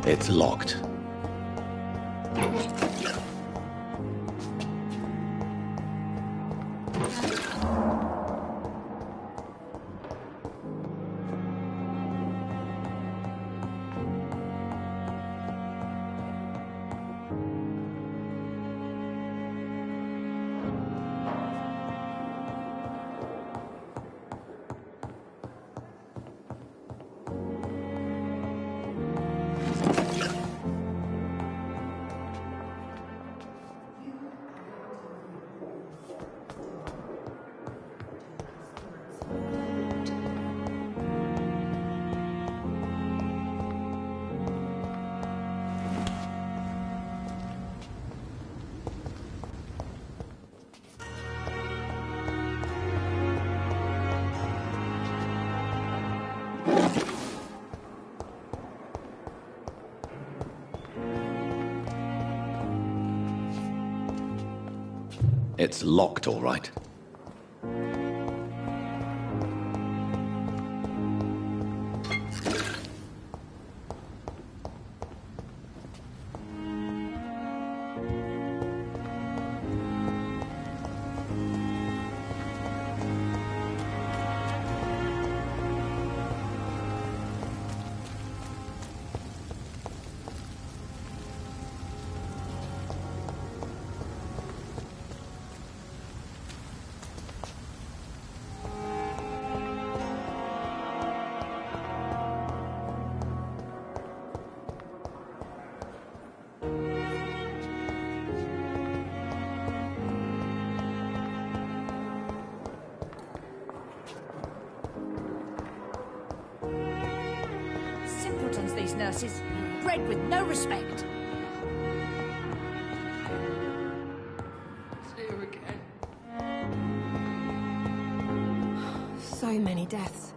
It's locked. It's locked, all right. Simpletons, these nurses. Bred with no respect. It's here again. So many deaths.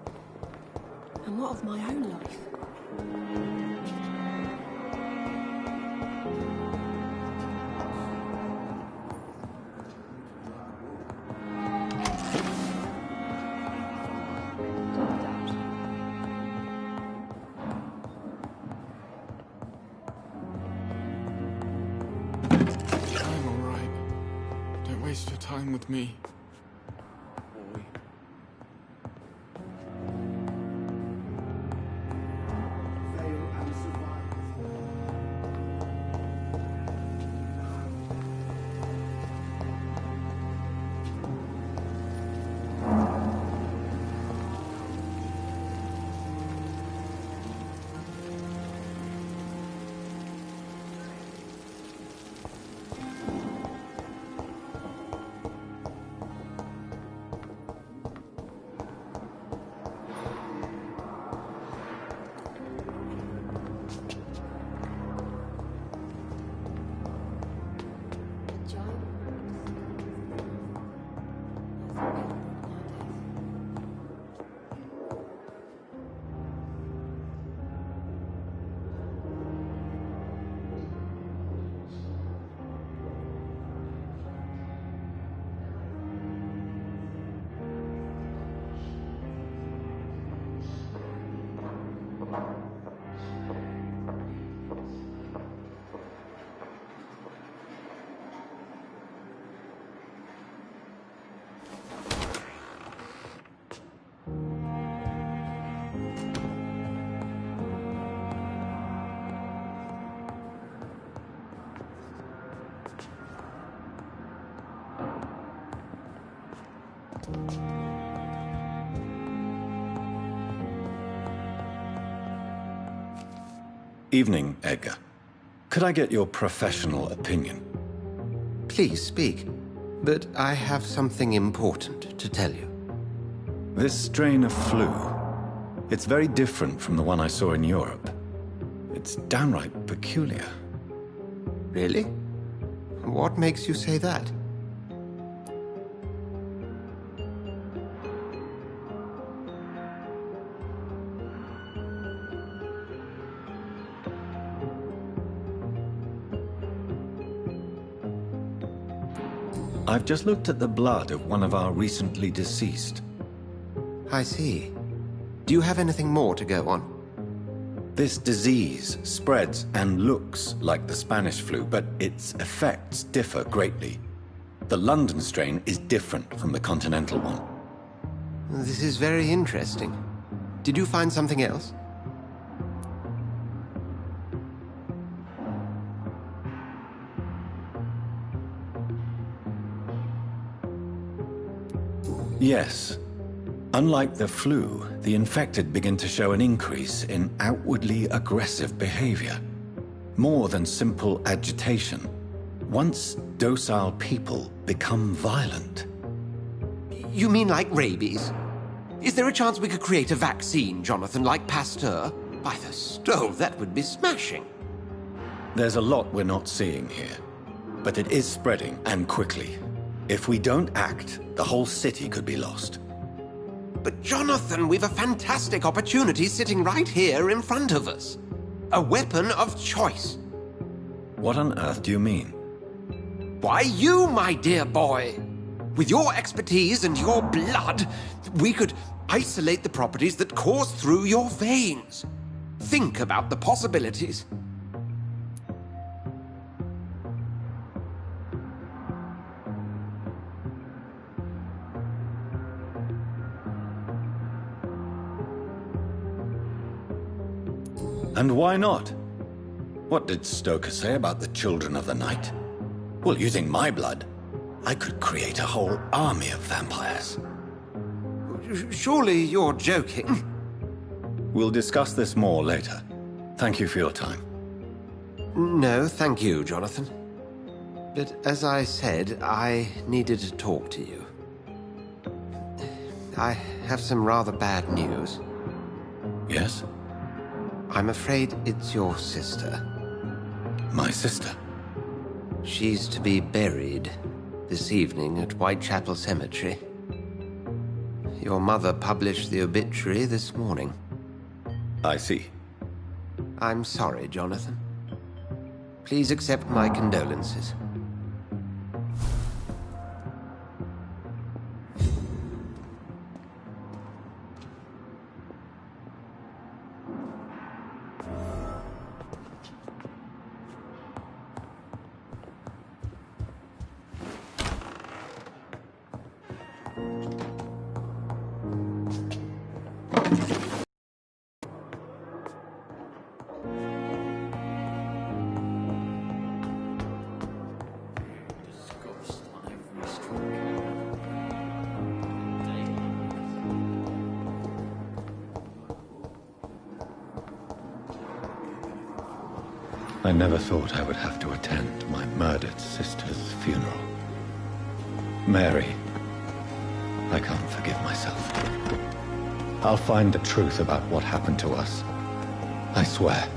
And what of my own life? I'm all right. Don't waste your time with me. Boy. Evening, Edgar. Could I get your professional opinion? Please speak, but I have something important to tell you. This strain of flu, it's very different from the one I saw in Europe. It's downright peculiar. Really? What makes you say that? I've just looked at the blood of one of our recently deceased. I see. Do you have anything more to go on? This disease spreads and looks like the Spanish flu, but its effects differ greatly. The London strain is different from the continental one. This is very interesting. Did you find something else? Yes. Unlike the flu, the infected begin to show an increase in outwardly aggressive behavior. More than simple agitation. Once docile people become violent. You mean like rabies? Is there a chance we could create a vaccine, Jonathan, like Pasteur? By the stove, that would be smashing. There's a lot we're not seeing here. But it is spreading, and quickly. If we don't act, the whole city could be lost. But Jonathan, we've a fantastic opportunity sitting right here in front of us. A weapon of choice. What on earth do you mean? Why, you, my dear boy. With your expertise and your blood, we could isolate the properties that course through your veins. Think about the possibilities. And why not? What did Stoker say about the Children of the Night? Well, using my blood, I could create a whole army of vampires. Surely you're joking. We'll discuss this more later. Thank you for your time. No, thank you, Jonathan. But as I said, I needed to talk to you. I have some rather bad news. Yes? I'm afraid it's your sister. My sister? She's to be buried this evening at Whitechapel Cemetery. Your mother published the obituary this morning. I see. I'm sorry, Jonathan. Please accept my condolences. I never thought I would have to attend my murdered sister's funeral. Mary, I can't forgive myself. I'll find the truth about what happened to us. I swear.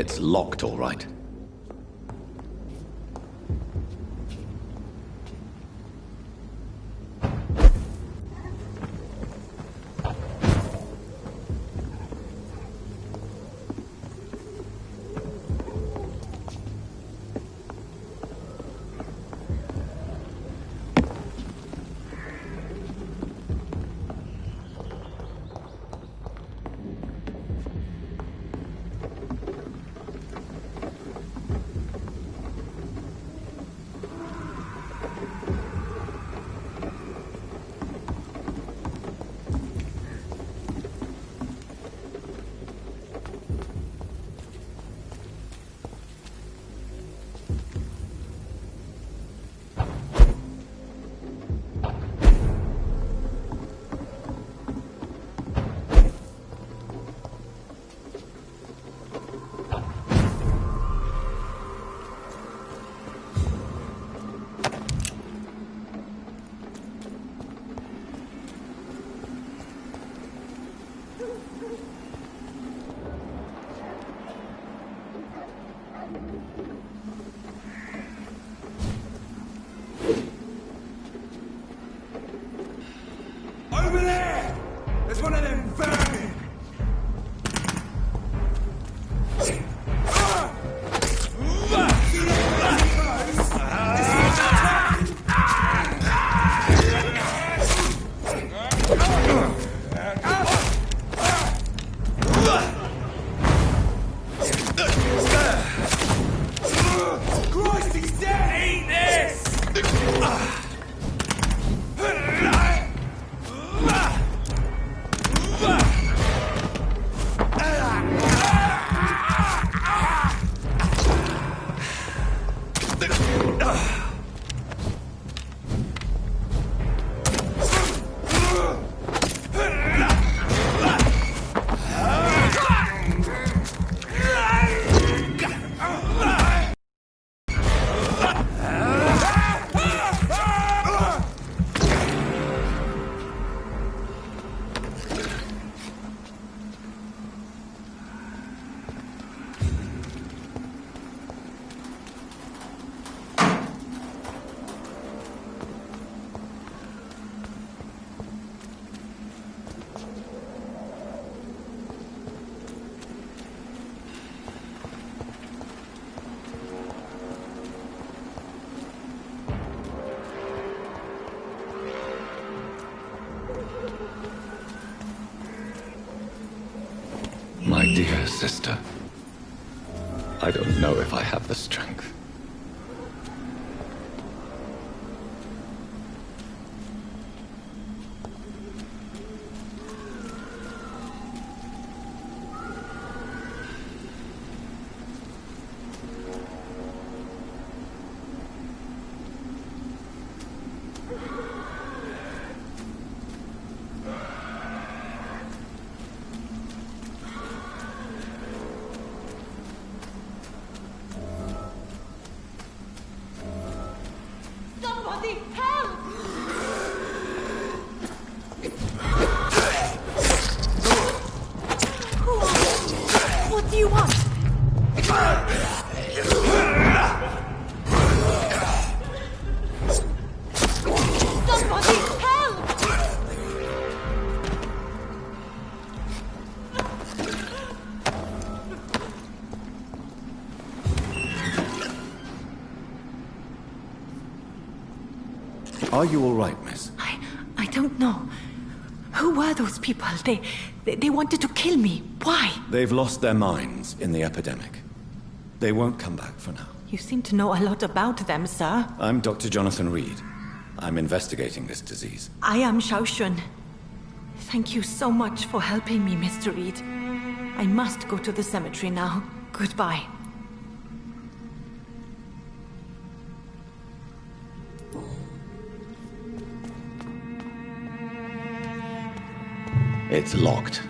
It's locked, all right. Over there! There's one of them vermin! Christ, he's dead! Eat this! My dear sister, I don't know if I have the strength. Somebody help! Who are you? What do you want? Somebody help! Are you all right, miss? I don't know. Who were those people? They wanted to kill me. Why? They've lost their minds in the epidemic. They won't come back for now. You seem to know a lot about them, sir. I'm Dr. Jonathan Reed. I'm investigating this disease. I am Xiaoxun. Thank you so much for helping me, Mr. Reed. I must go to the cemetery now. Goodbye. It's locked.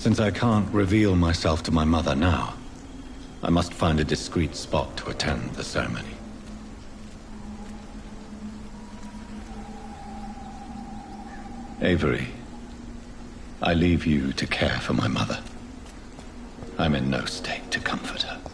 Since I can't reveal myself to my mother now, I must find a discreet spot to attend the ceremony. Avery, I leave you to care for my mother. I'm in no state to comfort her.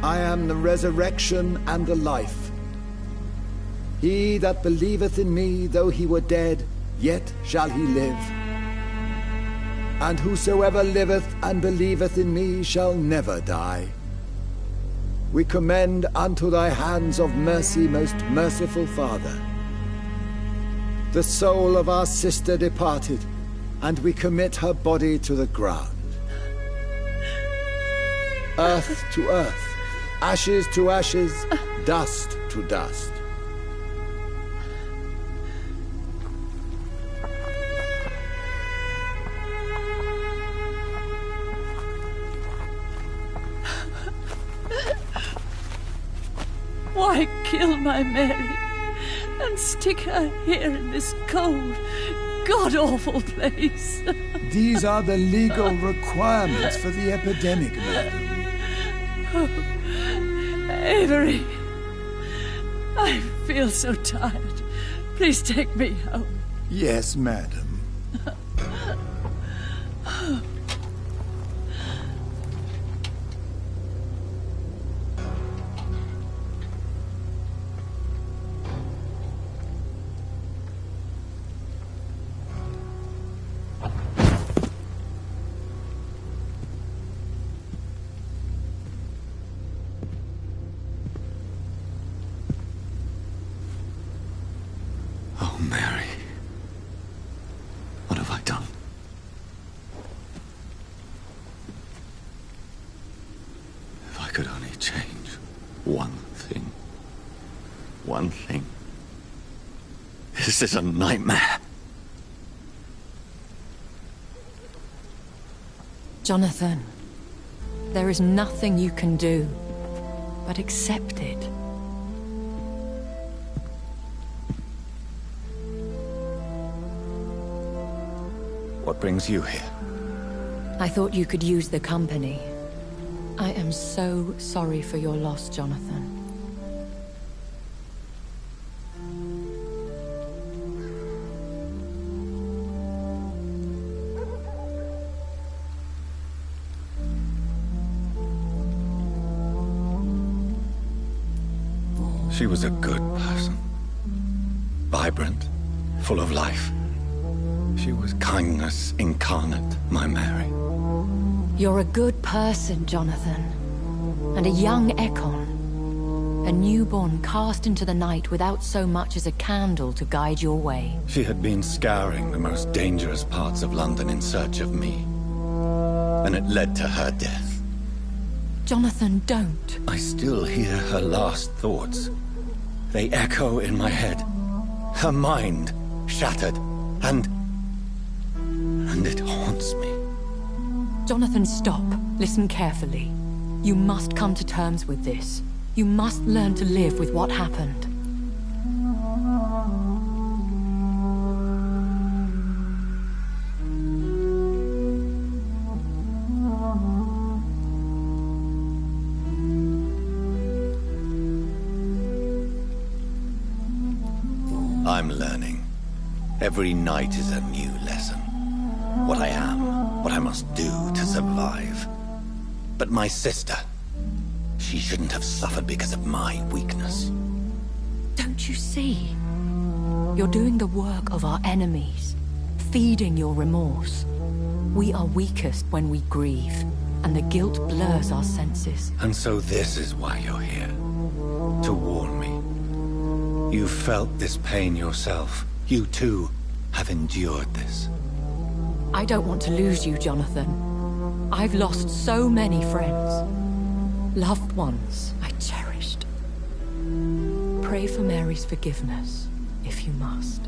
I am the resurrection and the life. He that believeth in me, though he were dead, yet shall he live. And whosoever liveth and believeth in me shall never die. We commend unto thy hands of mercy, most merciful Father, the soul of our sister departed, and we commit her body to the ground. Earth to earth, ashes to ashes, dust to dust. Why kill my Mary and stick her here in this cold, god-awful place? These are the legal requirements for the epidemic, madam. Avery, I feel so tired. Please take me home. Yes, madam. Oh, Mary. What have I done? If I could only change one thing. One thing. This is a nightmare. Jonathan, there is nothing you can do but accept it. What brings you here? I thought you could use the company. I am so sorry for your loss, Jonathan. She was a good person. Vibrant, full of life. She was kindness incarnate, my Mary. You're a good person, Jonathan. And a young Ekon. A newborn cast into the night without so much as a candle to guide your way. She had been scouring the most dangerous parts of London in search of me. And it led to her death. Jonathan, don't. I still hear her last thoughts. They echo in my head. Her mind shattered, and it haunts me. Jonathan, stop. Listen carefully. You must come to terms with this. You must learn to live with what happened. I'm learning. Every night is a new lesson. What I am, what I must do to survive. But my sister, she shouldn't have suffered because of my weakness. Don't you see? You're doing the work of our enemies, feeding your remorse. We are weakest when we grieve, and the guilt blurs our senses. And so this is why you're here. To warn me. You felt this pain yourself. You too have endured this. I don't want to lose you, Jonathan. I've lost so many friends. Loved ones I cherished. Pray for Mary's forgiveness, if you must.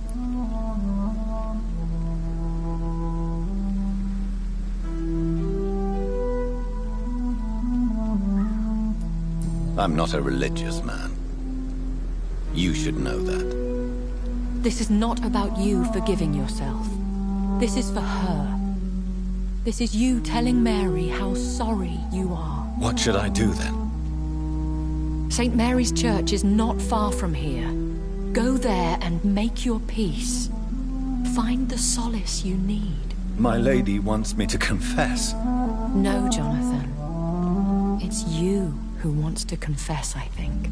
I'm not a religious man. You should know that. This is not about you forgiving yourself. This is for her. This is you telling Mary how sorry you are. What should I do then? St. Mary's Church is not far from here. Go there and make your peace. Find the solace you need. My lady wants me to confess. No, Jonathan. It's you who wants to confess, I think.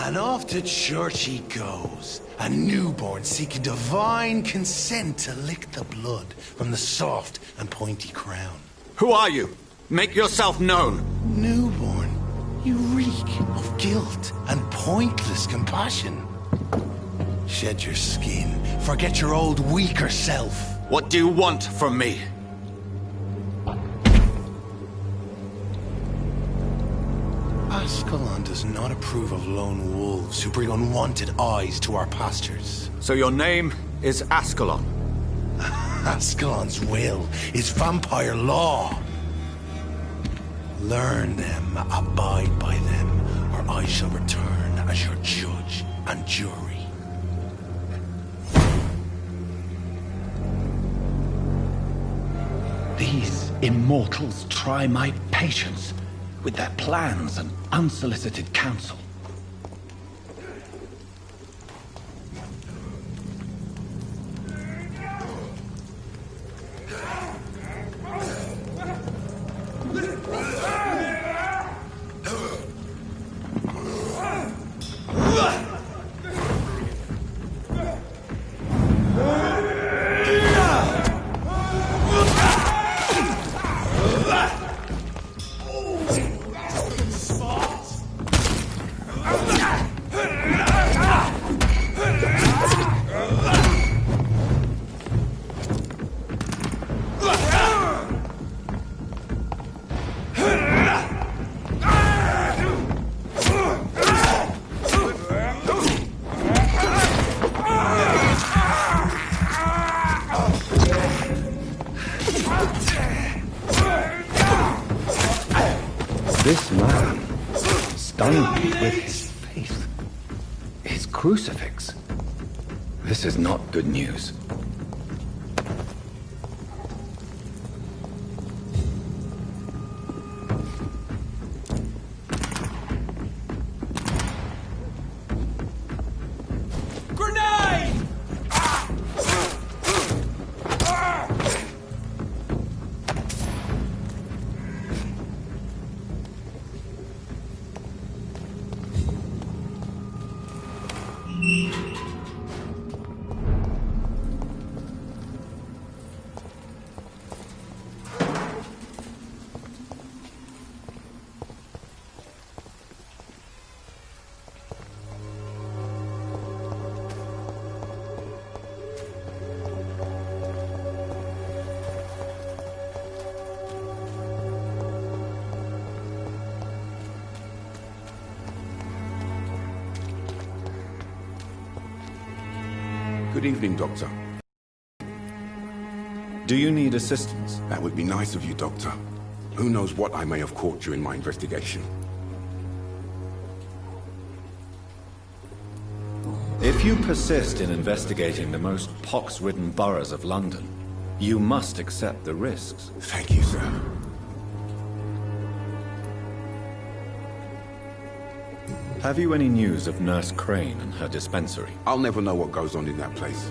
And off to church he goes. A newborn seeking divine consent to lick the blood from the soft and pointy crown. Who are you? Make yourself known. Newborn, you reek of guilt and pointless compassion. Shed your skin. Forget your old, weaker self. What do you want from me? Ascalon does not approve of lone wolves who bring unwanted eyes to our pastures. So your name is Ascalon? Ascalon's will is vampire law. Learn them, abide by them, or I shall return as your judge and jury. These immortals try my patience with their plans and unsolicited counsel. This man stunned me with his faith. His crucifix. This is not good news. Good evening, Doctor. Do you need assistance? That would be nice of you, Doctor. Who knows what I may have caught during my investigation. If you persist in investigating the most pox-ridden boroughs of London, you must accept the risks. Thank you, sir. Have you any news of Nurse Crane and her dispensary? I'll never know what goes on in that place.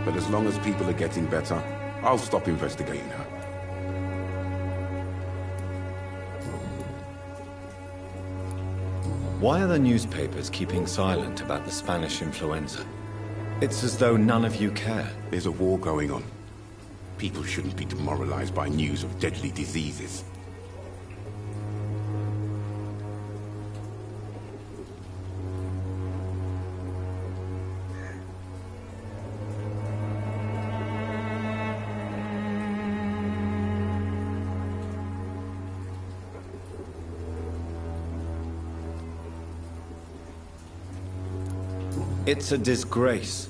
But as long as people are getting better, I'll stop investigating her. Why are the newspapers keeping silent about the Spanish influenza? It's as though none of you care. There's a war going on. People shouldn't be demoralized by news of deadly diseases. It's a disgrace.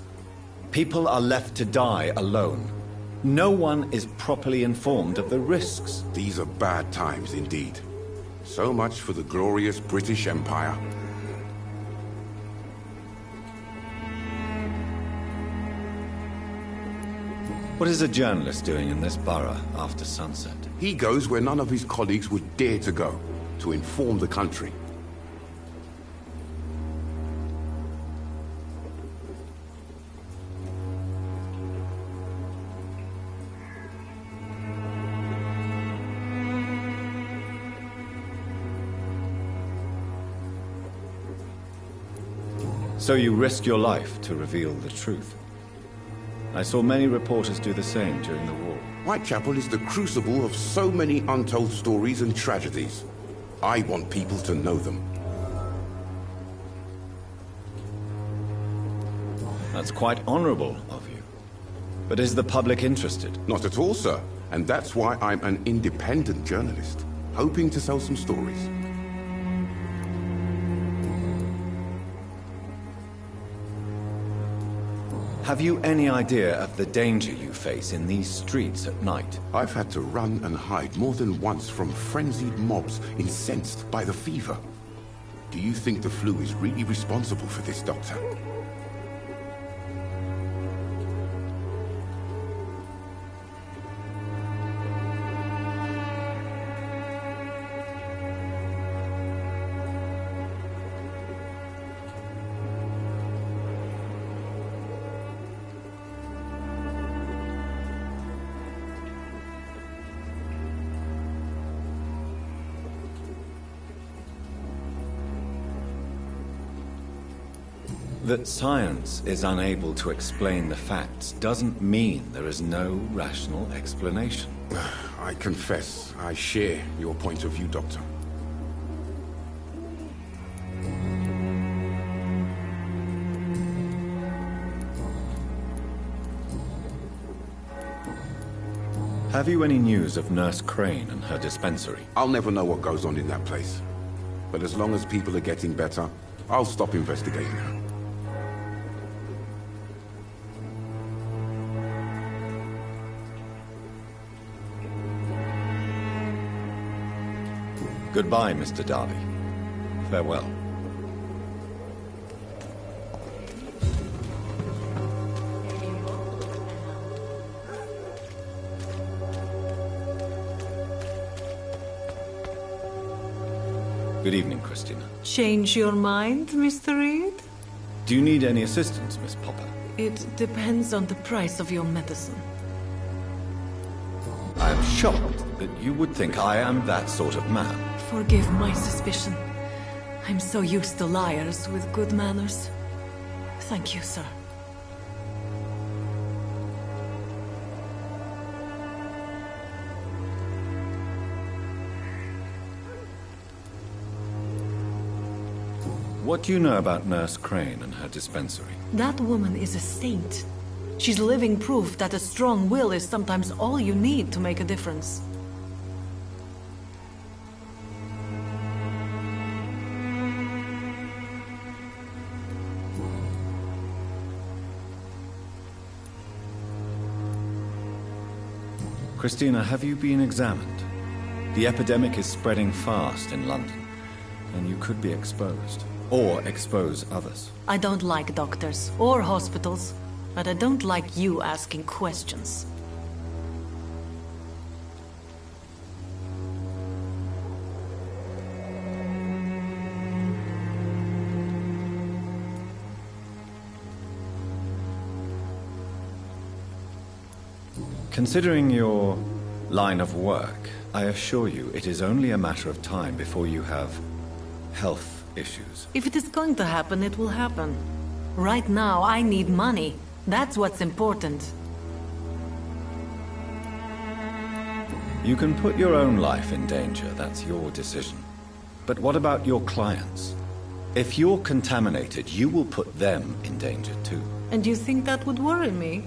People are left to die alone. No one is properly informed of the risks. These are bad times indeed. So much for the glorious British Empire. What is a journalist doing in this borough after sunset? He goes where none of his colleagues would dare to go, to inform the country. So you risk your life to reveal the truth. I saw many reporters do the same during the war. Whitechapel is the crucible of so many untold stories and tragedies. I want people to know them. That's quite honorable of you. But is the public interested? Not at all, sir. And that's why I'm an independent journalist, hoping to sell some stories. Have you any idea of the danger you face in these streets at night? I've had to run and hide more than once from frenzied mobs incensed by the fever. Do you think the flu is really responsible for this, Doctor? That science is unable to explain the facts doesn't mean there is no rational explanation. I confess, I share your point of view, Doctor. Have you any news of Nurse Crane and her dispensary? I'll never know what goes on in that place. But as long as people are getting better, I'll stop investigating her. Goodbye, Mr. Darby. Farewell. Good evening, Christina. Change your mind, Mr. Reed? Do you need any assistance, Miss Popper? It depends on the price of your medicine. I am shocked that you would think I am that sort of man. Forgive my suspicion. I'm so used to liars with good manners. Thank you, sir. What do you know about Nurse Crane and her dispensary? That woman is a saint. She's living proof that a strong will is sometimes all you need to make a difference. Christina, have you been examined? The epidemic is spreading fast in London, and you could be exposed. Or expose others. I don't like doctors or hospitals, but I don't like you asking questions. Considering your line of work, I assure you it is only a matter of time before you have health issues. If it is going to happen, it will happen. Right now, I need money. That's what's important. You can put your own life in danger, that's your decision. But what about your clients? If you're contaminated, you will put them in danger too. And you think that would worry me?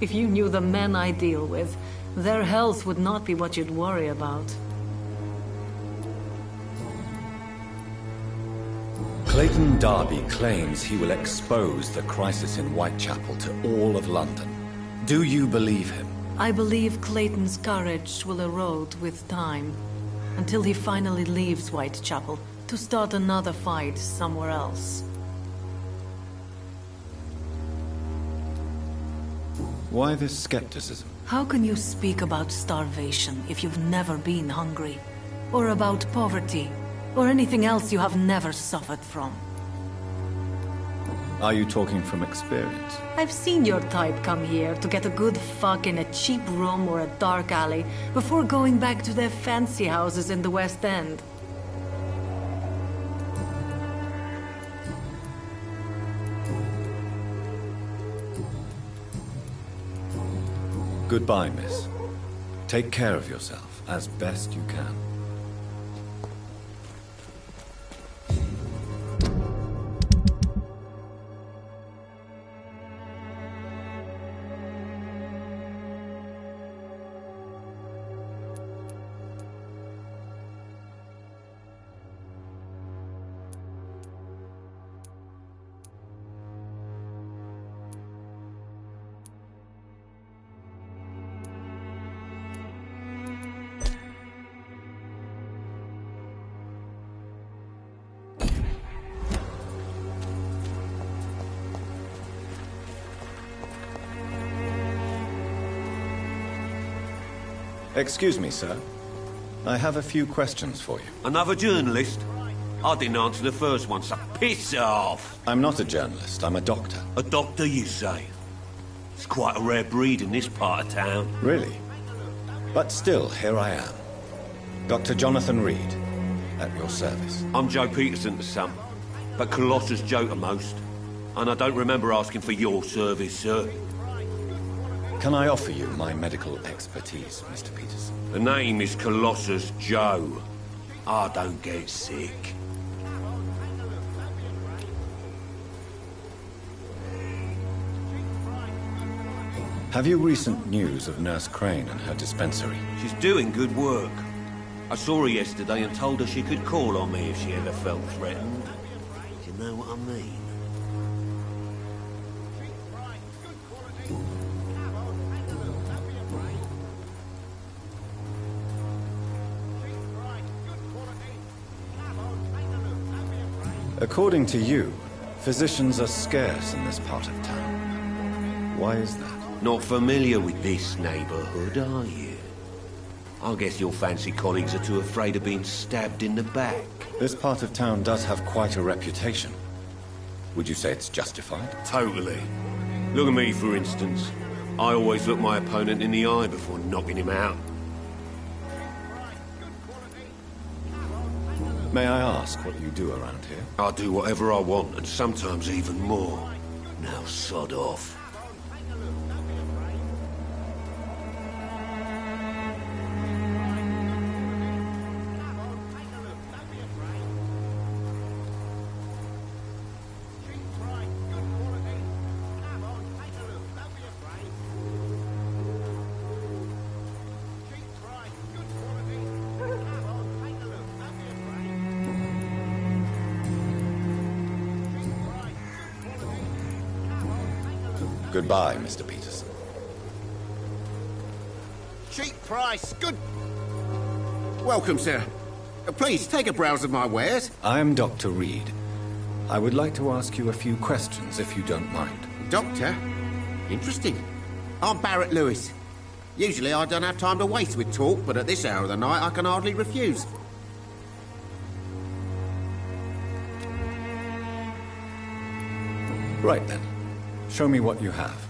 If you knew the men I deal with, their health would not be what you'd worry about. Clayton Darby claims he will expose the crisis in Whitechapel to all of London. Do you believe him? I believe Clayton's courage will erode with time, until he finally leaves Whitechapel to start another fight somewhere else. Why this skepticism? How can you speak about starvation if you've never been hungry? Or about poverty? Or anything else you have never suffered from? Are you talking from experience? I've seen your type come here to get a good fuck in a cheap room or a dark alley before going back to their fancy houses in the West End. Goodbye, miss. Take care of yourself as best you can. Excuse me, sir. I have a few questions for you. Another journalist? I didn't answer the first one, so piss off! I'm not a journalist, I'm a doctor. A doctor, you say? It's quite a rare breed in this part of town. Really? But still, here I am. Dr. Jonathan Reed, at your service. I'm Joe Peterson to some, but Colossus Joe to most. And I don't remember asking for your service, sir. Can I offer you my medical expertise, Mr. Peterson? The name is Colossus Joe. I don't get sick. Have you recent news of Nurse Crane and her dispensary? She's doing good work. I saw her yesterday and told her she could call on me if she ever felt threatened. Do you know what I mean? According to you, physicians are scarce in this part of town. Why is that? Not familiar with this neighborhood, are you? I guess your fancy colleagues are too afraid of being stabbed in the back. This part of town does have quite a reputation. Would you say it's justified? Totally. Look at me, for instance. I always look my opponent in the eye before knocking him out. May I ask what you do around here? I do whatever I want, and sometimes even more. Now sod off. Goodbye, Mr. Peterson. Cheap price, good... Welcome, sir. Please, take a browse of my wares. I'm Dr. Reed. I would like to ask you a few questions, if you don't mind. Doctor? Interesting. I'm Barrett Lewis. Usually I don't have time to waste with talk, but at this hour of the night I can hardly refuse. Right then. Show me what you have.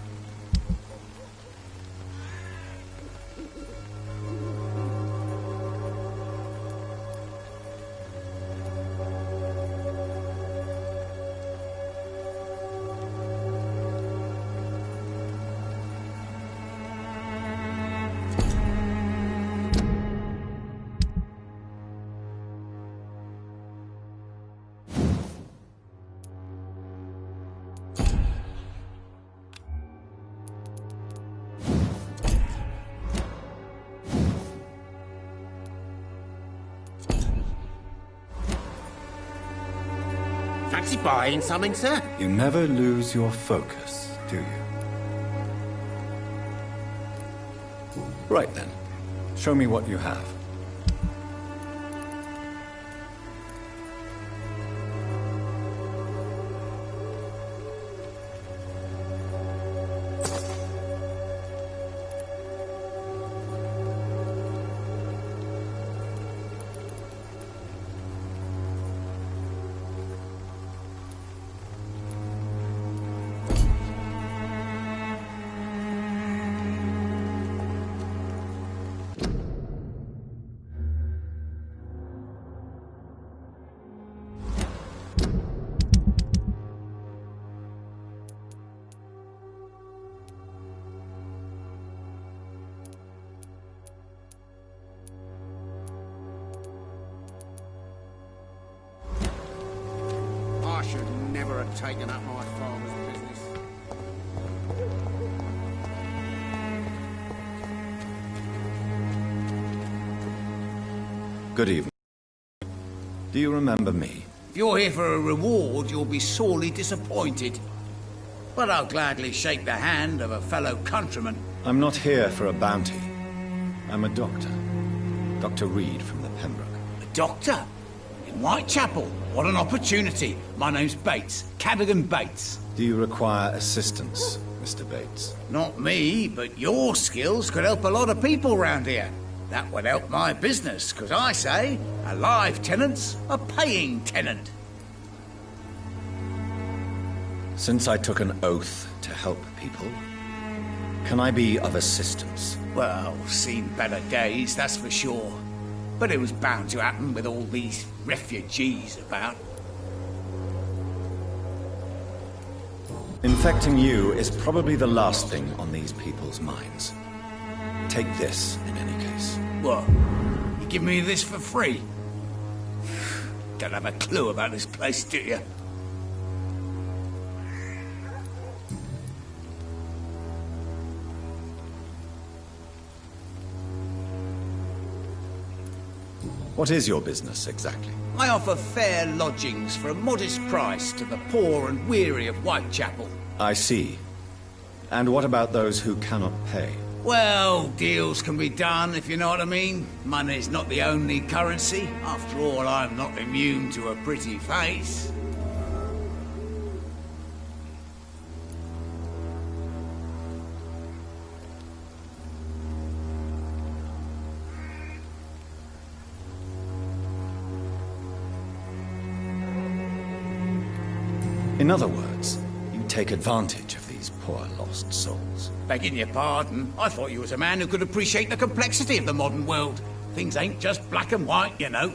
Fancy buying something, sir? You never lose your focus, do you? Right then. Show me what you have. at taking up my father's business. Good evening. Do you remember me? If you're here for a reward, you'll be sorely disappointed. But I'll gladly shake the hand of a fellow countryman. I'm not here for a bounty. I'm a doctor. Dr. Reed from the Pembroke. A doctor? In Whitechapel? What an opportunity. My name's Bates. Cadogan Bates. Do you require assistance, Mr. Bates? Not me, but your skills could help a lot of people round here. That would help my business, because I say, a live tenant's a paying tenant. Since I took an oath to help people, can I be of assistance? Well, seen better days, that's for sure. But it was bound to happen with all these refugees about. Infecting you is probably the last thing on these people's minds. Take this, in any case. What? You give me this for free? Don't have a clue about this place, do you? What is your business, exactly? I offer fair lodgings for a modest price to the poor and weary of Whitechapel. I see. And what about those who cannot pay? Well, deals can be done, if you know what I mean. Money's not the only currency. After all, I'm not immune to a pretty face. In other words, you take advantage of these poor lost souls. Begging your pardon, I thought you was a man who could appreciate the complexity of the modern world. Things ain't just black and white, you know.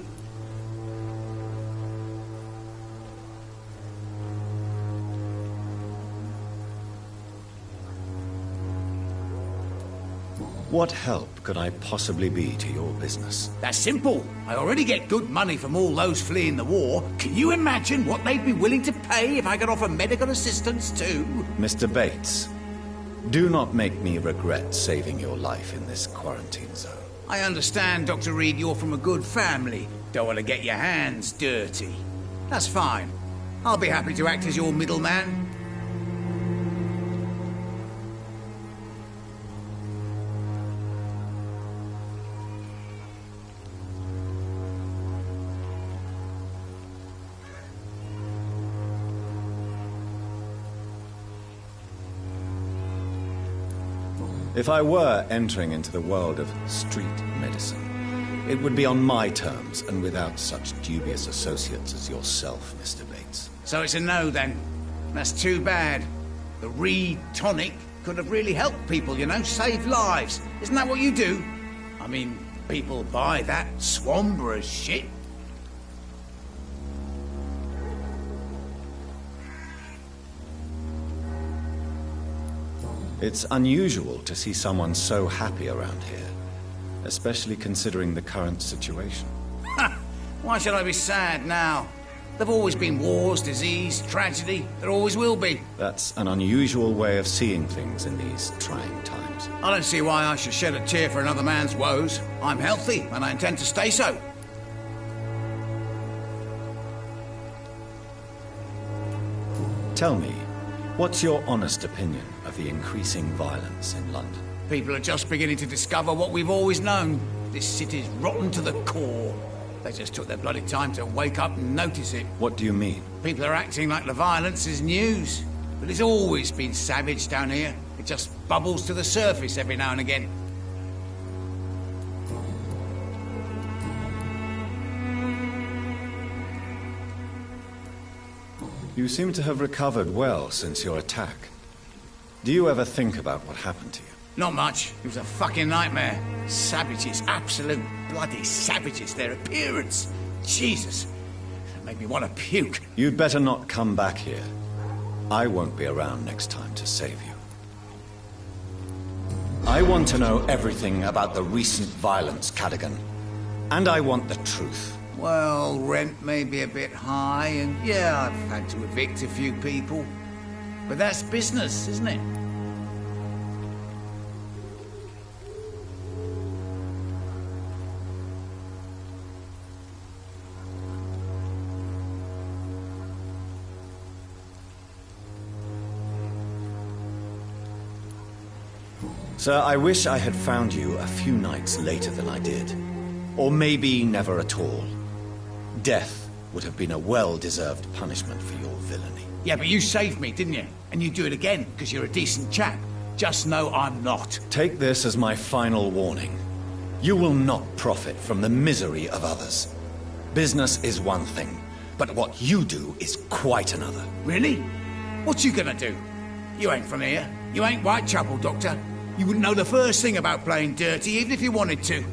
What help could I possibly be to your business? That's simple. I already get good money from all those fleeing the war. Can you imagine what they'd be willing to pay if I could offer medical assistance too? Mr. Bates, do not make me regret saving your life in this quarantine zone. I understand, Dr. Reed, you're from a good family. Don't want to get your hands dirty. That's fine. I'll be happy to act as your middleman. If I were entering into the world of street medicine, it would be on my terms and without such dubious associates as yourself, Mr. Bates. So it's a no, then. That's too bad. The Reed tonic could have really helped people, you know, save lives. Isn't that what you do? I mean, people buy that Swambra shit. It's unusual to see someone so happy around here, especially considering the current situation. Ha! Why should I be sad now? There've always been wars, disease, tragedy. There always will be. That's an unusual way of seeing things in these trying times. I don't see why I should shed a tear for another man's woes. I'm healthy, and I intend to stay so. Tell me, what's your honest opinion of the increasing violence in London? People are just beginning to discover what we've always known. This city's rotten to the core. They just took their bloody time to wake up and notice it. What do you mean? People are acting like the violence is news. But it's always been savage down here. It just bubbles to the surface every now and again. You seem to have recovered well since your attack. Do you ever think about what happened to you? Not much. It was a fucking nightmare. Savages, absolute bloody savages. Their appearance. Jesus. That made me want to puke. You'd better not come back here. I won't be around next time to save you. I want to know everything about the recent violence, Cadogan. And I want the truth. Well, rent may be a bit high, and yeah, I've had to evict a few people. But that's business, isn't it? Sir, I wish I had found you a few nights later than I did. Or maybe never at all. Death would have been a well-deserved punishment for your villainy. Yeah, but you saved me, didn't you? And you do it again, because you're a decent chap. Just know I'm not. Take this as my final warning. You will not profit from the misery of others. Business is one thing, but what you do is quite another. Really? What you gonna do? You ain't from here. You ain't Whitechapel, Doctor. You wouldn't know the first thing about playing dirty, even if you wanted to.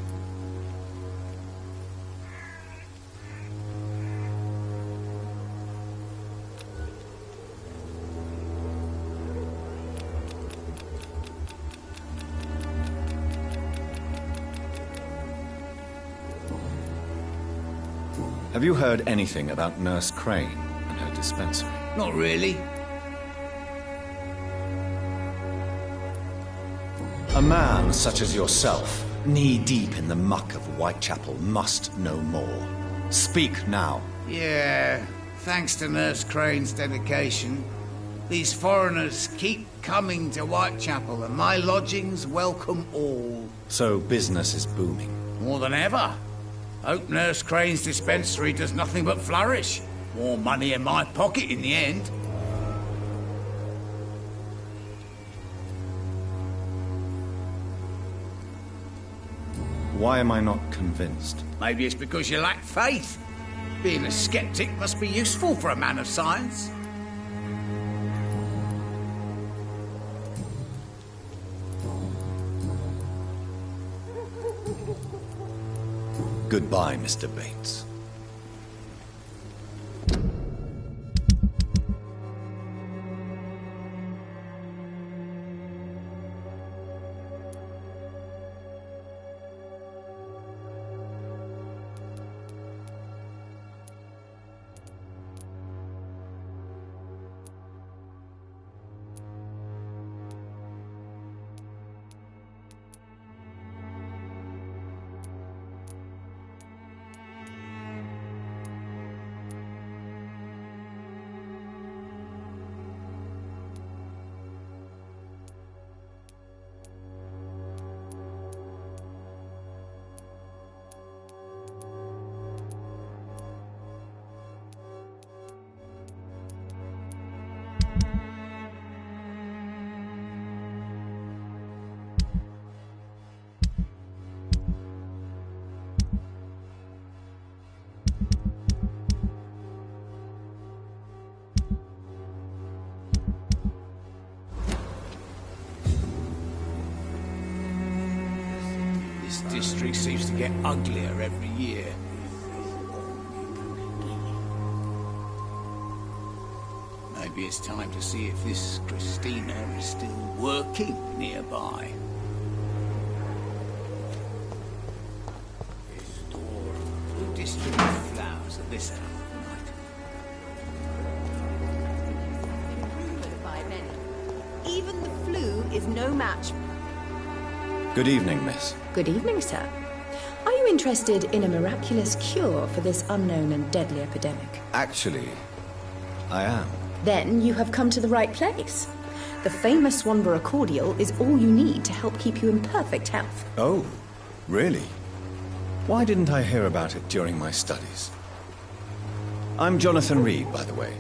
Have you heard anything about Nurse Crane and her dispensary? Not really. A man such as yourself, knee-deep in the muck of Whitechapel, must know more. Speak now. Yeah, thanks to Nurse Crane's dedication, these foreigners keep coming to Whitechapel, and my lodgings welcome all. So business is booming. More than ever. Hope Nurse Crane's dispensary does nothing but flourish. More money in my pocket in the end. Why am I not convinced? Maybe it's because you lack faith. Being a skeptic must be useful for a man of science. Goodbye, Mr. Bates. This district seems to get uglier every year. Maybe it's time to see if this Christina is still working nearby. Who distributes flowers at this hour of the night? Even the flu is no match. Good evening, miss. Good evening, sir. Are you interested in a miraculous cure for this unknown and deadly epidemic? Actually, I am. Then you have come to the right place. The famous Swanborough cordial is all you need to help keep you in perfect health. Oh, really? Why didn't I hear about it during my studies? I'm Jonathan Reed, by the way.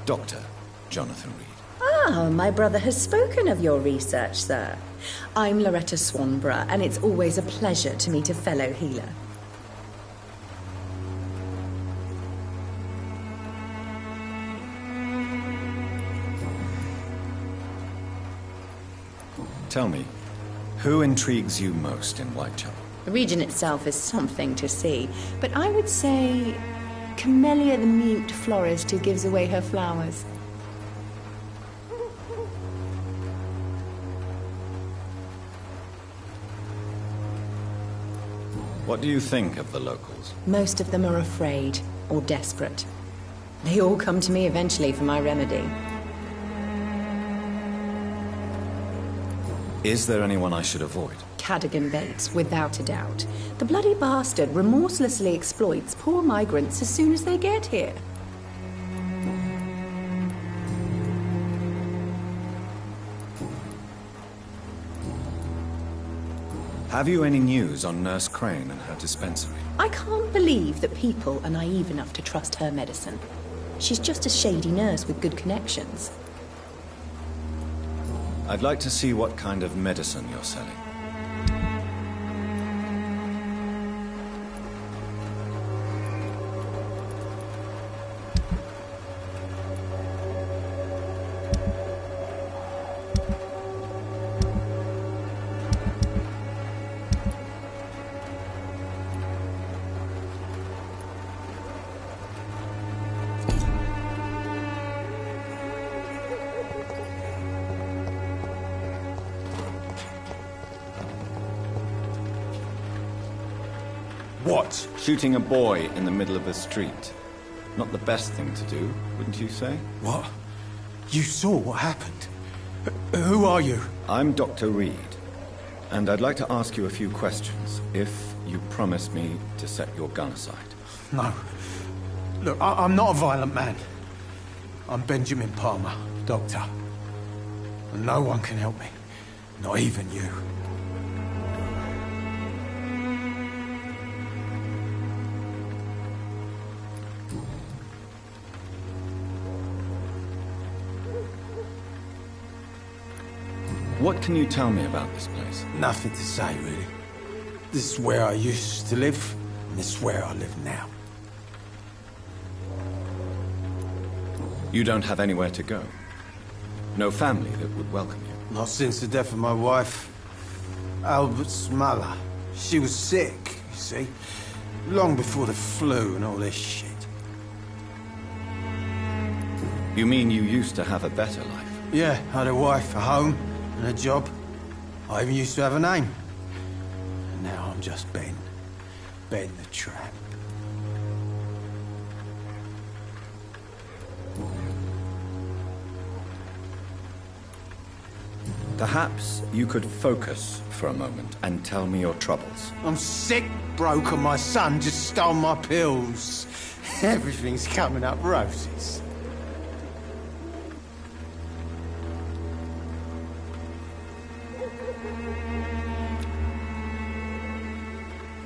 Dr. Jonathan Reed. Ah, my brother has spoken of your research, sir. I'm Loretta Swanborough, and it's always a pleasure to meet a fellow healer. Tell me, who intrigues you most in Whitechapel? The region itself is something to see, but I would say Camellia the mute florist who gives away her flowers. What do you think of the locals? Most of them are afraid or desperate. They all come to me eventually for my remedy. Is there anyone I should avoid? Cadogan Bates, without a doubt. The bloody bastard remorselessly exploits poor migrants as soon as they get here. Have you any news on Nurse Crane and her dispensary? I can't believe that people are naive enough to trust her medicine. She's just a shady nurse with good connections. I'd like to see what kind of medicine you're selling. What? Shooting a boy in the middle of the street. Not the best thing to do, wouldn't you say? What? You saw what happened? Who are you? I'm Dr. Reed, and I'd like to ask you a few questions, if you promise me to set your gun aside. No. Look, I'm not a violent man. I'm Benjamin Palmer, doctor. And no one can help me. Not even you. What can you tell me about this place? Nothing to say, really. This is where I used to live, and this is where I live now. You don't have anywhere to go? No family that would welcome you? Not since the death of my wife, Albert's mother. She was sick, you see. Long before the flu and all this shit. You mean you used to have a better life? Yeah, I had a wife, a home, and a job. I even used to have a name. And now I'm just Ben. Ben the Tramp. Perhaps you could focus for a moment and tell me your troubles. I'm sick, broke, and my son just stole my pills. Everything's coming up roses.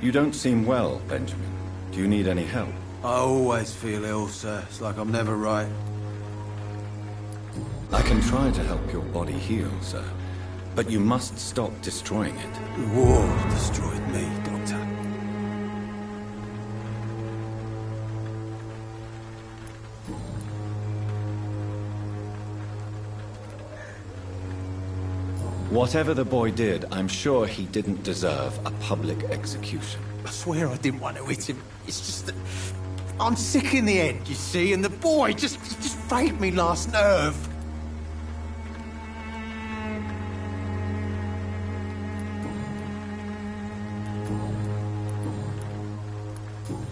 You don't seem well, Benjamin. Do you need any help? I always feel ill, sir. It's like I'm never right. I can try to help your body heal, sir. But you must stop destroying it. The war destroyed me, Doctor. Whatever the boy did, I'm sure he didn't deserve a public execution. I swear I didn't want to hit him. It's just that I'm sick in the head, you see, and the boy just frayed me last nerve.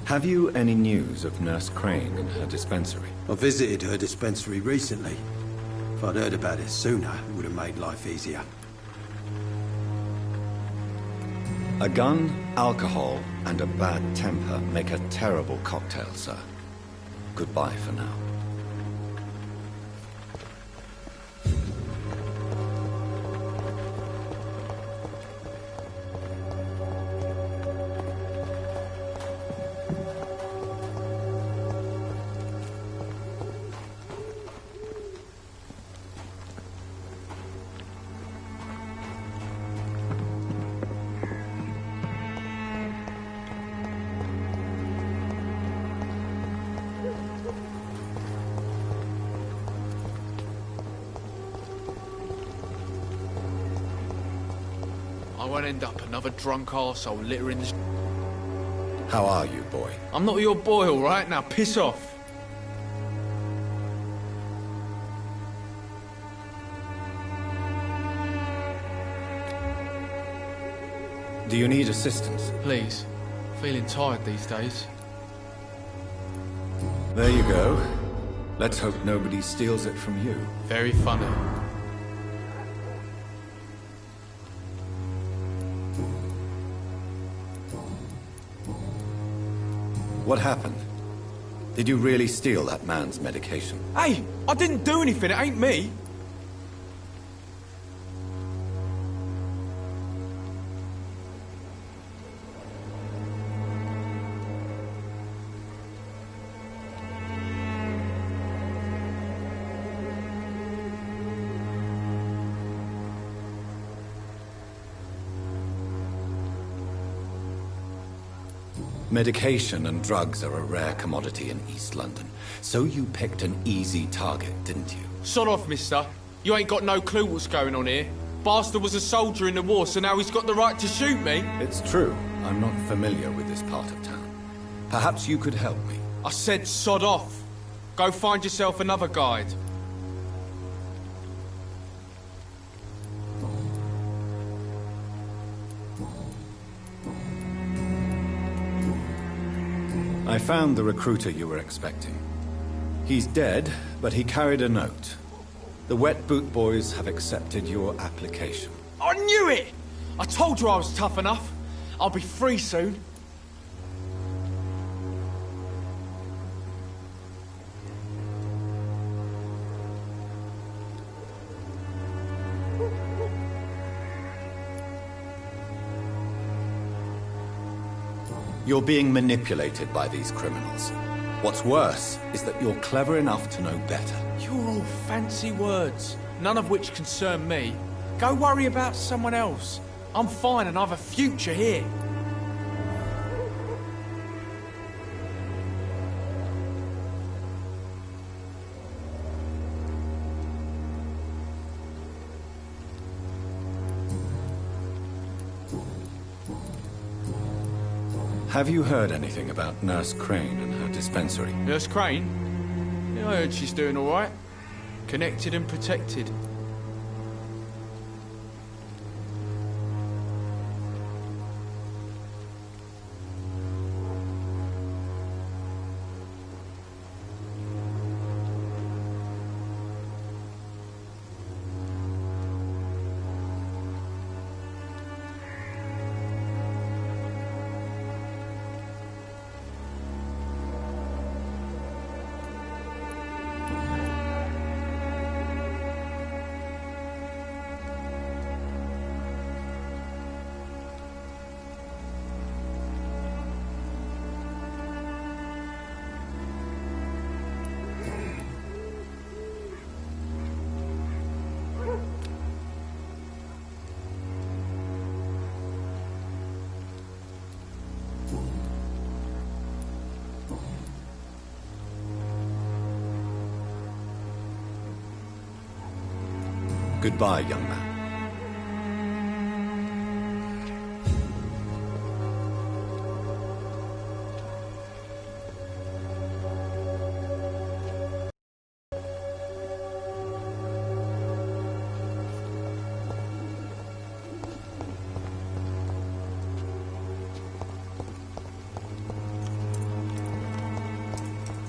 Have you any news of Nurse Crane and her dispensary? I visited her dispensary recently. If I'd heard about it sooner, it would have made life easier. A gun, alcohol, and a bad temper make a terrible cocktail, sir. Goodbye for now. I won't end up another drunk arsehole littering the... How are you, boy? I'm not your boy, all right? Now piss off. Do you need assistance? Please. Feeling tired these days. There you go. Let's hope nobody steals it from you. Very funny. What happened? Did you really steal that man's medication? Hey, I didn't do anything, it ain't me. Medication and drugs are a rare commodity in East London. So you picked an easy target, didn't you? Sod off, mister. You ain't got no clue what's going on here. Bastard was a soldier in the war, so now he's got the right to shoot me. It's true. I'm not familiar with this part of town. Perhaps you could help me. I said sod off. Go find yourself another guide. I found the recruiter you were expecting. He's dead, but he carried a note. The Wet Boot Boys have accepted your application. I knew it! I told you I was tough enough. I'll be free soon. You're being manipulated by these criminals. What's worse is that you're clever enough to know better. You're all fancy words, none of which concern me. Go worry about someone else. I'm fine and I've a future here. Have you heard anything about Nurse Crane and her dispensary? Nurse Crane? Yeah, I heard she's doing all right. Connected and protected. Goodbye, young man.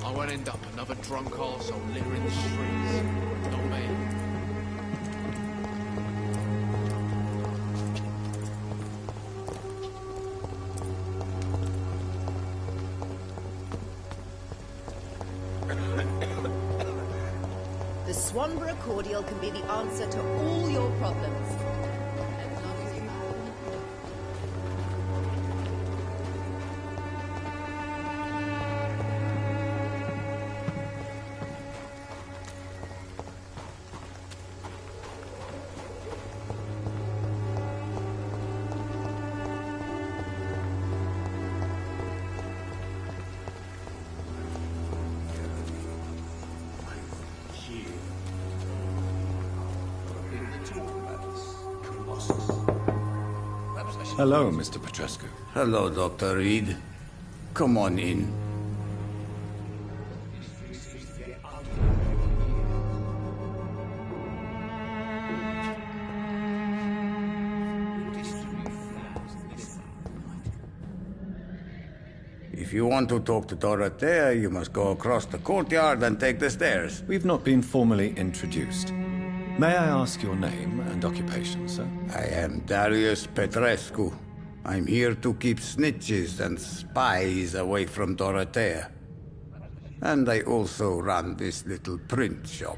I won't end up another drunk arsehole littering the streets. Not me. The Swanborough cordial can be the answer to all your problems. As long as you... Hello, Mr. Petrescu. Hello, Dr. Reed. Come on in. If you want to talk to Dorothea, you must go across the courtyard and take the stairs. We've not been formally introduced. May I ask your name and occupation, sir? I am Darius Petrescu. I'm here to keep snitches and spies away from Dorothea. And I also run this little print shop.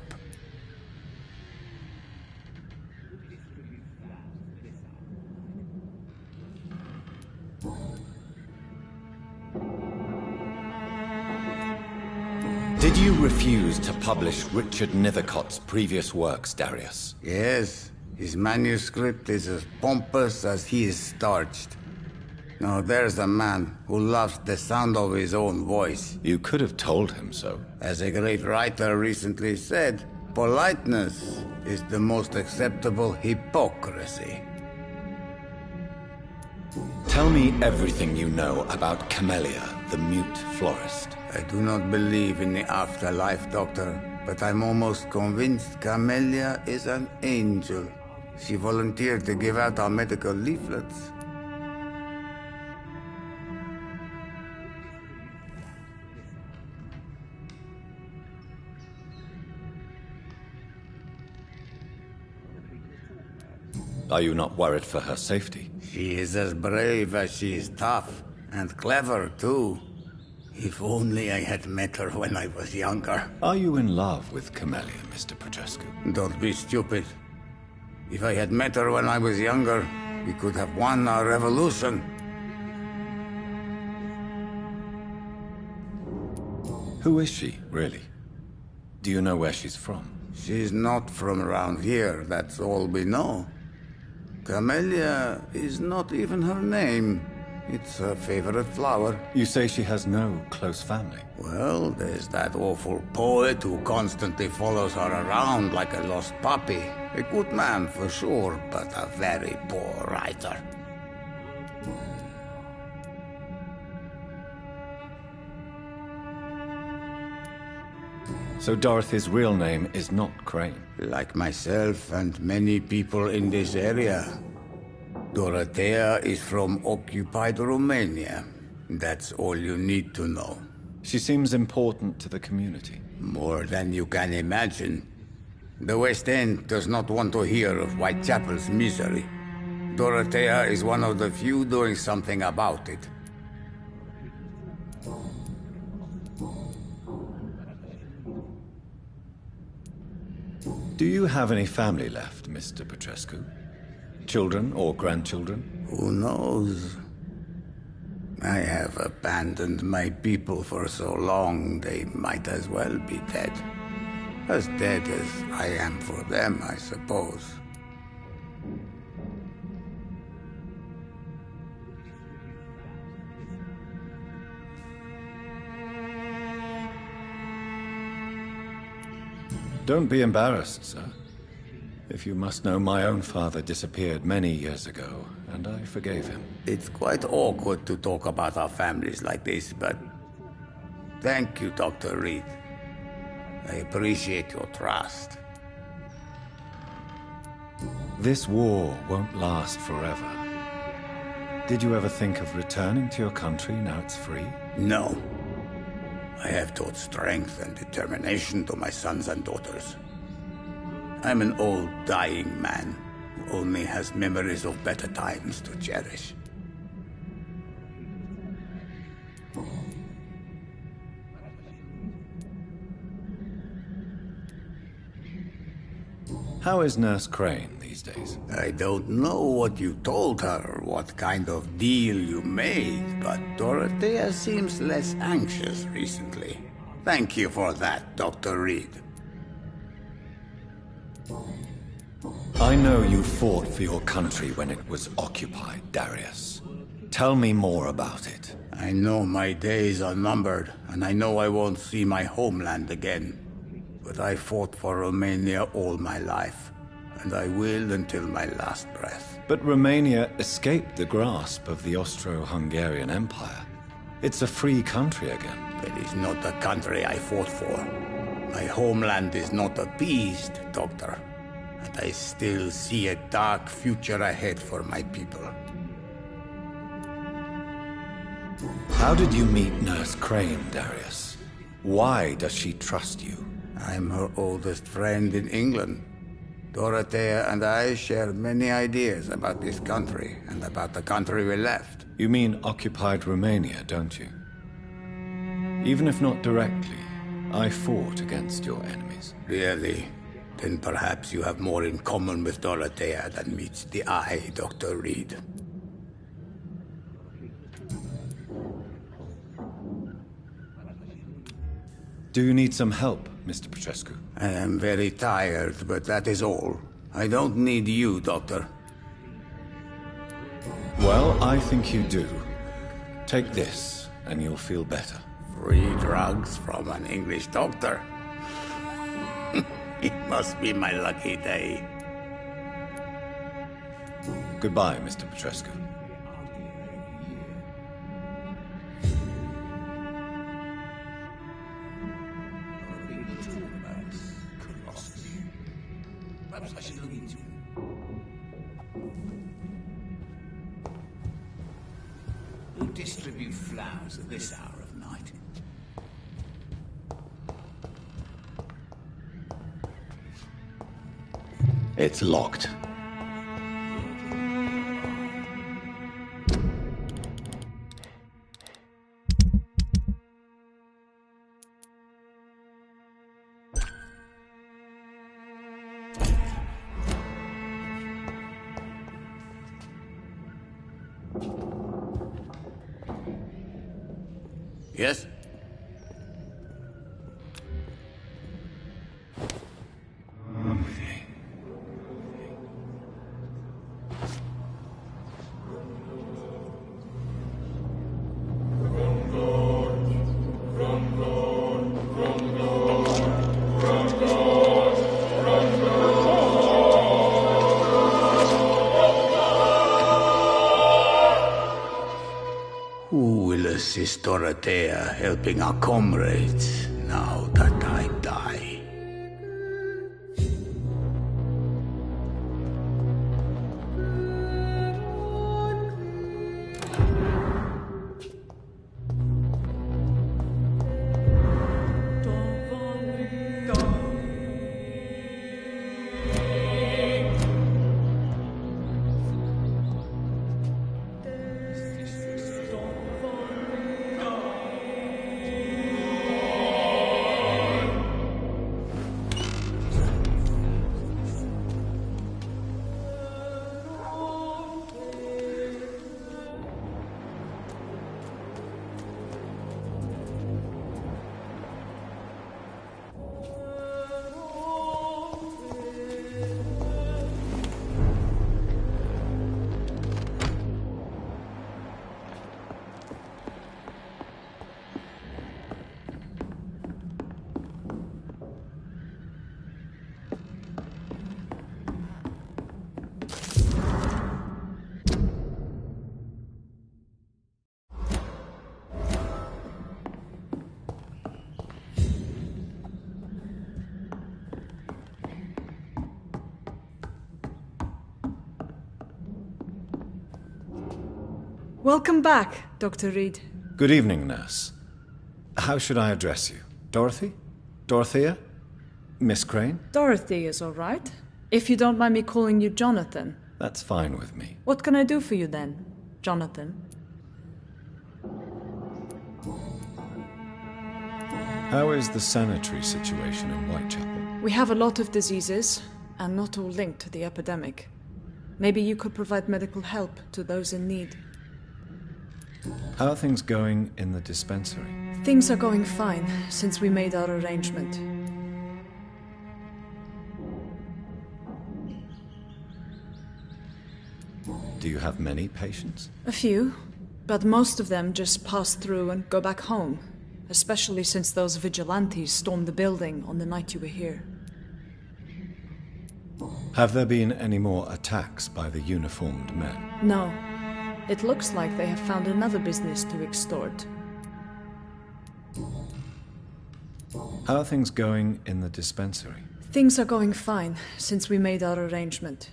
Did you refuse to publish Richard Nethercott's previous works, Darius? Yes, his manuscript is as pompous as he is starched. Now there's a man who loves the sound of his own voice. You could have told him so. As a great writer recently said, politeness is the most acceptable hypocrisy. Tell me everything you know about Camellia, the mute florist. I do not believe in the afterlife, Doctor, but I'm almost convinced Camellia is an angel. She volunteered to give out our medical leaflets. Are you not worried for her safety? She is as brave as she is tough, and clever, too. If only I had met her when I was younger. Are you in love with Camellia, Mr. Petrescu? Don't be stupid. If I had met her when I was younger, we could have won our revolution. Who is she, really? Do you know where she's from? She's not from around here, that's all we know. Camellia is not even her name. It's her favorite flower. You say she has no close family? Well, there's that awful poet who constantly follows her around like a lost puppy. A good man for sure, but a very poor writer. So Dorothy's real name is not Crane? Like myself and many people in this area. Dorothea is from occupied Romania. That's all you need to know. She seems important to the community. More than you can imagine. The West End does not want to hear of Whitechapel's misery. Dorothea is one of the few doing something about it. Do you have any family left, Mr. Petrescu? Children or grandchildren? Who knows? I have abandoned my people for so long, they might as well be dead. As dead as I am for them, I suppose. Don't be embarrassed, sir. If you must know, my own father disappeared many years ago, and I forgave him. It's quite awkward to talk about our families like this, but... Thank you, Dr. Reed. I appreciate your trust. This war won't last forever. Did you ever think of returning to your country now it's free? No. I have taught strength and determination to my sons and daughters. I'm an old, dying man who only has memories of better times to cherish. How is Nurse Crane these days? I don't know what you told her, or what kind of deal you made, but Dorothea seems less anxious recently. Thank you for that, Dr. Reed. I know you fought for your country when it was occupied, Darius. Tell me more about it. I know my days are numbered, and I know I won't see my homeland again. But I fought for Romania all my life, and I will until my last breath. But Romania escaped the grasp of the Austro-Hungarian Empire. It's a free country again. It is not the country I fought for. My homeland is not appeased, Doctor. And I still see a dark future ahead for my people. How did you meet Nurse Crane, Darius? Why does she trust you? I'm her oldest friend in England. Dorothea and I share many ideas about this country and about the country we left. You mean occupied Romania, don't you? Even if not directly, I fought against your enemies. Really? Then perhaps you have more in common with Dorothea than meets the eye, Dr. Reed. Do you need some help, Mr. Petrescu? I am very tired, but that is all. I don't need you, Doctor. Well, I think you do. Take this, and you'll feel better. Free drugs from an English doctor? It must be my lucky day. Goodbye, Mr. Petrescu. Perhaps I should look into it. Who distribute flowers at this hour of night? It's locked. Yes? Who will assist Dorothea helping our comrades now that I die? Welcome back, Dr. Reed. Good evening, nurse. How should I address you? Dorothy? Dorothea? Miss Crane? Dorothy is all right. If you don't mind me calling you Jonathan. That's fine with me. What can I do for you then, Jonathan? How is the sanitary situation in Whitechapel? We have a lot of diseases, and not all linked to the epidemic. Maybe you could provide medical help to those in need. How are things going in the dispensary? Things are going fine since we made our arrangement. Do you have many patients? A few, but most of them just pass through and go back home, especially since those vigilantes stormed the building on the night you were here. Have there been any more attacks by the uniformed men? No. It looks like they have found another business to extort. How are things going in the dispensary? Things are going fine since we made our arrangement.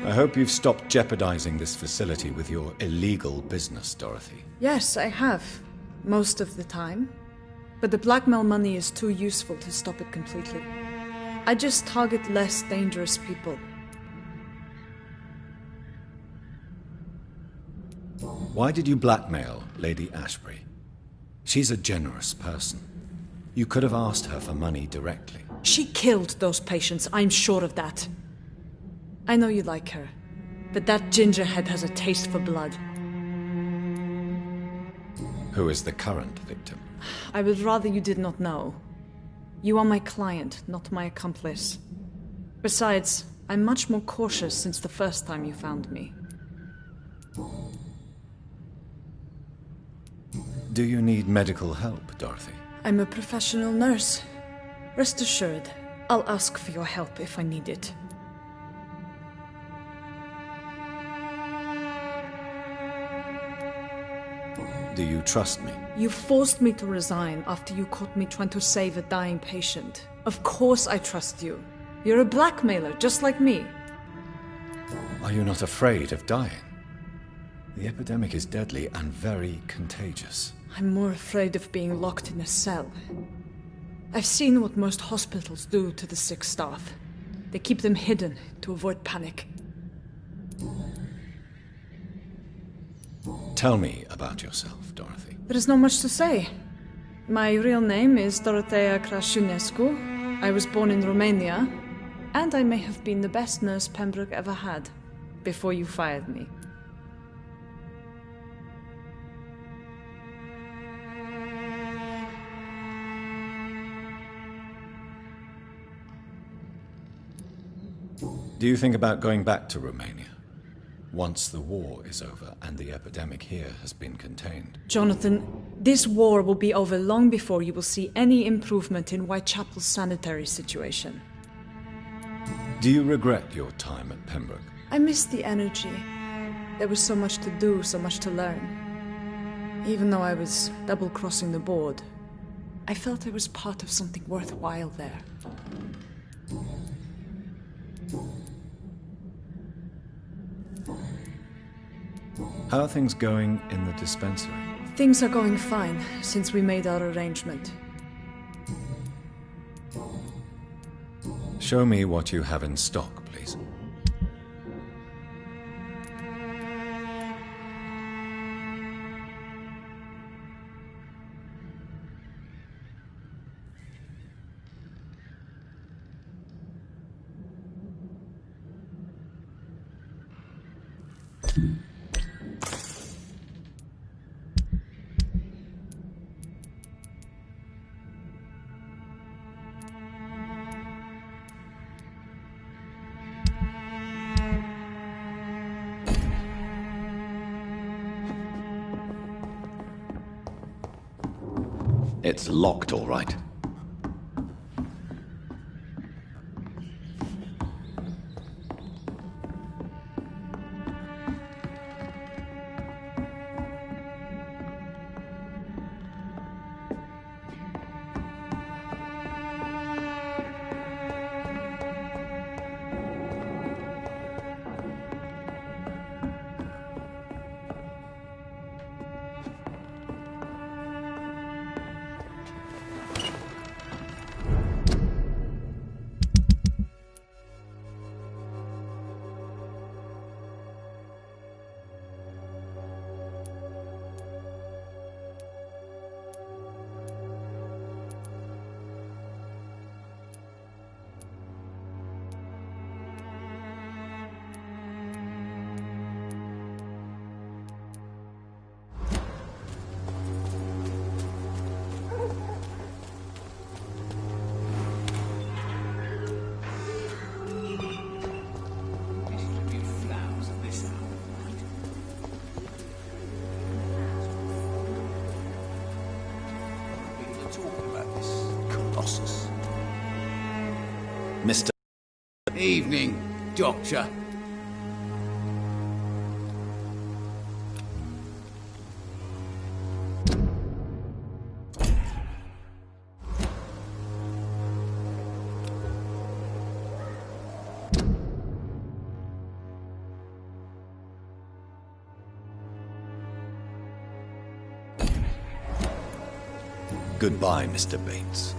I hope you've stopped jeopardizing this facility with your illegal business, Dorothy. Yes, I have. Most of the time. But the blackmail money is too useful to stop it completely. I just target less dangerous people. Why did you blackmail Lady Ashbury? She's a generous person. You could have asked her for money directly. She killed those patients, I'm sure of that. I know you like her, but that gingerhead has a taste for blood. Who is the current victim? I would rather you did not know. You are my client, not my accomplice. Besides, I'm much more cautious since the first time you found me. Do you need medical help, Dorothy? I'm a professional nurse. Rest assured, I'll ask for your help if I need it. Do you trust me? You forced me to resign after you caught me trying to save a dying patient. Of course I trust you. You're a blackmailer, just like me. Are you not afraid of dying? The epidemic is deadly and very contagious. I'm more afraid of being locked in a cell. I've seen what most hospitals do to the sick staff. They keep them hidden to avoid panic. Tell me about yourself, Dorothy. There is not much to say. My real name is Dorothea Crasciunescu. I was born in Romania, and I may have been the best nurse Pembroke ever had, before you fired me. Do you think about going back to Romania? Once the war is over and the epidemic here has been contained. Jonathan, this war will be over long before you will see any improvement in Whitechapel's sanitary situation. Do you regret your time at Pembroke? I miss the energy. There was so much to do, so much to learn. Even though I was double-crossing the board, I felt I was part of something worthwhile there. How are things going in the dispensary? Things are going fine since we made our arrangement. Show me what you have in stock, please. It's locked, all right. Mr. Evening, Doctor. Goodbye, Mr. Bates.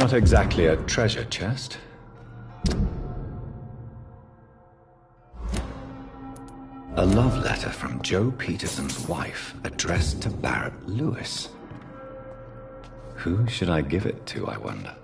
Not exactly a treasure chest. A love letter from Joe Peterson's wife, addressed to Barrett Lewis. Who should I give it to, I wonder?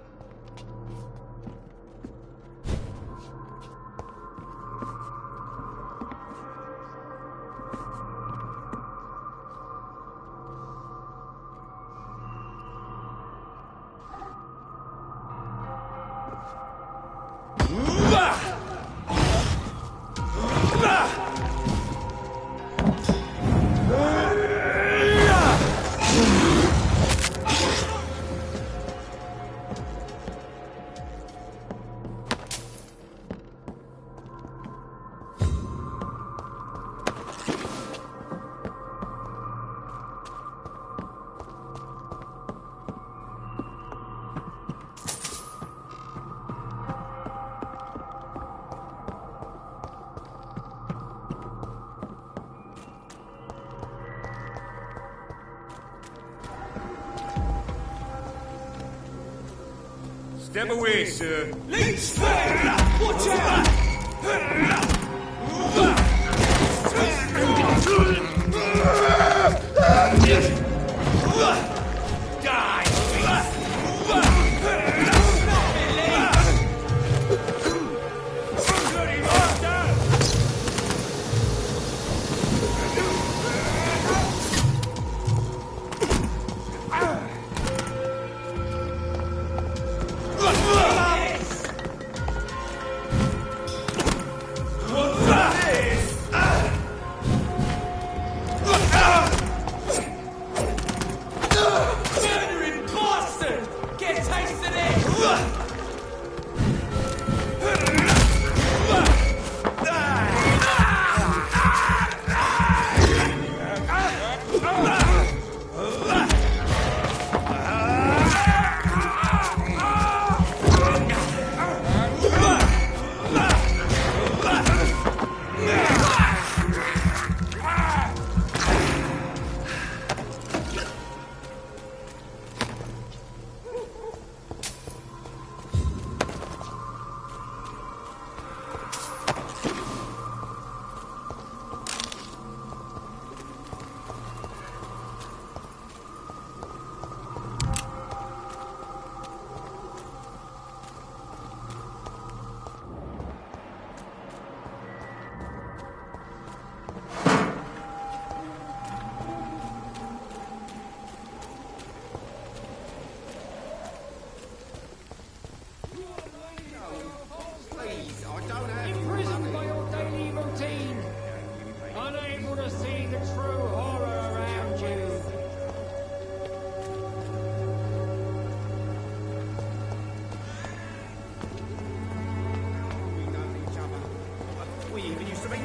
Step away, sir. Leech! Watch out!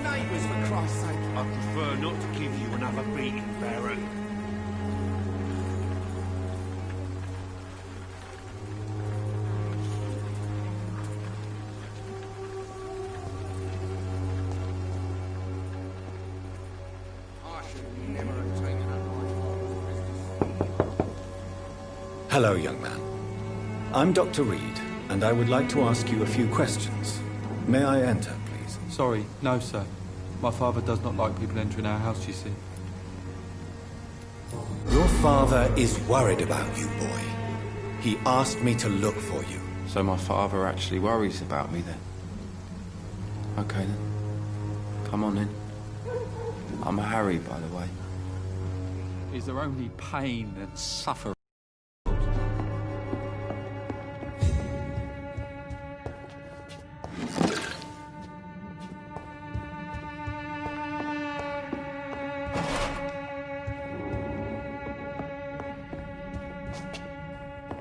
neighbours, for Christ's sake. I prefer not to give you another beating, Barrett. Hello, young man. I'm Dr. Reed, and I would like to ask you a few questions. May I enter, please? Sorry, no, sir. My father does not like people entering our house, you see. Your father is worried about you, boy. He asked me to look for you. So my father actually worries about me, then? Okay, then. Come on in. I'm Harry, by the way. Is there only pain and suffering?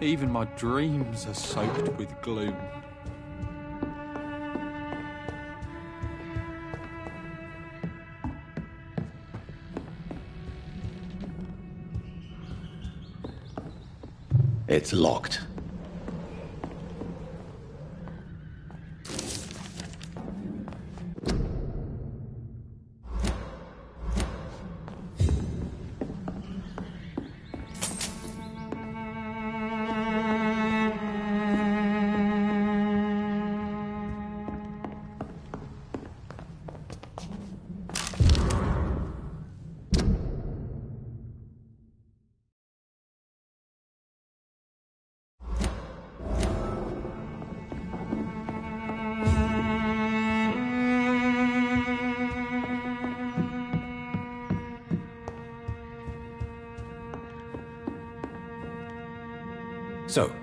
Even my dreams are soaked with gloom. It's locked. So,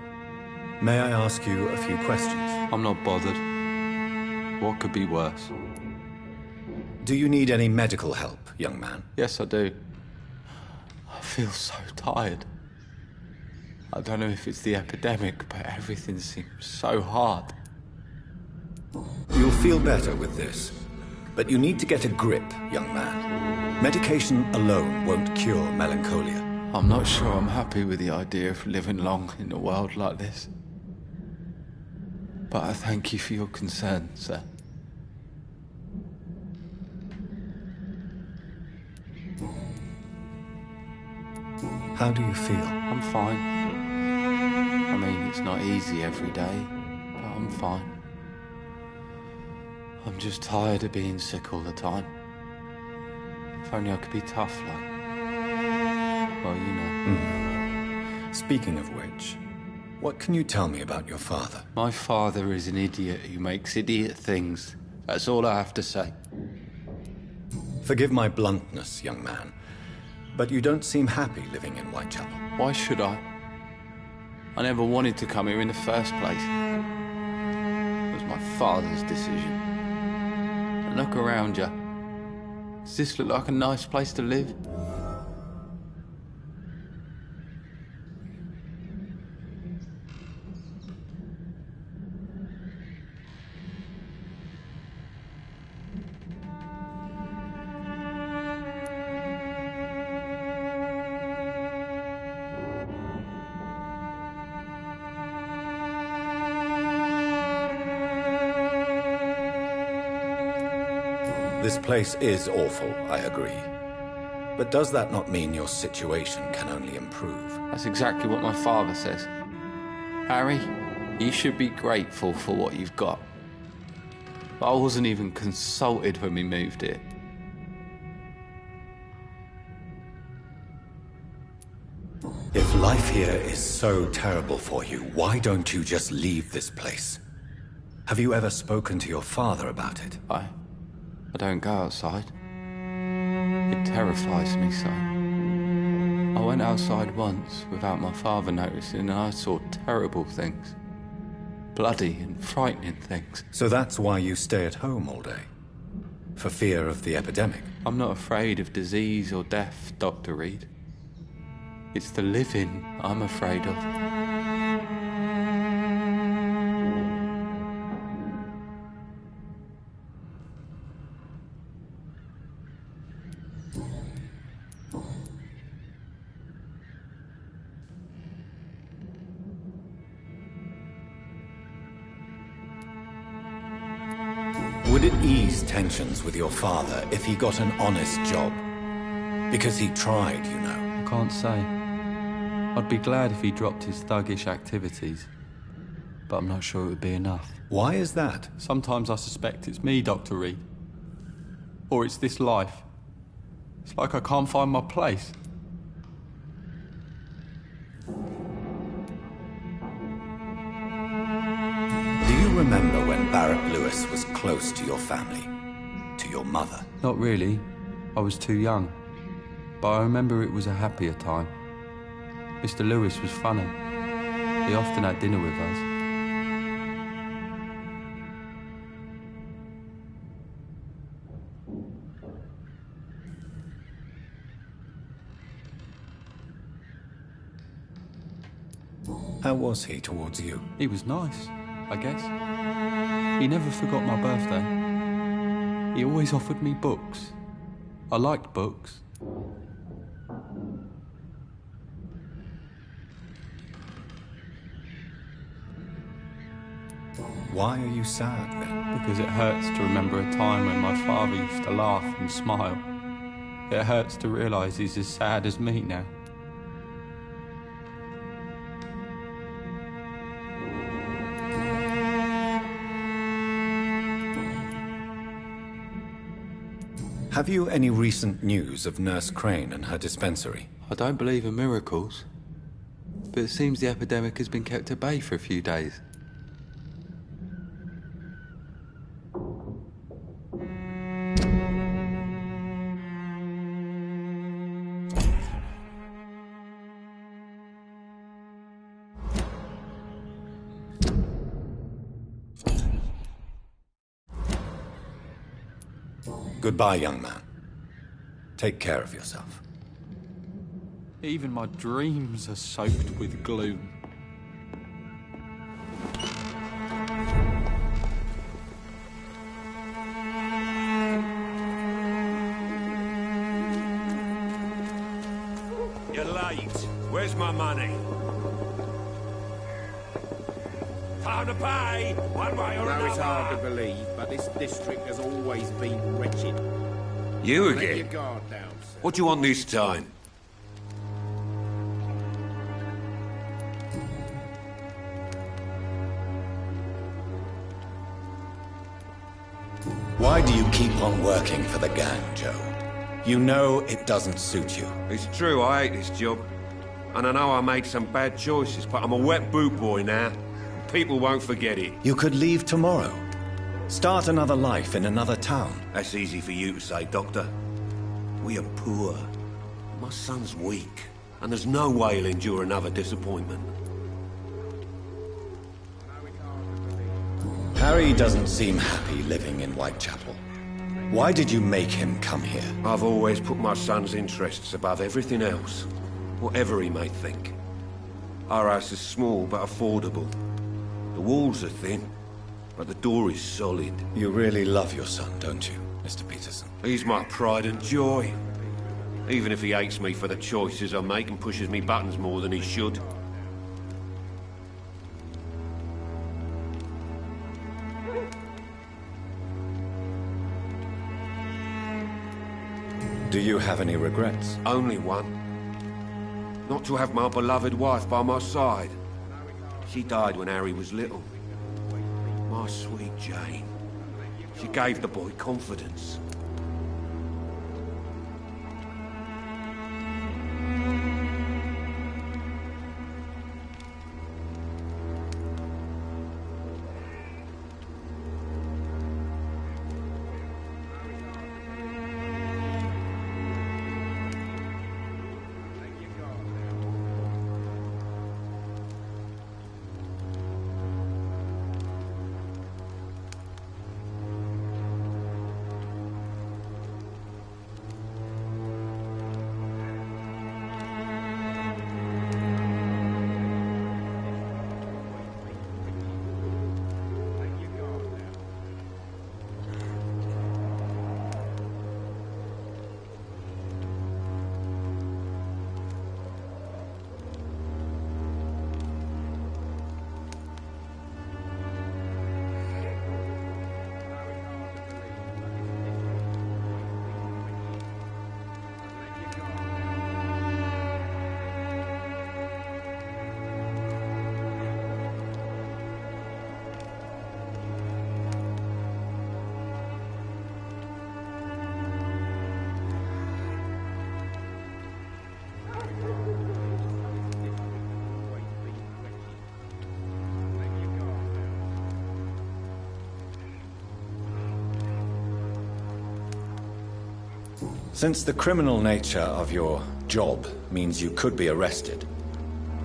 may I ask you a few questions? I'm not bothered. What could be worse? Do you need any medical help, young man? Yes, I do. I feel so tired. I don't know if it's the epidemic, but everything seems so hard. You'll feel better with this. But you need to get a grip, young man. Medication alone won't cure melancholia. I'm not sure I'm happy with the idea of living long in a world like this. But I thank you for your concern, sir. How do you feel? I'm fine. I mean, it's not easy every day, but I'm fine. I'm just tired of being sick all the time. If only I could be tough, like... Well, you know. Speaking of which, what can you tell me about your father? My father is an idiot who makes idiot things. That's all I have to say. Forgive my bluntness, young man, but you don't seem happy living in Whitechapel. Why should I? I never wanted to come here in the first place. It was my father's decision. And look around you. Does this look like a nice place to live? This place is awful, I agree. But does that not mean your situation can only improve? That's exactly what my father says. Harry, you should be grateful for what you've got. But I wasn't even consulted when we moved here. If life here is so terrible for you, why don't you just leave this place? Have you ever spoken to your father about it? I don't go outside. It terrifies me so. I went outside once without my father noticing and I saw terrible things. Bloody and frightening things. So that's why you stay at home all day? For fear of the epidemic? I'm not afraid of disease or death, Dr. Reed. It's the living I'm afraid of. Would it ease tensions with your father if he got an honest job? Because he tried, you know. I can't say. I'd be glad if he dropped his thuggish activities, but I'm not sure it would be enough. Why is that? Sometimes I suspect it's me, Dr. Reed. Or it's this life. It's like I can't find my place. Do you remember when Barrett Lewis was close to your family? To your mother? Not really. I was too young. But I remember it was a happier time. Mr. Lewis was funny. He often had dinner with us. How was he towards you? He was nice, I guess. He never forgot my birthday. He always offered me books. I liked books. Why are you sad then? Because it hurts to remember a time when my father used to laugh and smile. It hurts to realise he's as sad as me now. Have you any recent news of Nurse Crane and her dispensary? I don't believe in miracles, but it seems the epidemic has been kept at bay for a few days. Goodbye, young man. Take care of yourself. Even my dreams are soaked with gloom. You're late. Where's my money? Time to pay, one way or Though another. it's hard to believe, but this district has always been wretched. You Let again? your guard down, sir. What do you want this time? Why do you keep on working for the gang, Joe? You know it doesn't suit you. It's true, I hate this job. And I know I made some bad choices, but I'm a wet boot boy now. And people won't forget it. You could leave tomorrow. Start another life in another town. That's easy for you to say, Doctor. We are poor. My son's weak. And there's no way he'll endure another disappointment. Harry doesn't seem happy living in Whitechapel. Why did you make him come here? I've always put my son's interests above everything else. Whatever he may think. Our house is small but affordable. The walls are thin, but the door is solid. You really love your son, don't you, Mr. Peterson? He's my pride and joy. Even if he hates me for the choices I make and pushes me buttons more than he should. Do you have any regrets? Only one. Not to have my beloved wife by my side. She died when Harry was little. My sweet Jane. She gave the boy confidence. Since the criminal nature of your job means you could be arrested,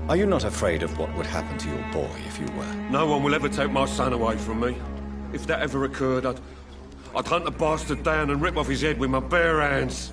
are you not afraid of what would happen to your boy if you were? No one will ever take my son away from me. If that ever occurred, I'd hunt the bastard down and rip off his head with my bare hands.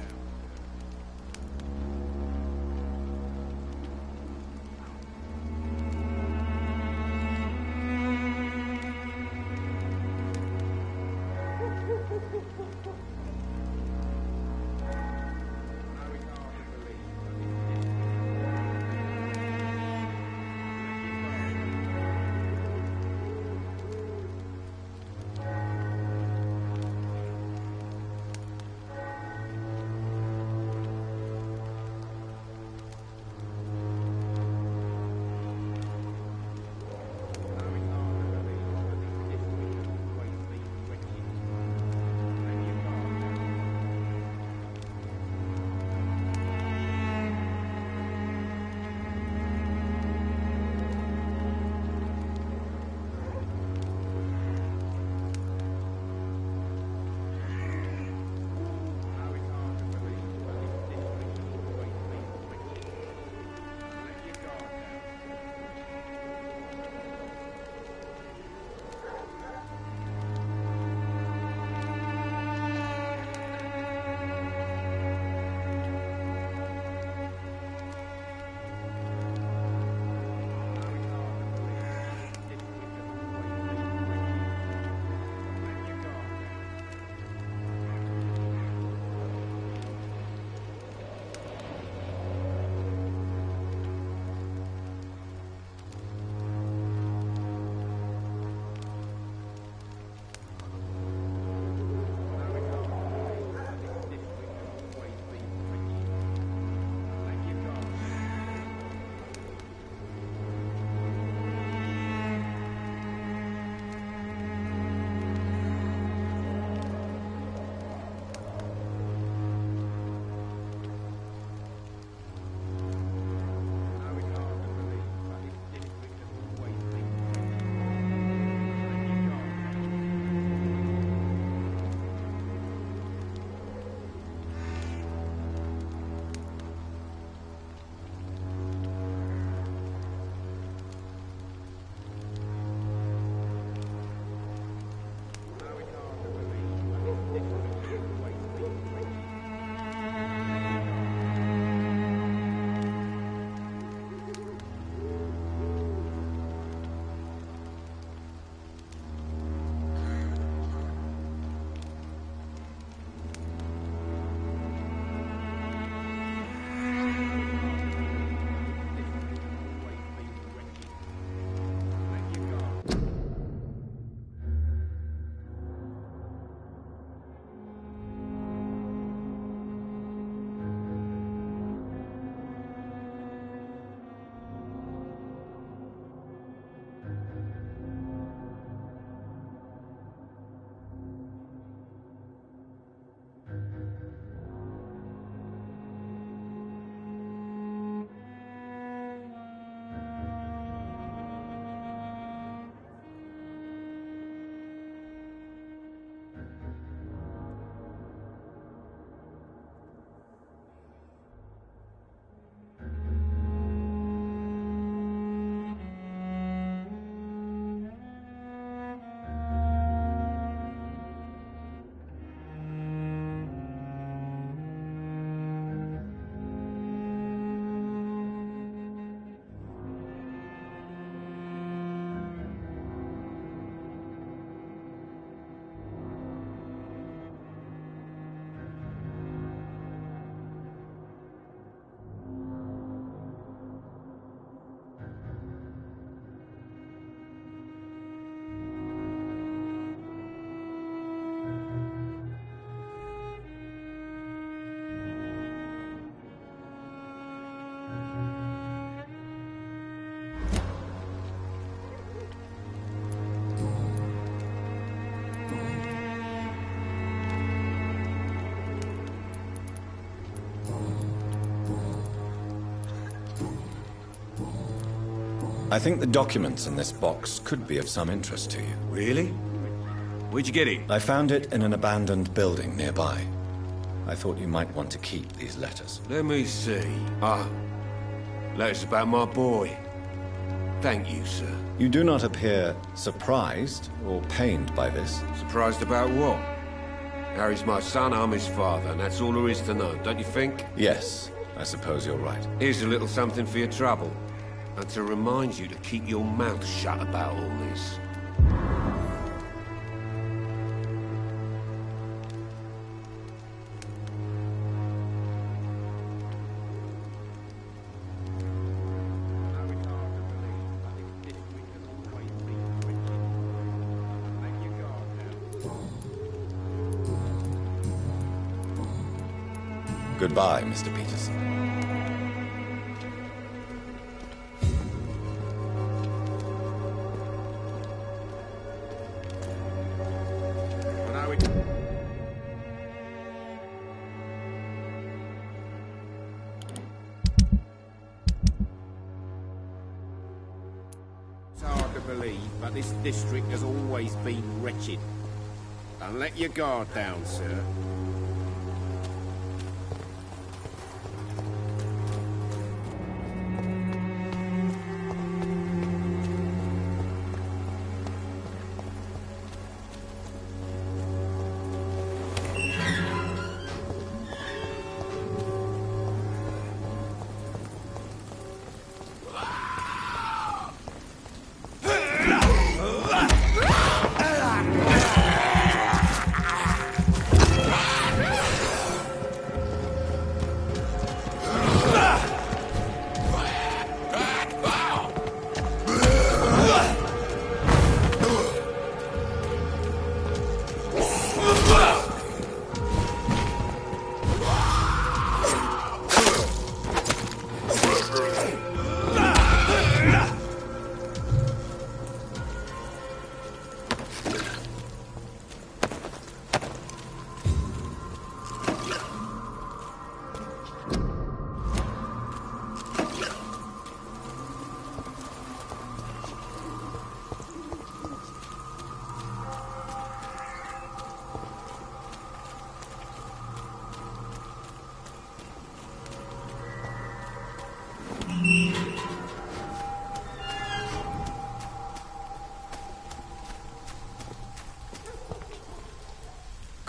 I think the documents in this box could be of some interest to you. Really? Where'd you get it? I found it in an abandoned building nearby. I thought you might want to keep these letters. Let me see. Ah, letters about my boy. Thank you, sir. You do not appear surprised or pained by this. Surprised about what? Harry's my son, I'm his father, and that's all there is to know, don't you think? Yes, I suppose you're right. Here's a little something for your trouble. And to remind you to keep your mouth shut about all this. Goodbye, Mr. Peterson. It's hard to believe, but this district has always been wretched. Don't let your guard down, sir.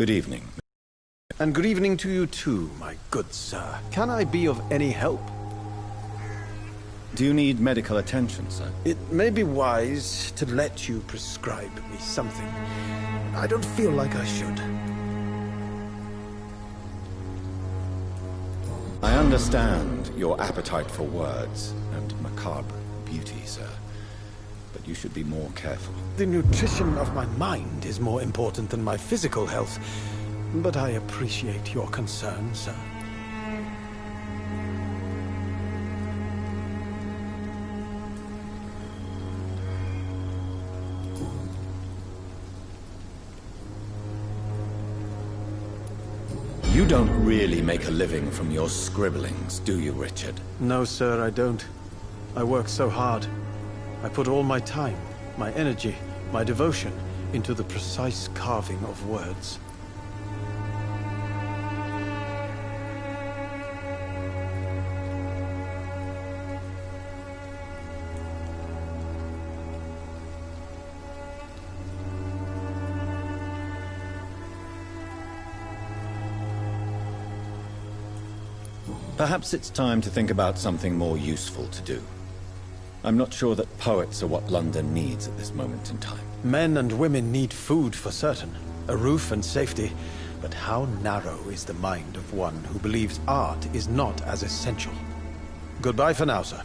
Good evening. And good evening to you too, my good sir. Can I be of any help? Do you need medical attention, sir? It may be wise to let you prescribe me something. I don't feel like I should. I understand your appetite for words and macabre beauty, sir. But you should be more careful. The nutrition of my mind is more important than my physical health. But I appreciate your concern, sir. You don't really make a living from your scribblings, do you, Richard? No, sir, I don't. I work so hard. I put all my time, my energy, my devotion into the precise carving of words. Perhaps it's time to think about something more useful to do. I'm not sure that poets are what London needs at this moment in time. Men and women need food for certain, a roof and safety, but how narrow is the mind of one who believes art is not as essential? Goodbye for now, sir.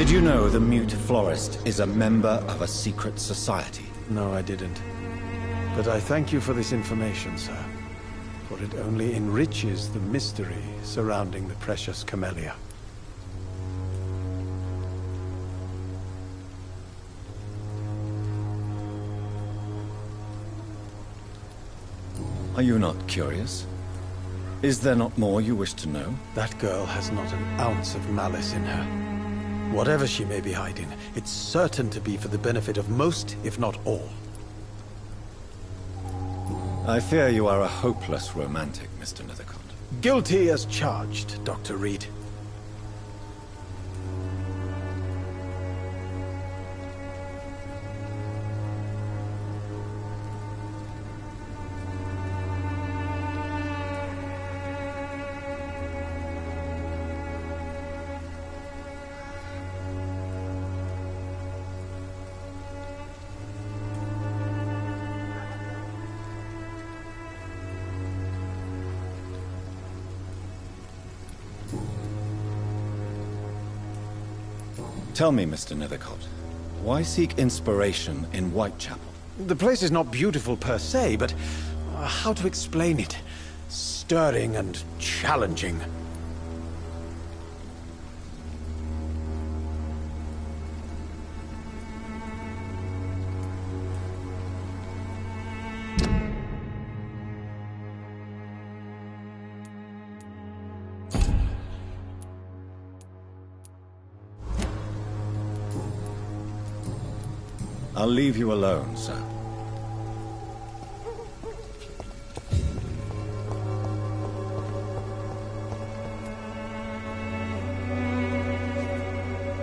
Did you know the mute florist is a member of a secret society? No, I didn't. But I thank you for this information, sir. For it only enriches the mystery surrounding the precious camellia. Are you not curious? Is there not more you wish to know? That girl has not an ounce of malice in her. Whatever she may be hiding, it's certain to be for the benefit of most, if not all. I fear you are a hopeless romantic, Mr. Nethercott. Guilty as charged, Dr. Reed. Tell me, Mr. Nethercott, why seek inspiration in Whitechapel? The place is not beautiful per se, but how to explain it? Stirring and challenging. I'll leave you alone, sir.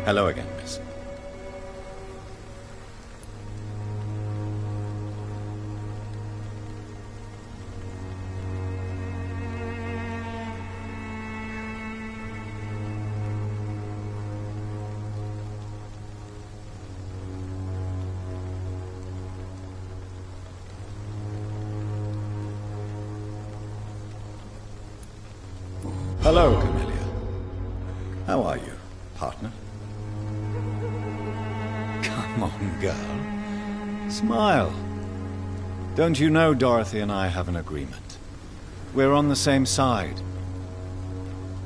Hello again, miss. Hello, Camellia. How are you, partner? Come on, girl. Smile. Don't you know Dorothy and I have an agreement? We're on the same side.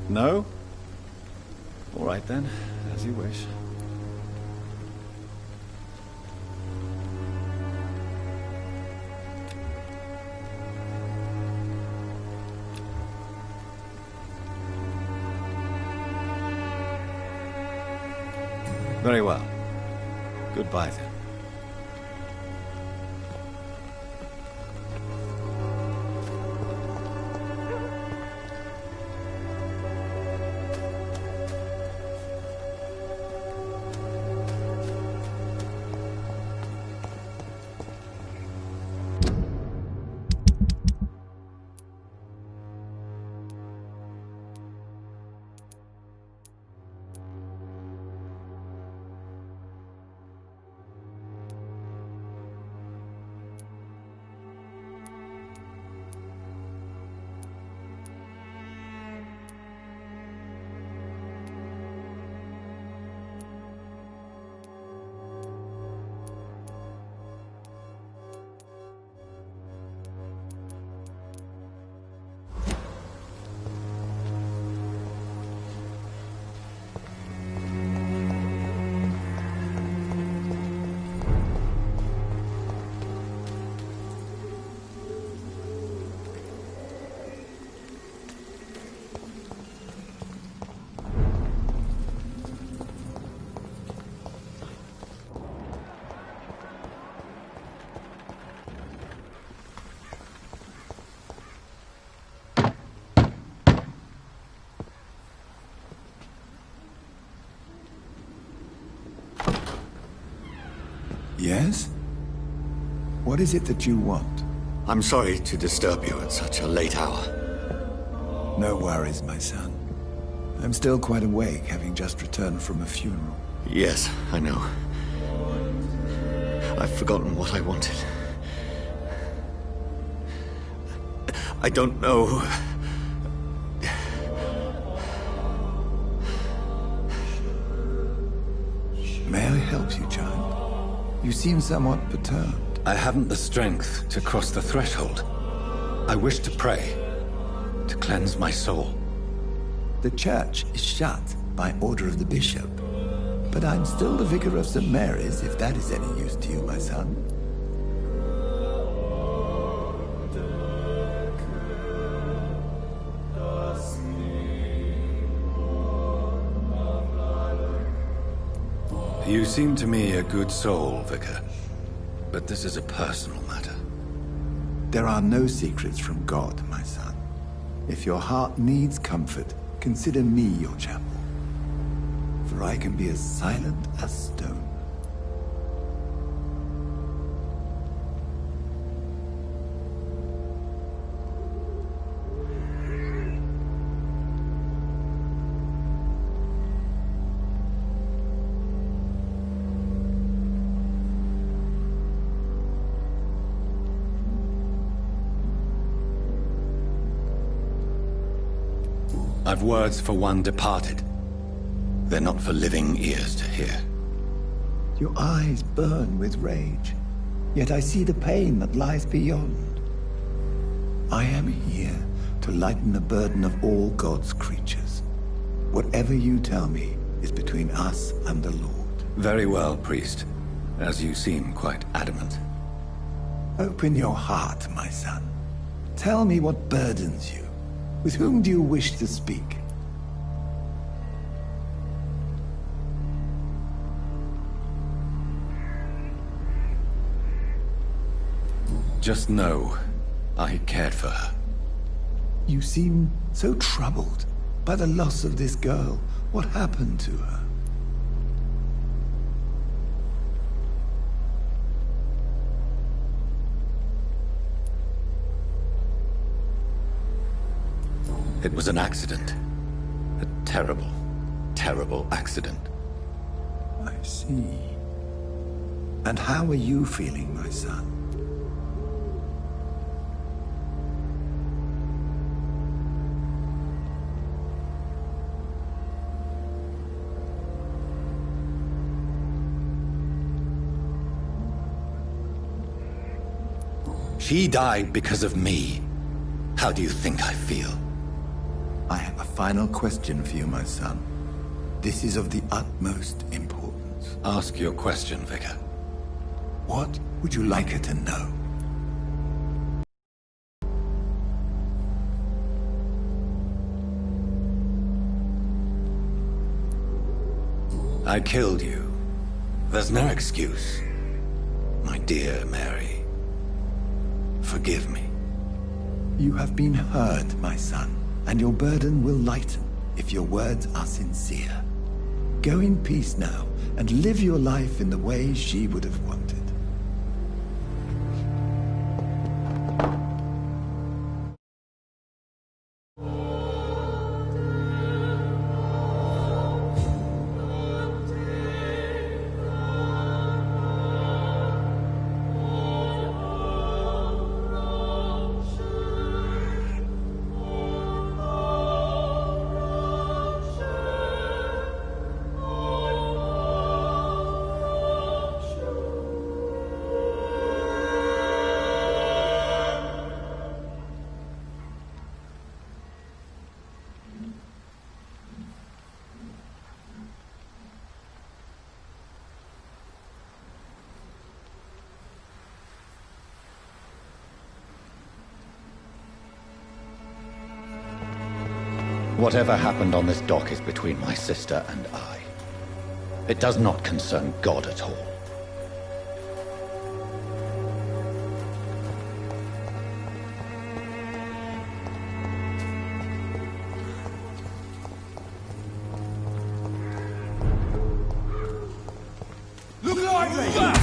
No? All right then, as you wish. Very well. Goodbye, then. Yes? What is it that you want? I'm sorry to disturb you at such a late hour. No worries, my son. I'm still quite awake, having just returned from a funeral. Yes, I know. I've forgotten what I wanted. I don't know. troubles you, child? You seem somewhat perturbed. I haven't the strength to cross the threshold. I wish to pray, to cleanse my soul. The church is shut by order of the bishop. But I'm still the vicar of St. Mary's, if that is any use to you, my son. You seem to me a good soul, Vicar. But this is a personal matter. There are no secrets from God, my son. If your heart needs comfort, consider me your chapel. For I can be as silent as stone. I've words for one departed. They're not for living ears to hear. Your eyes burn with rage, yet I see the pain that lies beyond. I am here to lighten the burden of all God's creatures. Whatever you tell me is between us and the Lord. Very well, priest, as you seem quite adamant. Open your heart, my son. Tell me what burdens you. With whom do you wish to speak? Just know, I cared for her. You seem so troubled by the loss of this girl. What happened to her? It was an accident. A terrible, terrible accident. I see. And how are you feeling, my son? She died because of me. How do you think I feel? I have a final question for you, my son. This is of the utmost importance. Ask your question, Vicar. What would you like her to know? I killed you. There's no excuse. My dear Mary, forgive me. You have been heard, my son, and your burden will lighten if your words are sincere. Go in peace now, and live your life in the way she would have wanted. Whatever happened on this dock is between my sister and I. It does not concern God at all. Look lively!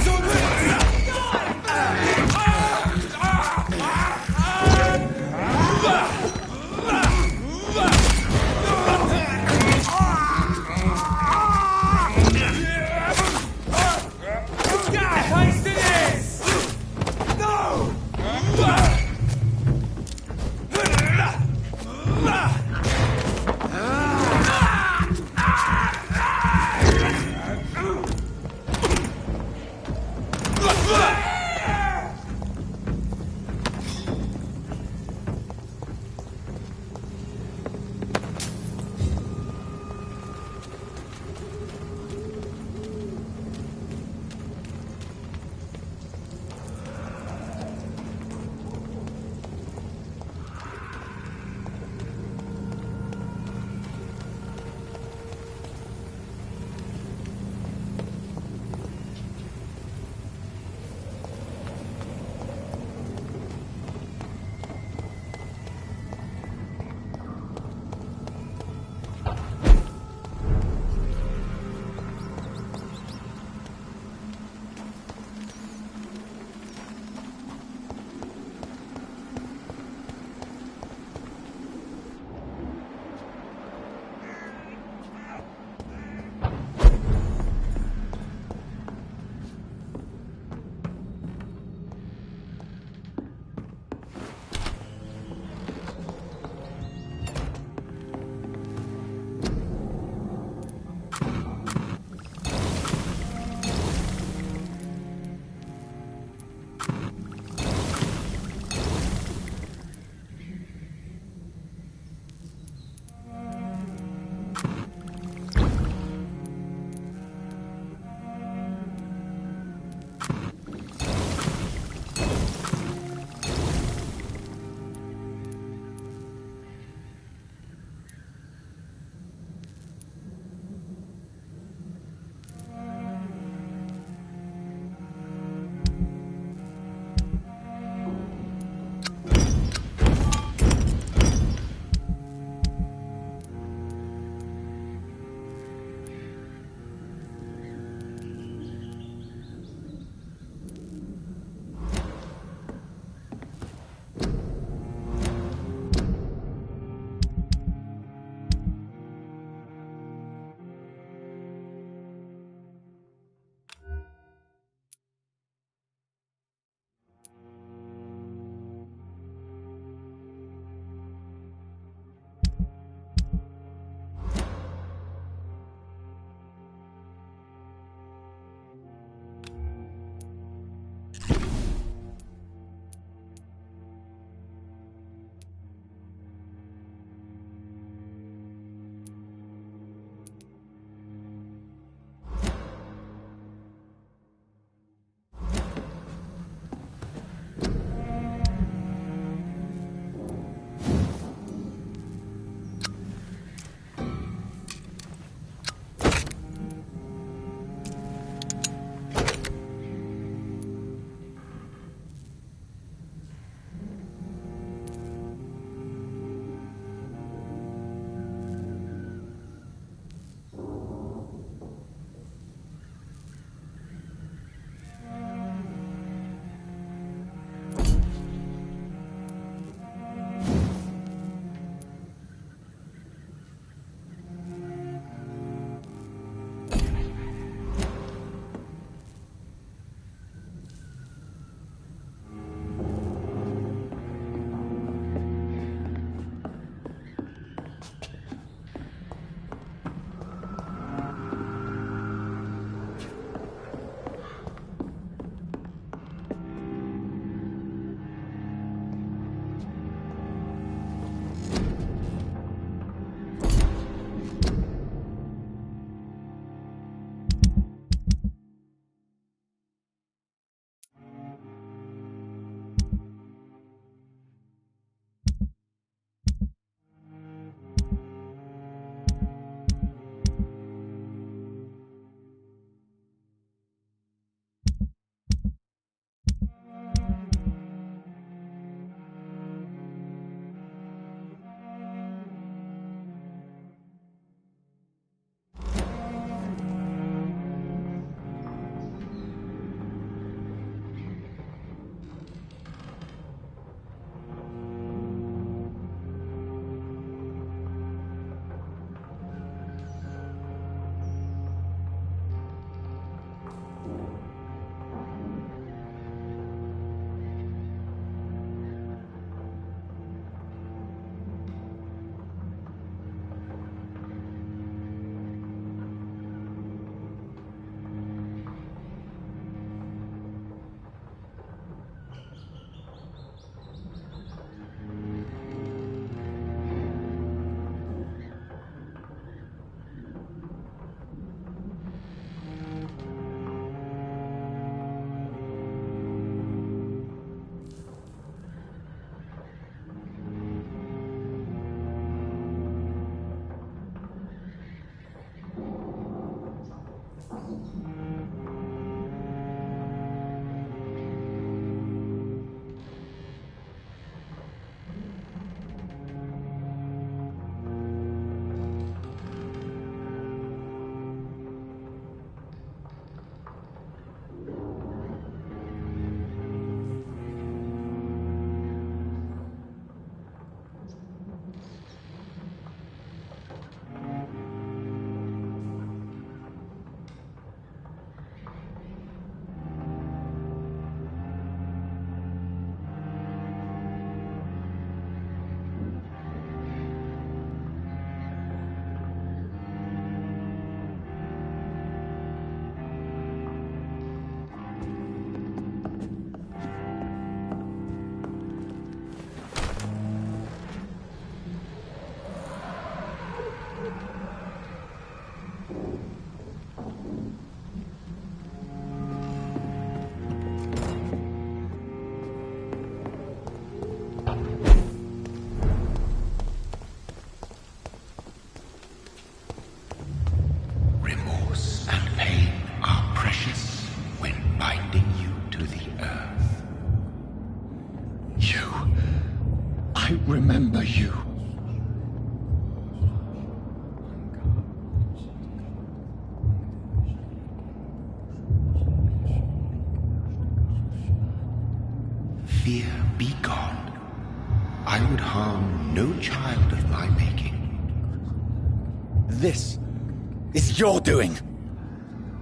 remember you. Fear be gone. I would harm no child of my making. This is your doing.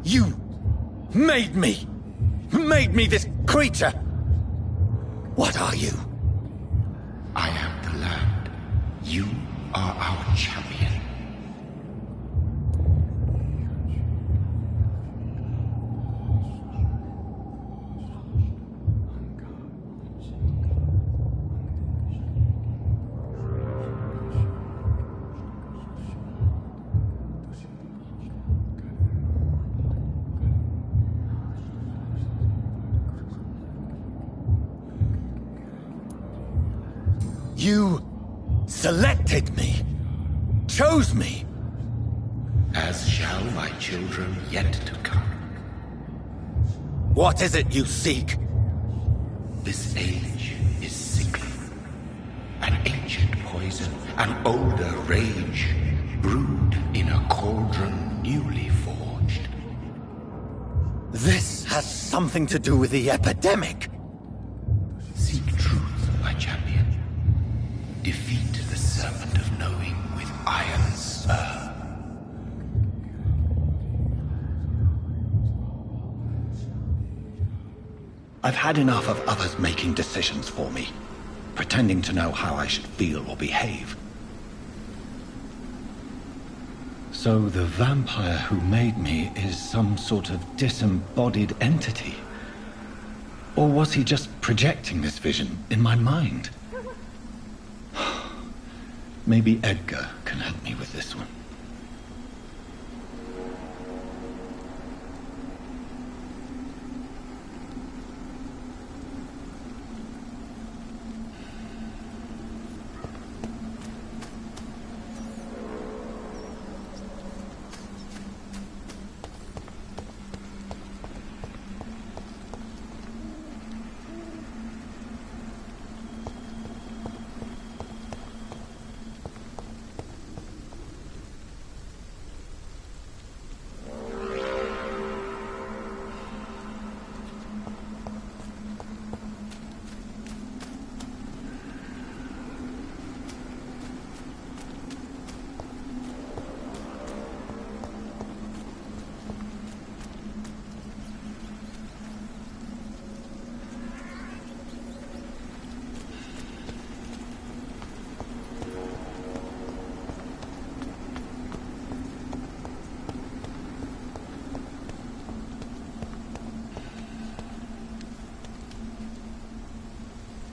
You made me. Made me this creature. What are you? I am the land. You are our champion. You selected me, chose me. As shall my children yet to come. What is it you seek? This age is sickly. An ancient poison, an older rage, brewed in a cauldron newly forged. This has something to do with the epidemic. Seek truth, my champion. Defeat the serpent of knowing with iron spur. I've had enough of others making decisions for me, pretending to know how I should feel or behave. So the vampire who made me is some sort of disembodied entity? Or was he just projecting this vision in my mind? Maybe Edgar can help me with this one.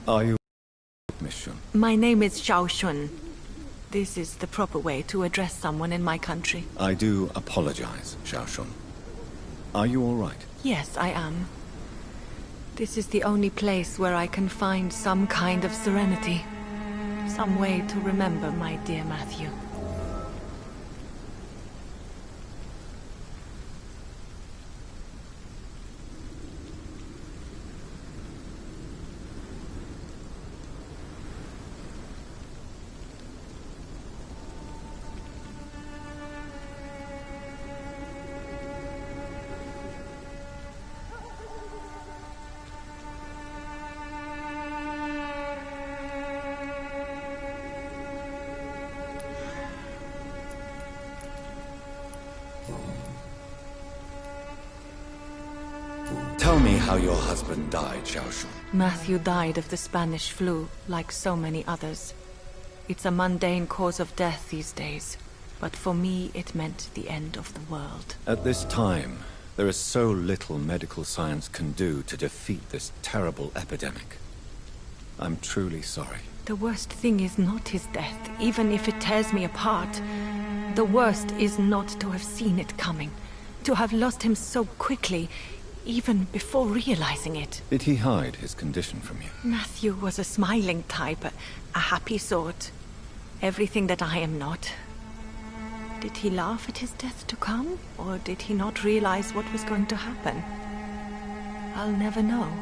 Are you Miss Shun? My name is Xiao Shun. This is the proper way to address someone in my country. I do apologize, Xiao Shun. Are you all right? Yes, I am. This is the only place where I can find some kind of serenity. Some way to remember my dear Matthew. Tell me how your husband died, Xiao Shun. Matthew died of the Spanish flu, like so many others. It's a mundane cause of death these days, but for me it meant the end of the world. At this time, there is so little medical science can do to defeat this terrible epidemic. I'm truly sorry. The worst thing is not his death, even if it tears me apart. The worst is not to have seen it coming, to have lost him so quickly, even before realizing it. Did he hide his condition from you? Matthew was a smiling type, a happy sort. Everything that I am not. Did he laugh at his death to come, or did he not realize what was going to happen? I'll never know.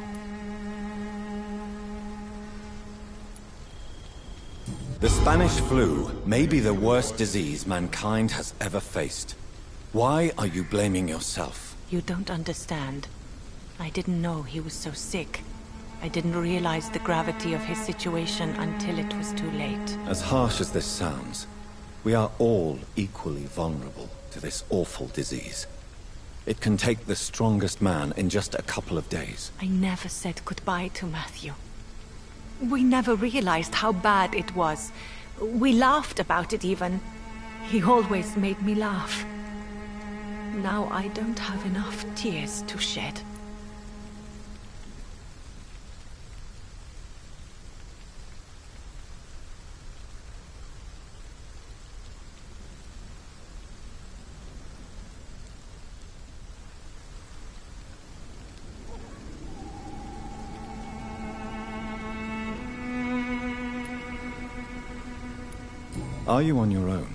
The Spanish flu may be the worst disease mankind has ever faced. Why are you blaming yourself? You don't understand. I didn't know he was so sick. I didn't realize the gravity of his situation until it was too late. As harsh as this sounds, we are all equally vulnerable to this awful disease. It can take the strongest man in just a couple of days. I never said goodbye to Matthew. We never realized how bad it was. We laughed about it even. He always made me laugh. Now I don't have enough tears to shed. Are you on your own?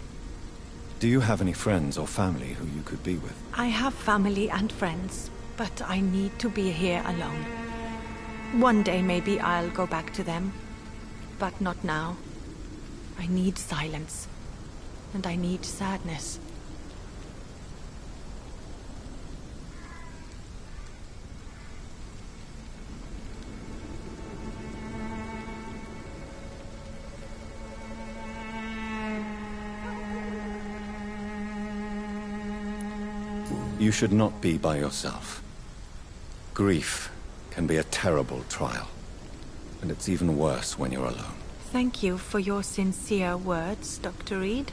Do you have any friends or family who you could be with? I have family and friends, but I need to be here alone. One day maybe I'll go back to them, but not now. I need silence, and I need sadness. You should not be by yourself. Grief can be a terrible trial, and it's even worse when you're alone. Thank you for your sincere words, Dr. Reed.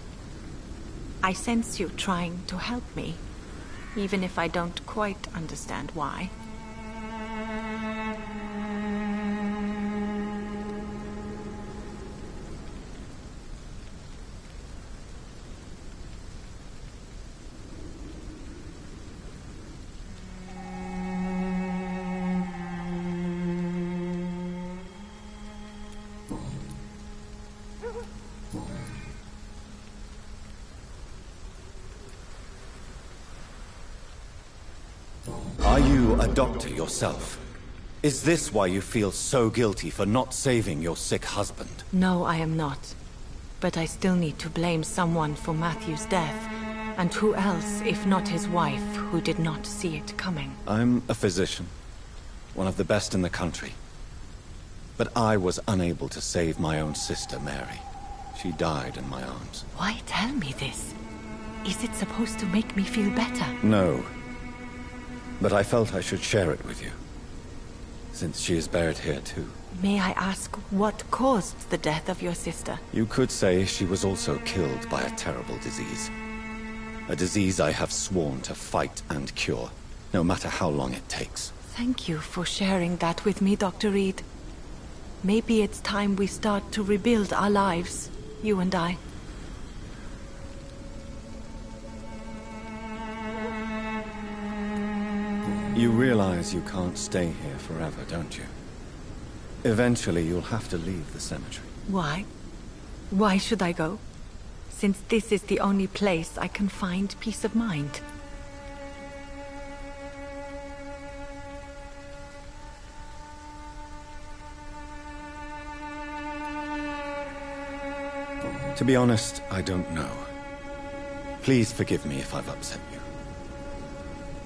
I sense you trying to help me, even if I don't quite understand why. Are you a doctor yourself? Is this why you feel so guilty for not saving your sick husband? No, I am not. But I still need to blame someone for Matthew's death. And who else, if not his wife, who did not see it coming? I'm a physician, one of the best in the country. But I was unable to save my own sister, Mary. She died in my arms. Why tell me this? Is it supposed to make me feel better? No. But I felt I should share it with you, since she is buried here too. May I ask what caused the death of your sister? You could say she was also killed by a terrible disease. A disease I have sworn to fight and cure, no matter how long it takes. Thank you for sharing that with me, Dr. Reed. Maybe it's time we start to rebuild our lives, you and I. You realize you can't stay here forever, don't you? Eventually, you'll have to leave the cemetery. Why? Why should I go? Since this is the only place I can find peace of mind. To be honest, I don't know. Please forgive me if I've upset you.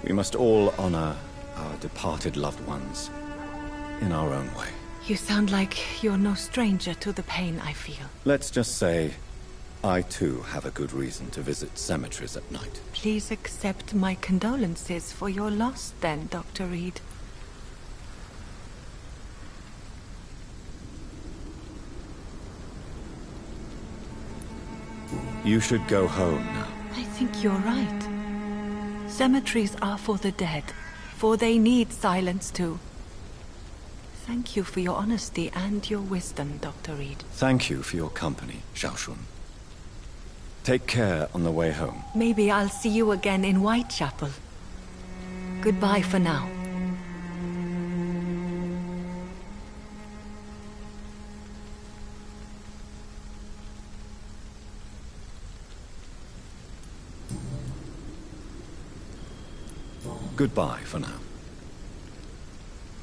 We must all honor our departed loved ones in our own way. You sound like you're no stranger to the pain I feel. Let's just say, I too have a good reason to visit cemeteries at night. Please accept my condolences for your loss then, Dr. Reed. You should go home now. I think you're right. Cemeteries are for the dead, for they need silence too. Thank you for your honesty and your wisdom, Dr. Reed. Thank you for your company, Xiaoshun. Take care on the way home. Maybe I'll see you again in Whitechapel. Goodbye for now. Goodbye for now.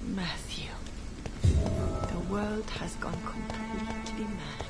Matthew. The world has gone completely mad.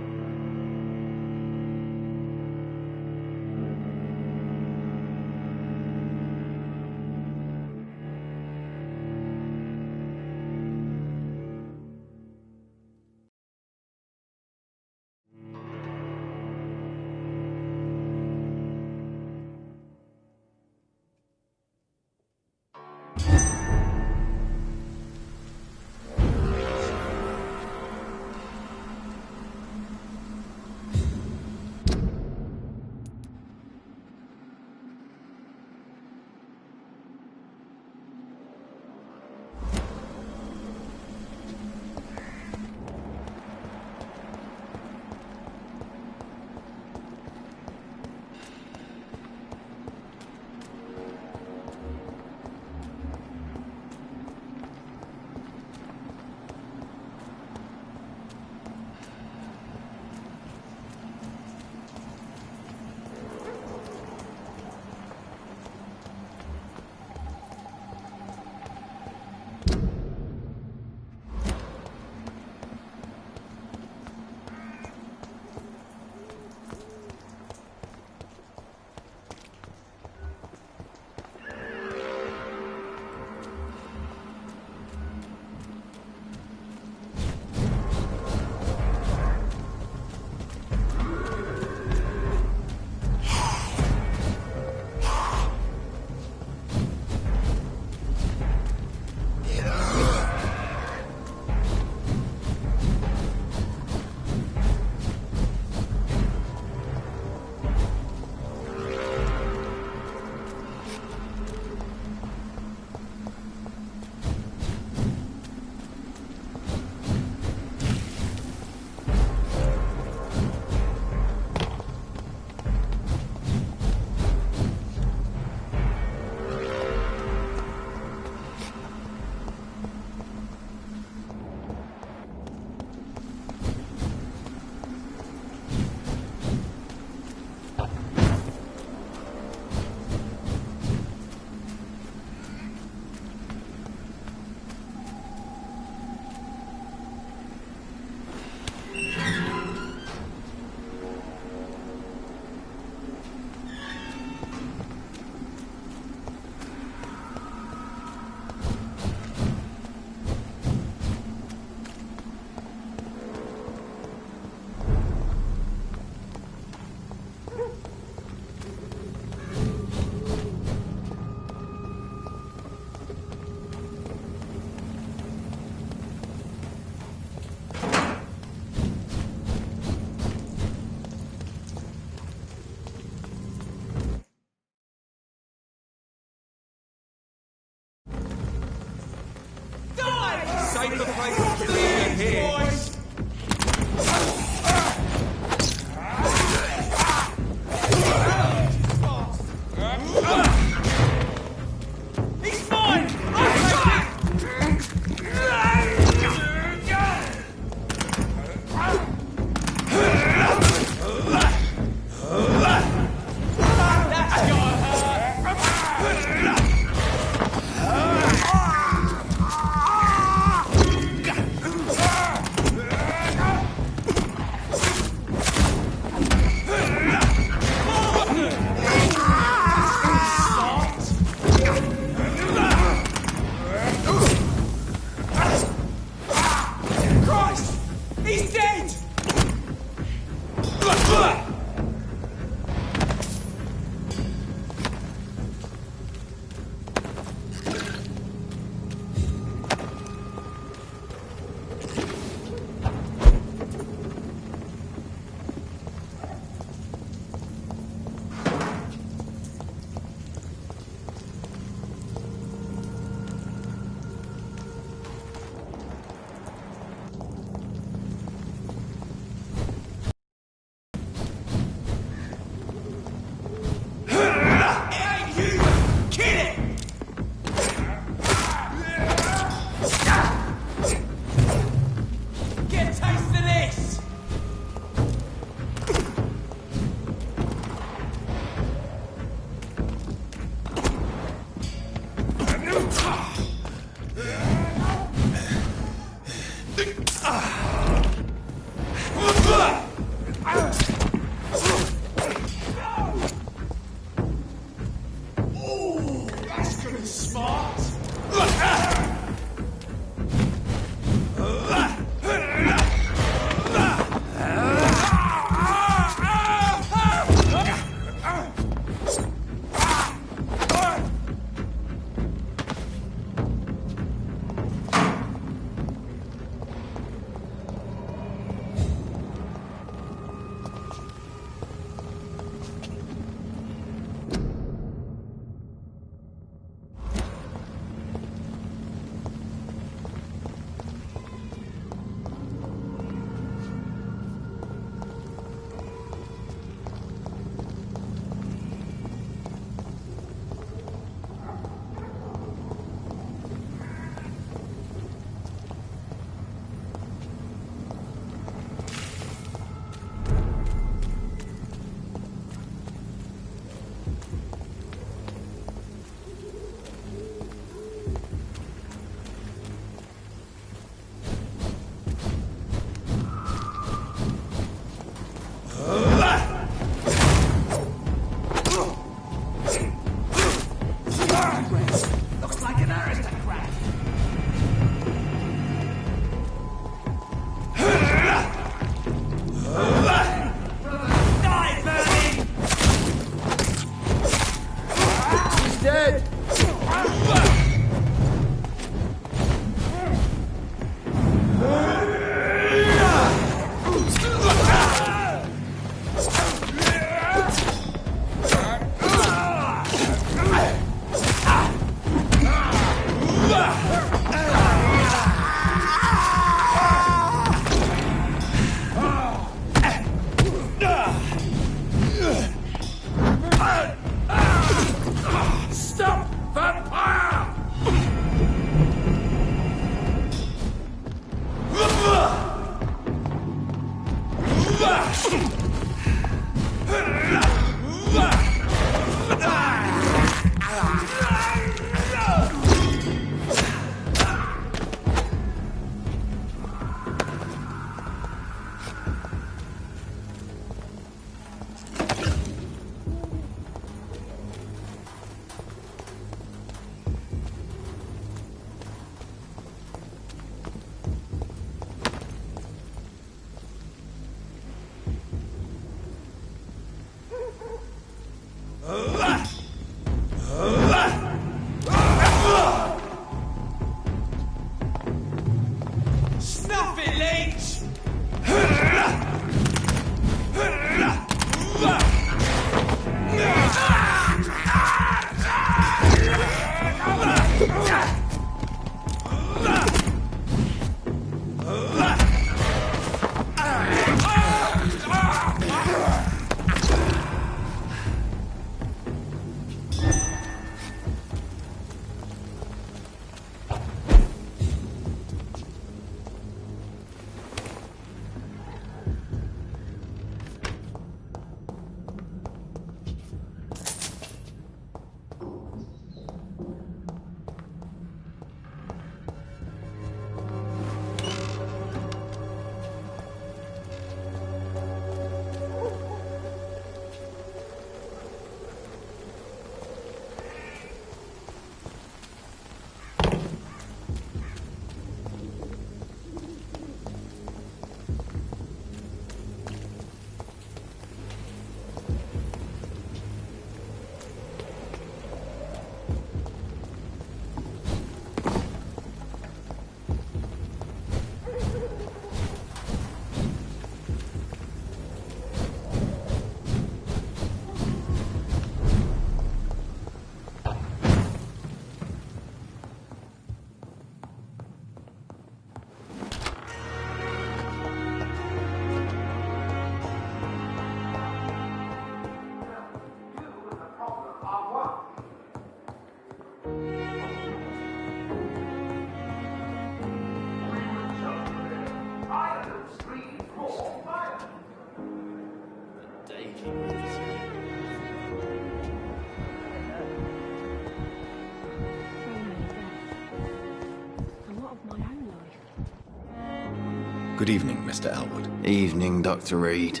Good evening, Mr. Elwood. Evening, Dr. Reed.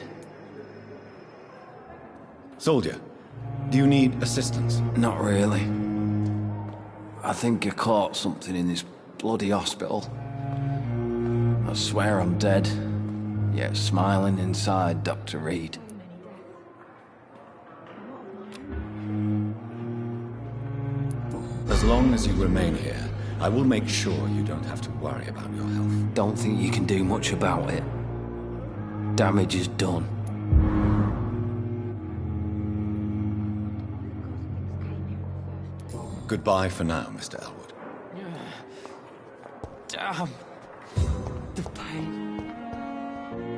Soldier, do you need assistance? Not really. I think I caught something in this bloody hospital. I swear I'm dead, yet smiling inside, Dr. Reed. As long as you remain here, I will make sure you don't have to worry about your health. Don't think you can do much about it. Damage is done. Goodbye for now, Mr. Elwood. Damn. The pain.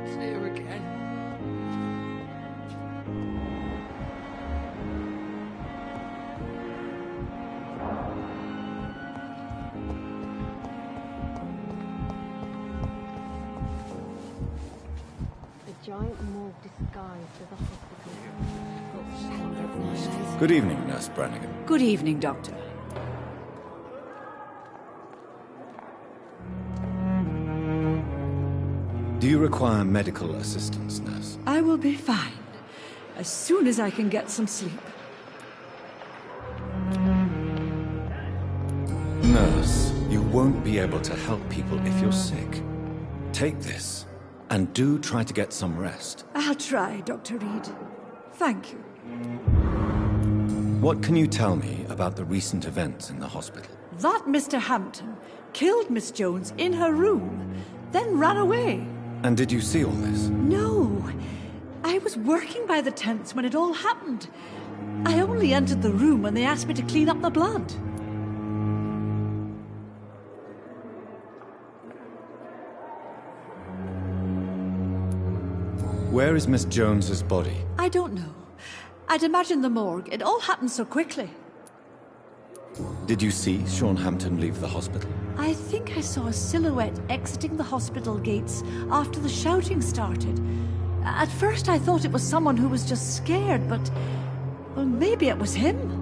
It's here again. The giant morgue disguised as a hospital. Good evening, Nurse Brannigan. Good evening, Doctor. Do you require medical assistance, nurse? I will be fine, as soon as I can get some sleep. Nurse, you won't be able to help people if you're sick. Take this, and do try to get some rest. I'll try, Dr. Reed. Thank you. What can you tell me about the recent events in the hospital? That Mr. Hampton killed Miss Jones in her room, then ran away. And did you see all this? No. I was working by the tents when it all happened. I only entered the room when they asked me to clean up the blood. Where is Miss Jones's body? I don't know. I'd imagine the morgue. It all happened so quickly. Did you see Sean Hampton leave the hospital? I think I saw a silhouette exiting the hospital gates after the shouting started. At first I thought it was someone who was just scared, but... well, maybe it was him.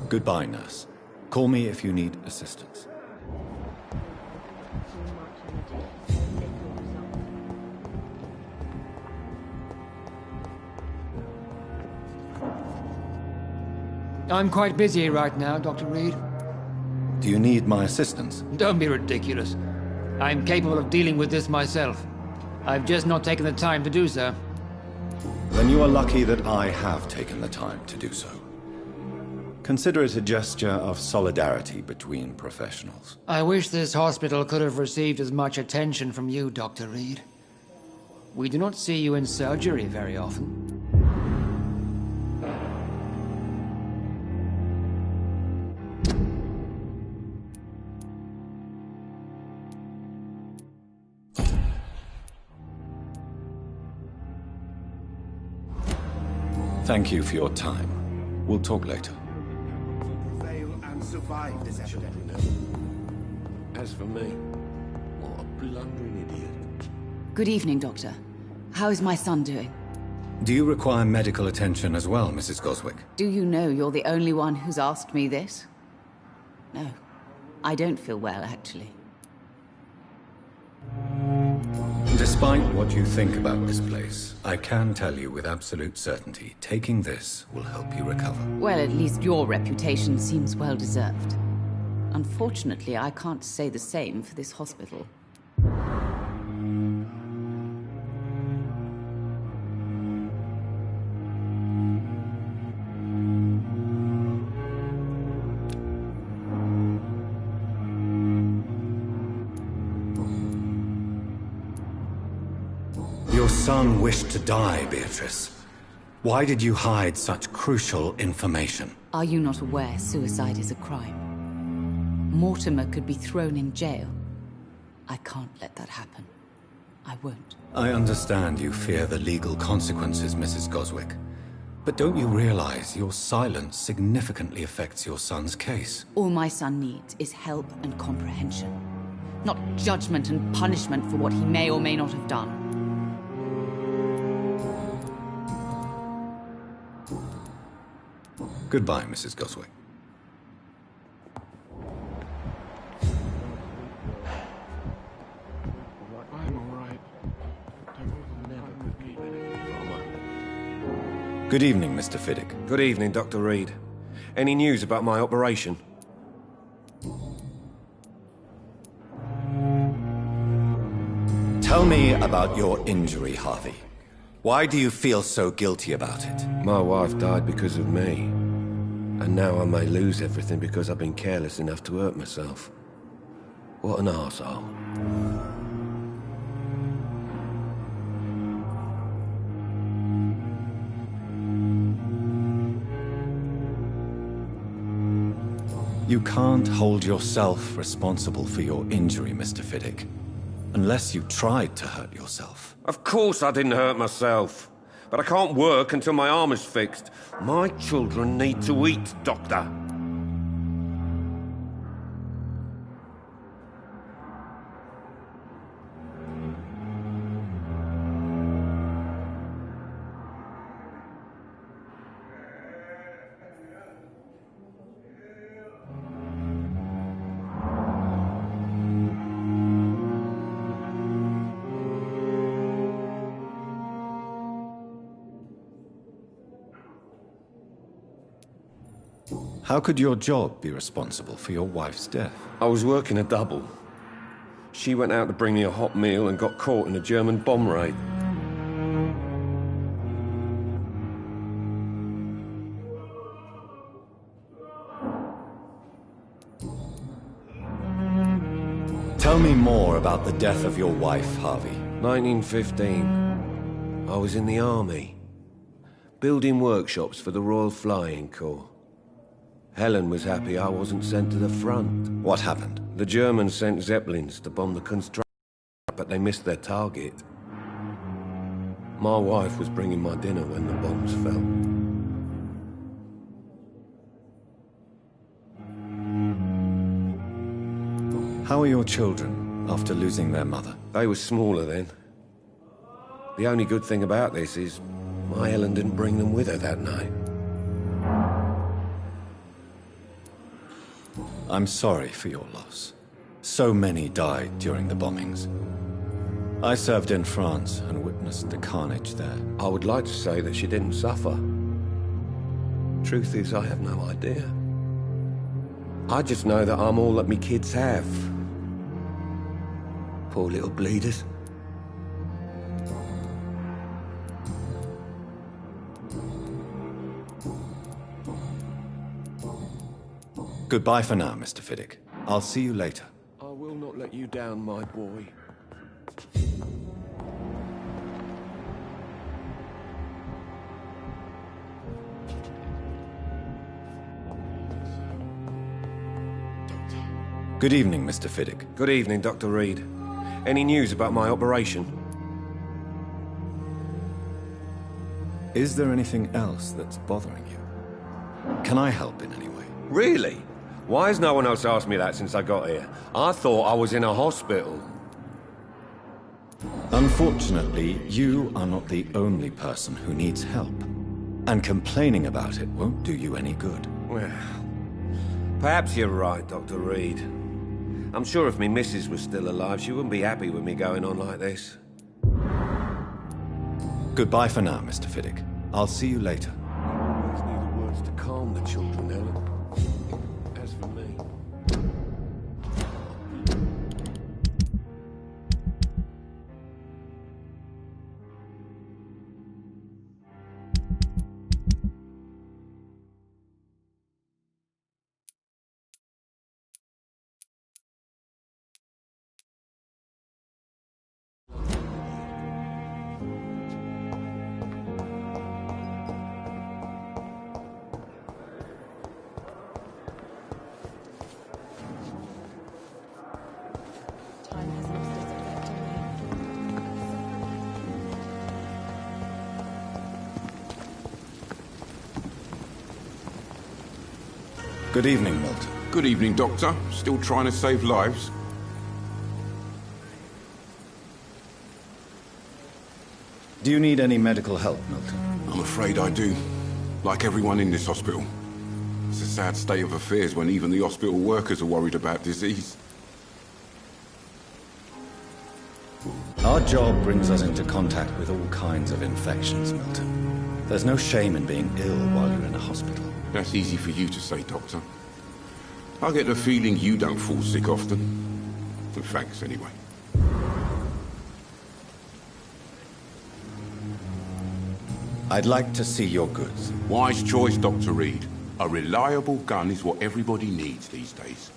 Goodbye, nurse. Call me if you need assistance. I'm quite busy right now, Dr. Reed. Do you need my assistance? Don't be ridiculous. I'm capable of dealing with this myself. I've just not taken the time to do so. Then you are lucky that I have taken the time to do so. Consider it a gesture of solidarity between professionals. I wish this hospital could have received as much attention from you, Dr. Reed. We do not see you in surgery very often. Thank you for your time. We'll talk later. Survived this epidemic. As for me, what a blundering idiot. Good evening, Doctor. How is my son doing? Do you require medical attention as well, Mrs. Goswick? Do you know you're the only one who's asked me this? No. I don't feel well, actually. Despite what you think about this place, I can tell you with absolute certainty, taking this will help you recover. Well, at least your reputation seems well-deserved. Unfortunately, I can't say the same for this hospital. Your son wished to die, Beatrice. Why did you hide such crucial information? Are you not aware suicide is a crime? Mortimer could be thrown in jail. I can't let that happen. I won't. I understand you fear the legal consequences, Mrs. Goswick. But don't you realize your silence significantly affects your son's case? All my son needs is help and comprehension, not judgment and punishment for what he may or may not have done. Goodbye, Mrs. Goswick. I'm alright. Good evening, Mr. Fiddick. Good evening, Dr. Reed. Any news about my operation? Tell me about your injury, Harvey. Why do you feel so guilty about it? My wife died because of me. And now I may lose everything because I've been careless enough to hurt myself. What an arsehole. You can't hold yourself responsible for your injury, Mr. Fiddick. Unless you tried to hurt yourself. Of course I didn't hurt myself. But I can't work until my arm is fixed. My children need to eat, Doctor. How could your job be responsible for your wife's death? I was working a double. She went out to bring me a hot meal and got caught in a German bomb raid. Tell me more about the death of your wife, Harvey. 1915. I was in the army, building workshops for the Royal Flying Corps. Helen was happy I wasn't sent to the front. What happened? The Germans sent Zeppelins to bomb the construction, but they missed their target. My wife was bringing my dinner when the bombs fell. How are your children after losing their mother? They were smaller then. The only good thing about this is my Helen didn't bring them with her that night. I'm sorry for your loss. So many died during the bombings. I served in France and witnessed the carnage there. I would like to say that she didn't suffer. Truth is, I have no idea. I just know that I'm all that me kids have. Poor little bleeders. Goodbye for now, Mr. Fiddick. I'll see you later. I will not let you down, my boy. Good evening, Mr. Fiddick. Good evening, Dr. Reed. Any news about my operation? Is there anything else that's bothering you? Can I help in any way? Really? Why has no one else asked me that since I got here? I thought I was in a hospital. Unfortunately, you are not the only person who needs help. And complaining about it won't do you any good. Well, perhaps you're right, Dr. Reed. I'm sure if me missus was still alive, she wouldn't be happy with me going on like this. Goodbye for now, Mr. Fiddick. I'll see you later. Always need the words to calm the children, Helen. As for me... Good evening, Milton. Good evening, Doctor. Still trying to save lives? Do you need any medical help, Milton? I'm afraid I do. Like everyone in this hospital. It's a sad state of affairs when even the hospital workers are worried about disease. Our job brings us into contact with all kinds of infections, Milton. There's no shame in being ill while you're in a hospital. That's easy for you to say, Doctor. I get the feeling you don't fall sick often. But thanks, anyway. I'd like to see your goods. Wise choice, Dr. Reed. A reliable gun is what everybody needs these days.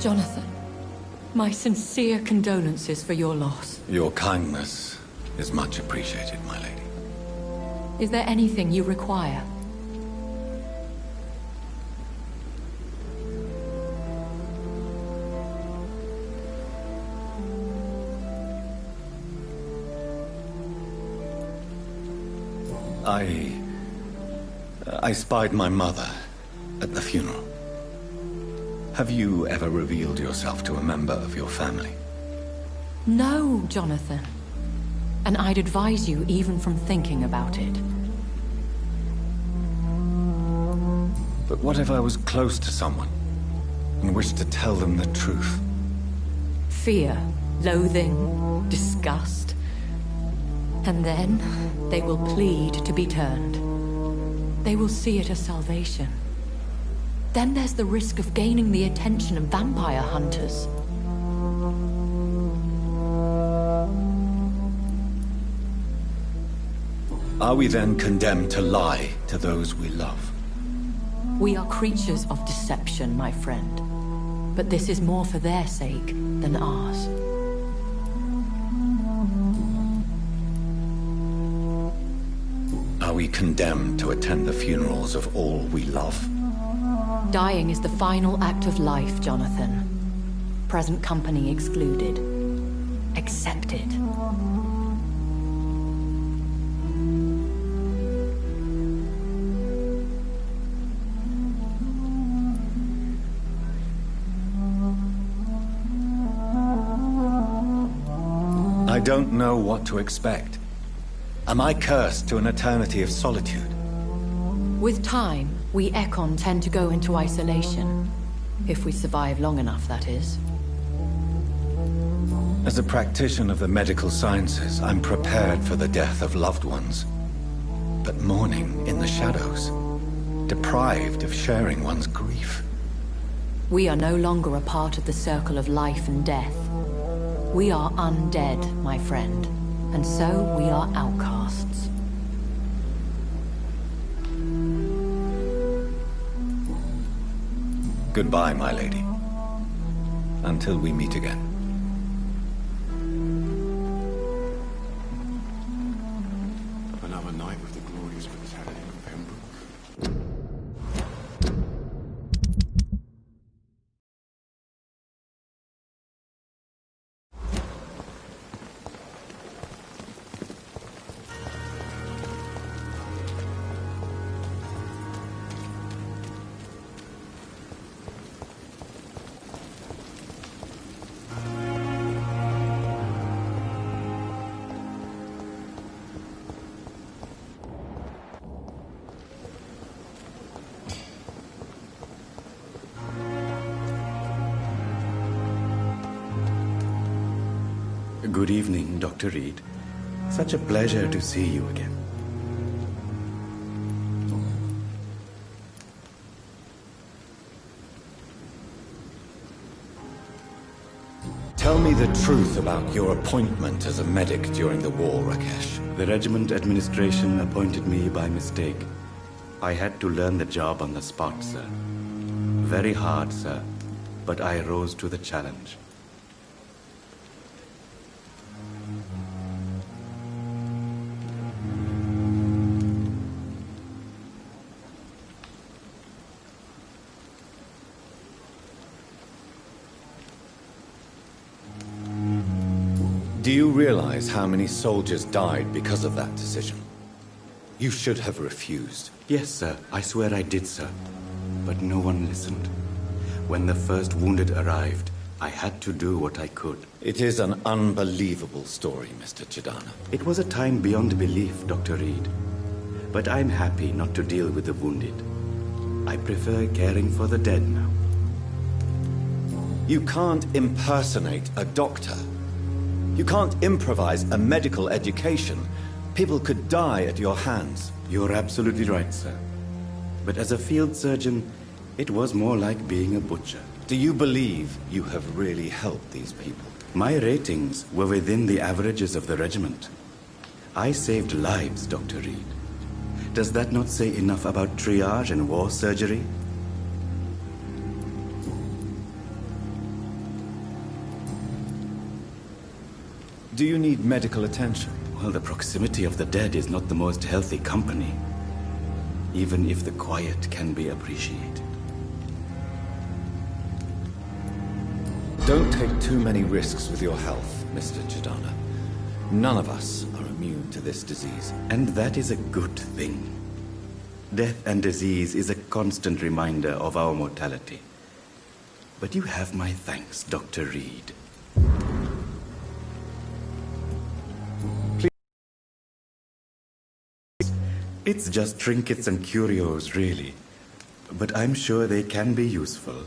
Jonathan, my sincere condolences for your loss. Your kindness is much appreciated, my lady. Is there anything you require? I spied my mother at the funeral. Have you ever revealed yourself to a member of your family? No, Jonathan. And I'd advise you even from thinking about it. But what if I was close to someone and wished to tell them the truth? Fear, loathing, disgust. And then they will plead to be turned. They will see it as salvation. Then there's the risk of gaining the attention of vampire hunters. Are we then condemned to lie to those we love? We are creatures of deception, my friend. But this is more for their sake than ours. Are we condemned to attend the funerals of all we love? Dying is the final act of life, Jonathan. Present company excluded. Accepted. I don't know what to expect. Am I cursed to an eternity of solitude? With time, we Ekon tend to go into isolation. If we survive long enough, that is. As a practitioner of the medical sciences, I'm prepared for the death of loved ones. But mourning in the shadows, deprived of sharing one's grief. We are no longer a part of the circle of life and death. We are undead, my friend, and so we are outcasts. Goodbye, my lady. Until we meet again. Another night with the glorious battalion of Pembroke. Good evening, Dr. Reed. Such a pleasure to see you again. Tell me the truth about your appointment as a medic during the war, Rakesh. The regiment administration appointed me by mistake. I had to learn the job on the spot, sir. Very hard, sir, but I rose to the challenge. Do you realize how many soldiers died because of that decision? You should have refused. Yes, sir. I swear I did, sir. But no one listened. When the first wounded arrived, I had to do what I could. It is an unbelievable story, Mr. Chidana. It was a time beyond belief, Dr. Reed. But I'm happy not to deal with the wounded. I prefer caring for the dead now. You can't impersonate a doctor. You can't improvise a medical education. People could die at your hands. You're absolutely right, sir. But as a field surgeon, it was more like being a butcher. Do you believe you have really helped these people? My ratings were within the averages of the regiment. I saved lives, Dr. Reed. Does that not say enough about triage and war surgery? Do you need medical attention? Well, the proximity of the dead is not the most healthy company, even if the quiet can be appreciated. Don't take too many risks with your health, Mr. Chidana. None of us are immune to this disease. And that is a good thing. Death and disease is a constant reminder of our mortality. But you have my thanks, Dr. Reed. It's just trinkets and curios, really. But I'm sure they can be useful.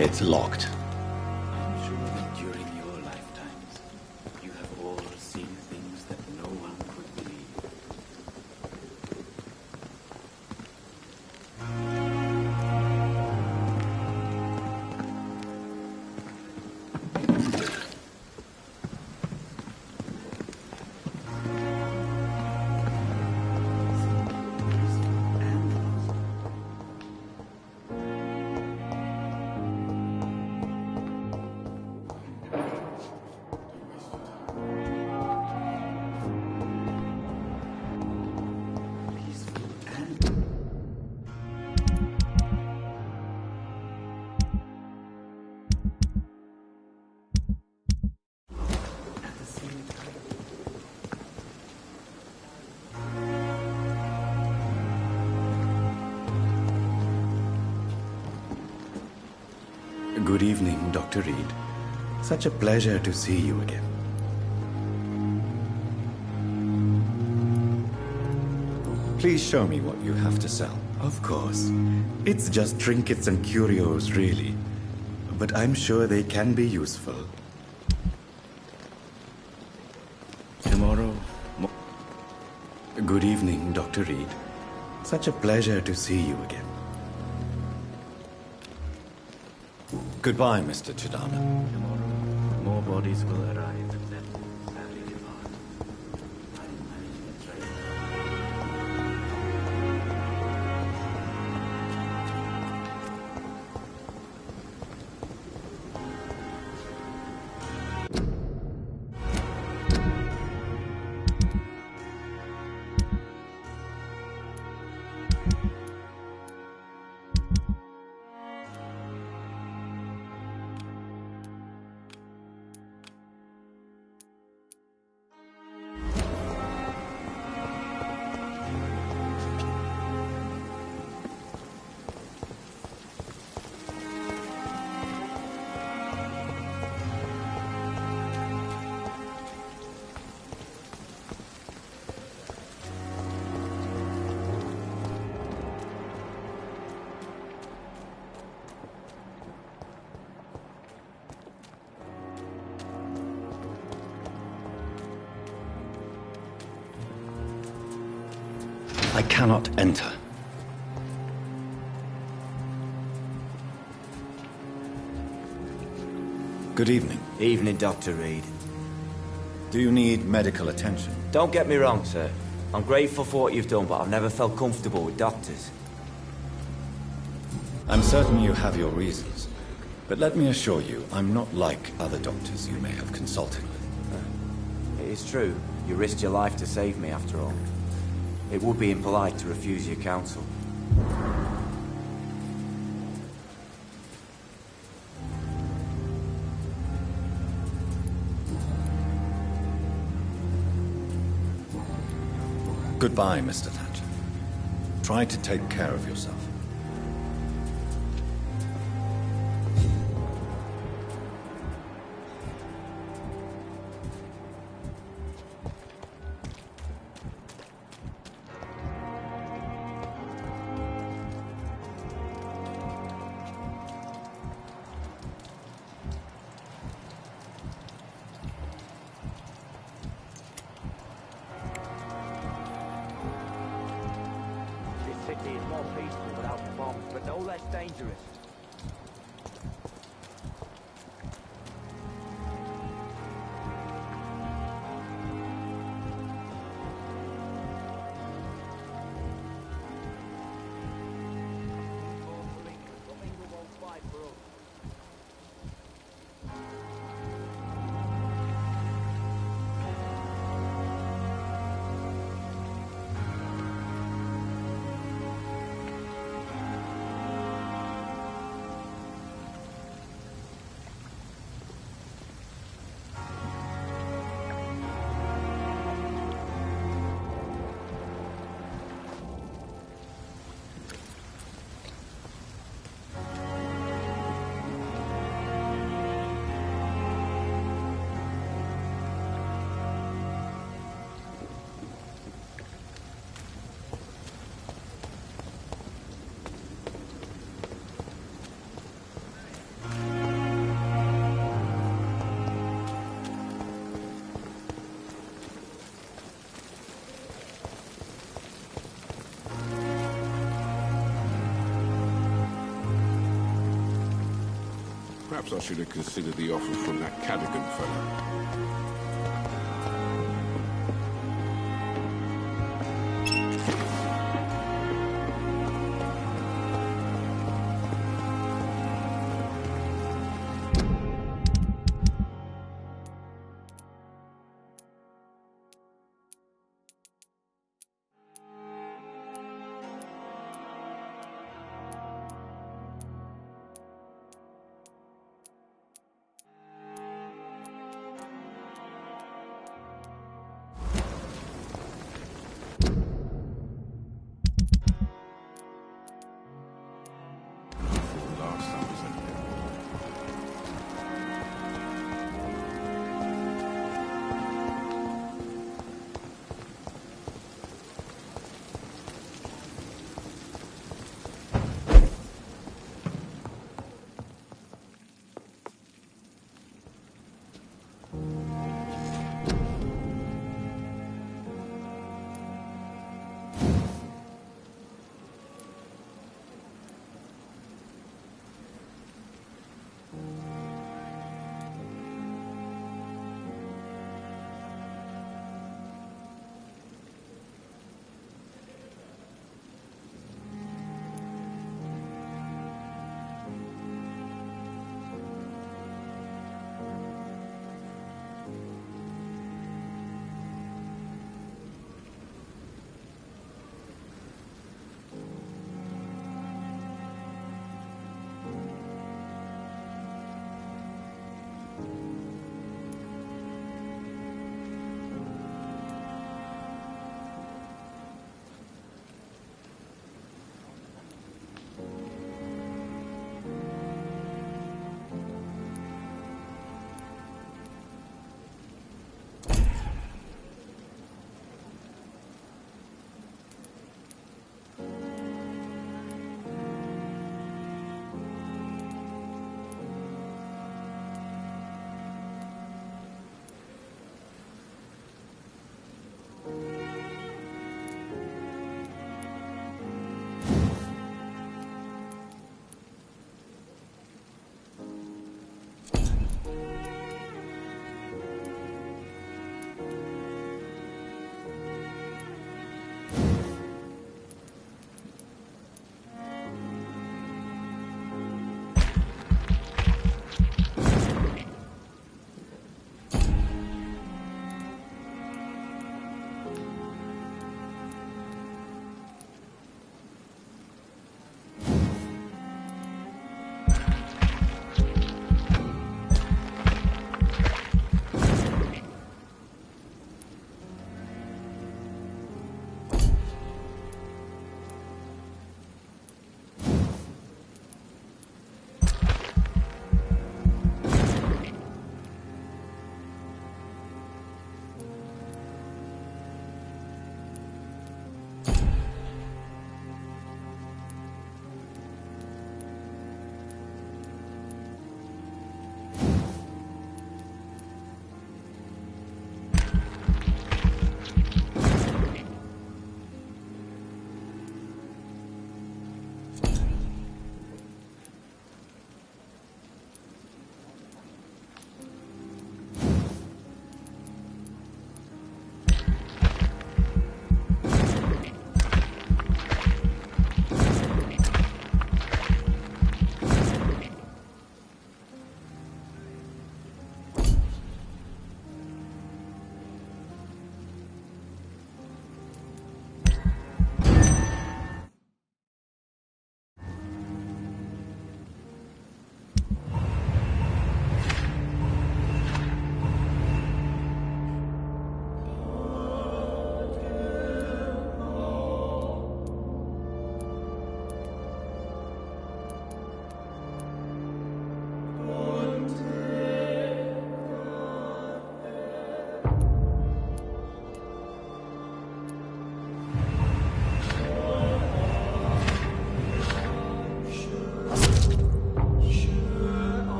It's locked. I'm sure that during your lifetimes, you have all seen things that no one could believe. Good evening, Dr. Reed. Such a pleasure to see you again. Please show me what you have to sell. Of course. It's just trinkets and curios, really. But I'm sure they can be useful. Tomorrow... Good evening, Dr. Reed. Such a pleasure to see you again. Goodbye, Mr. Chidana. Tomorrow, more bodies will arrive and then sadly depart. I cannot enter. Good evening. Evening, Dr. Reed. Do you need medical attention? Don't get me wrong, sir. I'm grateful for what you've done, but I've never felt comfortable with doctors. I'm certain you have your reasons. But let me assure you, I'm not like other doctors you may have consulted with. It is true. You risked your life to save me, after all. It would be impolite to refuse your counsel. Goodbye, Mr. Thatcher. Try to take care of yourself. City is more peaceful without the bombs, but no less dangerous. Perhaps I should have considered the offer from that Cadigan fellow.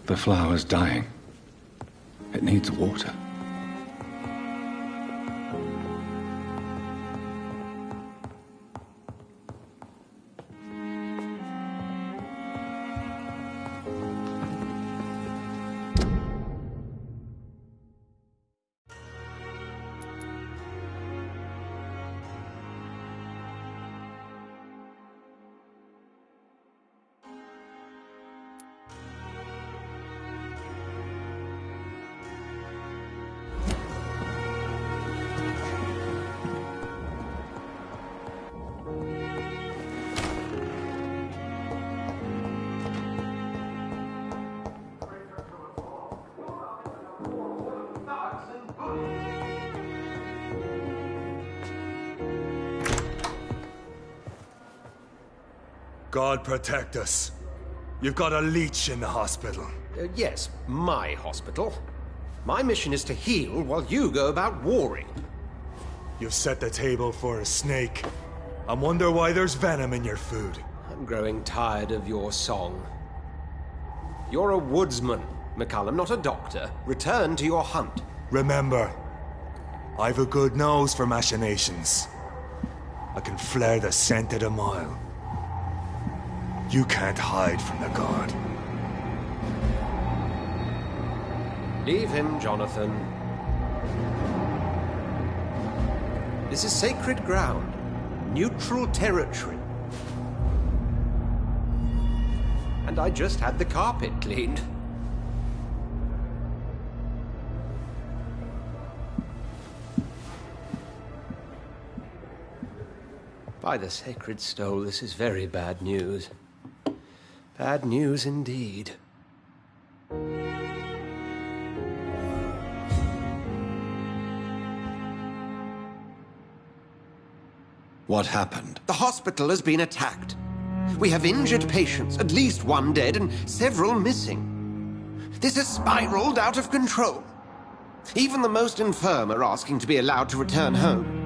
The flower's dying. It needs water. God protect us. You've got a leech in the hospital. Yes, my hospital. My mission is to heal while you go about warring. You've set the table for a snake. I wonder why there's venom in your food. I'm growing tired of your song. You're a woodsman, McCallum, not a doctor. Return to your hunt. Remember, I've a good nose for machinations. I can flare the scent at a mile. You can't hide from the God. Leave him, Jonathan. This is sacred ground. Neutral territory. And I just had the carpet cleaned. By the sacred stole, this is very bad news. Bad news indeed. What happened? The hospital has been attacked. We have injured patients, at least one dead and several missing. This has spiraled out of control. Even the most infirm are asking to be allowed to return home.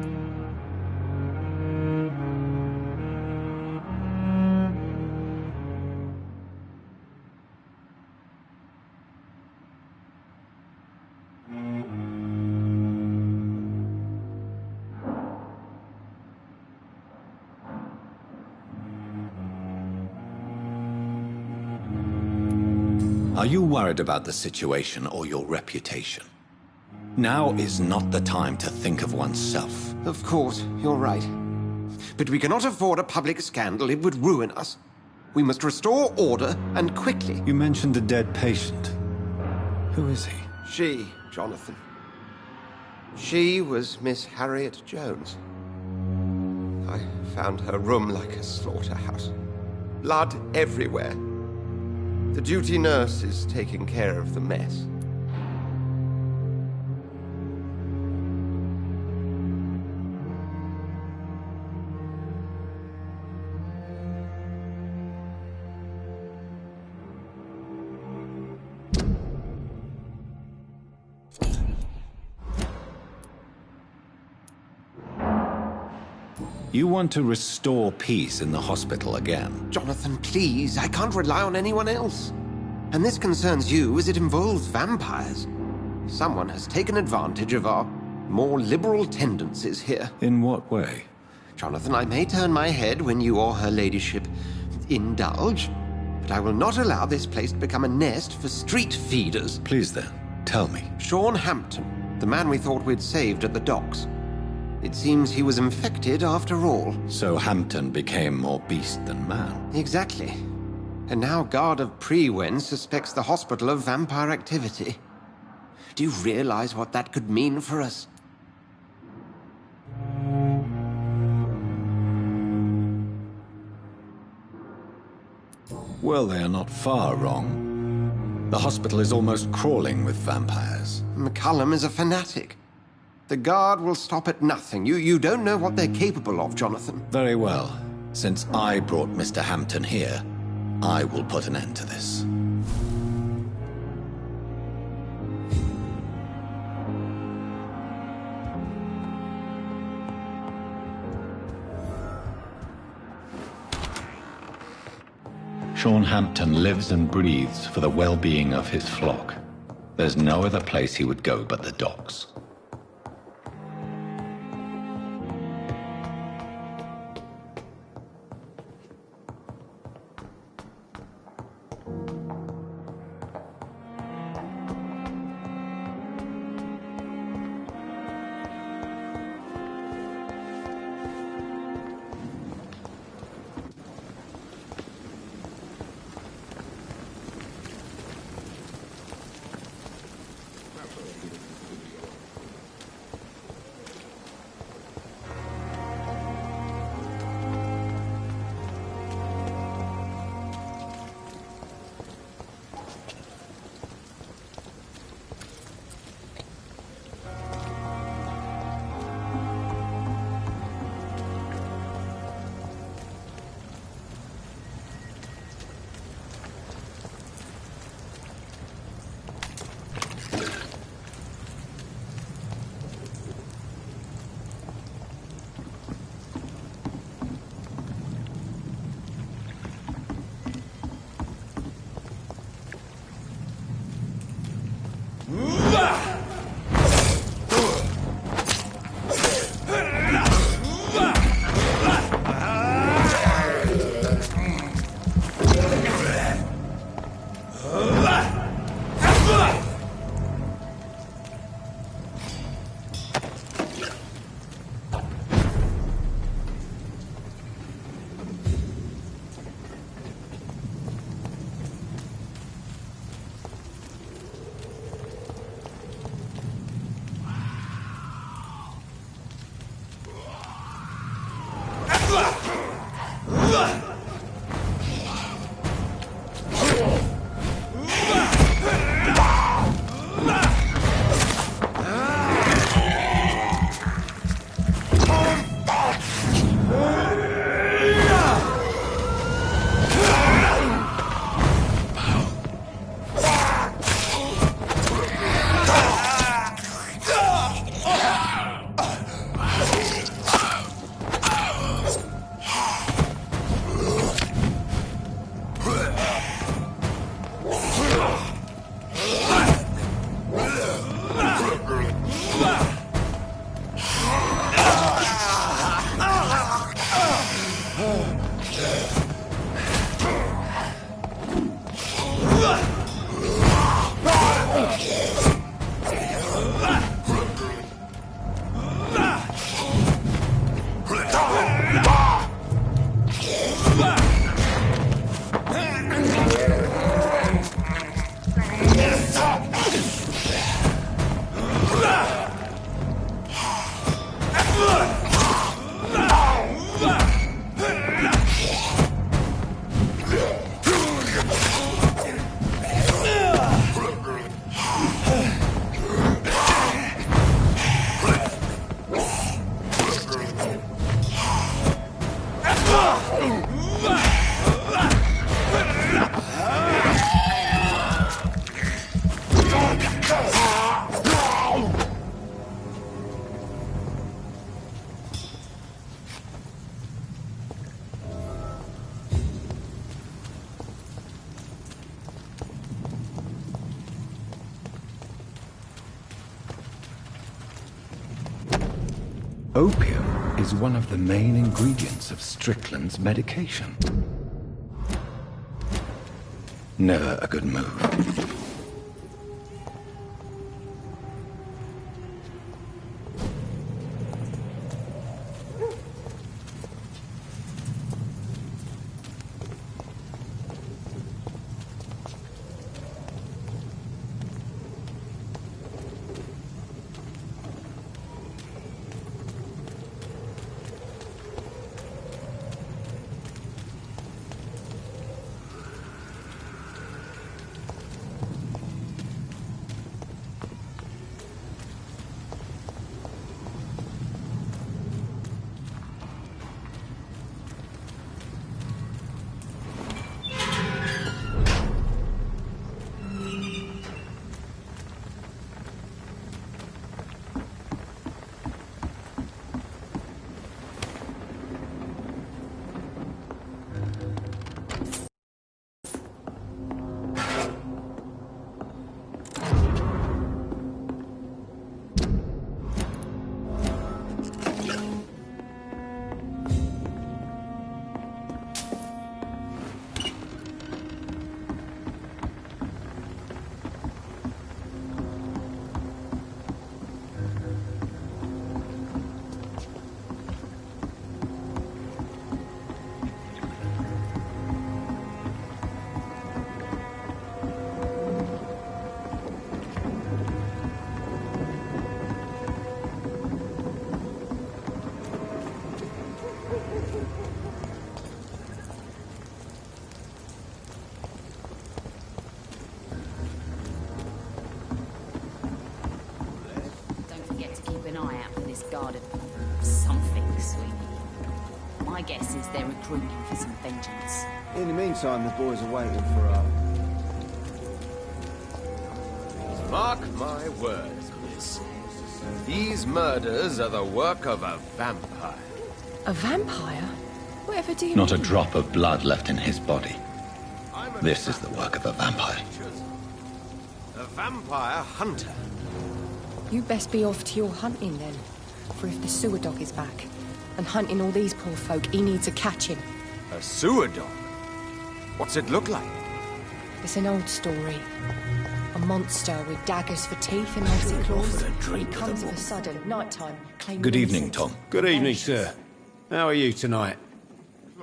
Are you worried about the situation or your reputation? Now is not the time to think of oneself. Of course, you're right. But we cannot afford a public scandal. It would ruin us. We must restore order, and quickly. You mentioned a dead patient. Who is he? She, Jonathan. She was Miss Harriet Jones. I found her room like a slaughterhouse. Blood everywhere. The duty nurse is taking care of the mess. You want to restore peace in the hospital again? Jonathan, please. I can't rely on anyone else. And this concerns you as it involves vampires. Someone has taken advantage of our more liberal tendencies here. In what way? Jonathan, I may turn my head when you or her ladyship indulge, but I will not allow this place to become a nest for street feeders. Please then, tell me. Sean Hampton, the man we thought we'd saved at the docks. It seems he was infected after all. So Hampton became more beast than man. Exactly. And now Guard of Prewen suspects the hospital of vampire activity. Do you realize what that could mean for us? Well, they are not far wrong. The hospital is almost crawling with vampires. McCallum is a fanatic. The Guard will stop at nothing. You don't know what they're capable of, Jonathan. Very well. Since I brought Mr. Hampton here, I will put an end to this. Sean Hampton lives and breathes for the well-being of his flock. There's no other place he would go but the docks. Opium is one of the main ingredients of Strickland's medication. Never a good move. garden. Something, sweetie. My guess is they're recruiting for some vengeance. In the meantime, the boys are waiting for our... Mark my words, miss. These murders are the work of a vampire. A vampire? Whatever do you Not a mean? drop of blood left in his body. This is the work of a vampire. A vampire hunter. You best be off to your hunting then. For if the sewer dog is back, and hunting all these poor folk, he needs a catching. A sewer dog? What's it look like? It's an old story. A monster with daggers for teeth and icy claws. He comes of a sudden, nighttime, claiming Good evening, innocence. Tom. Good evening, sir. How are you tonight?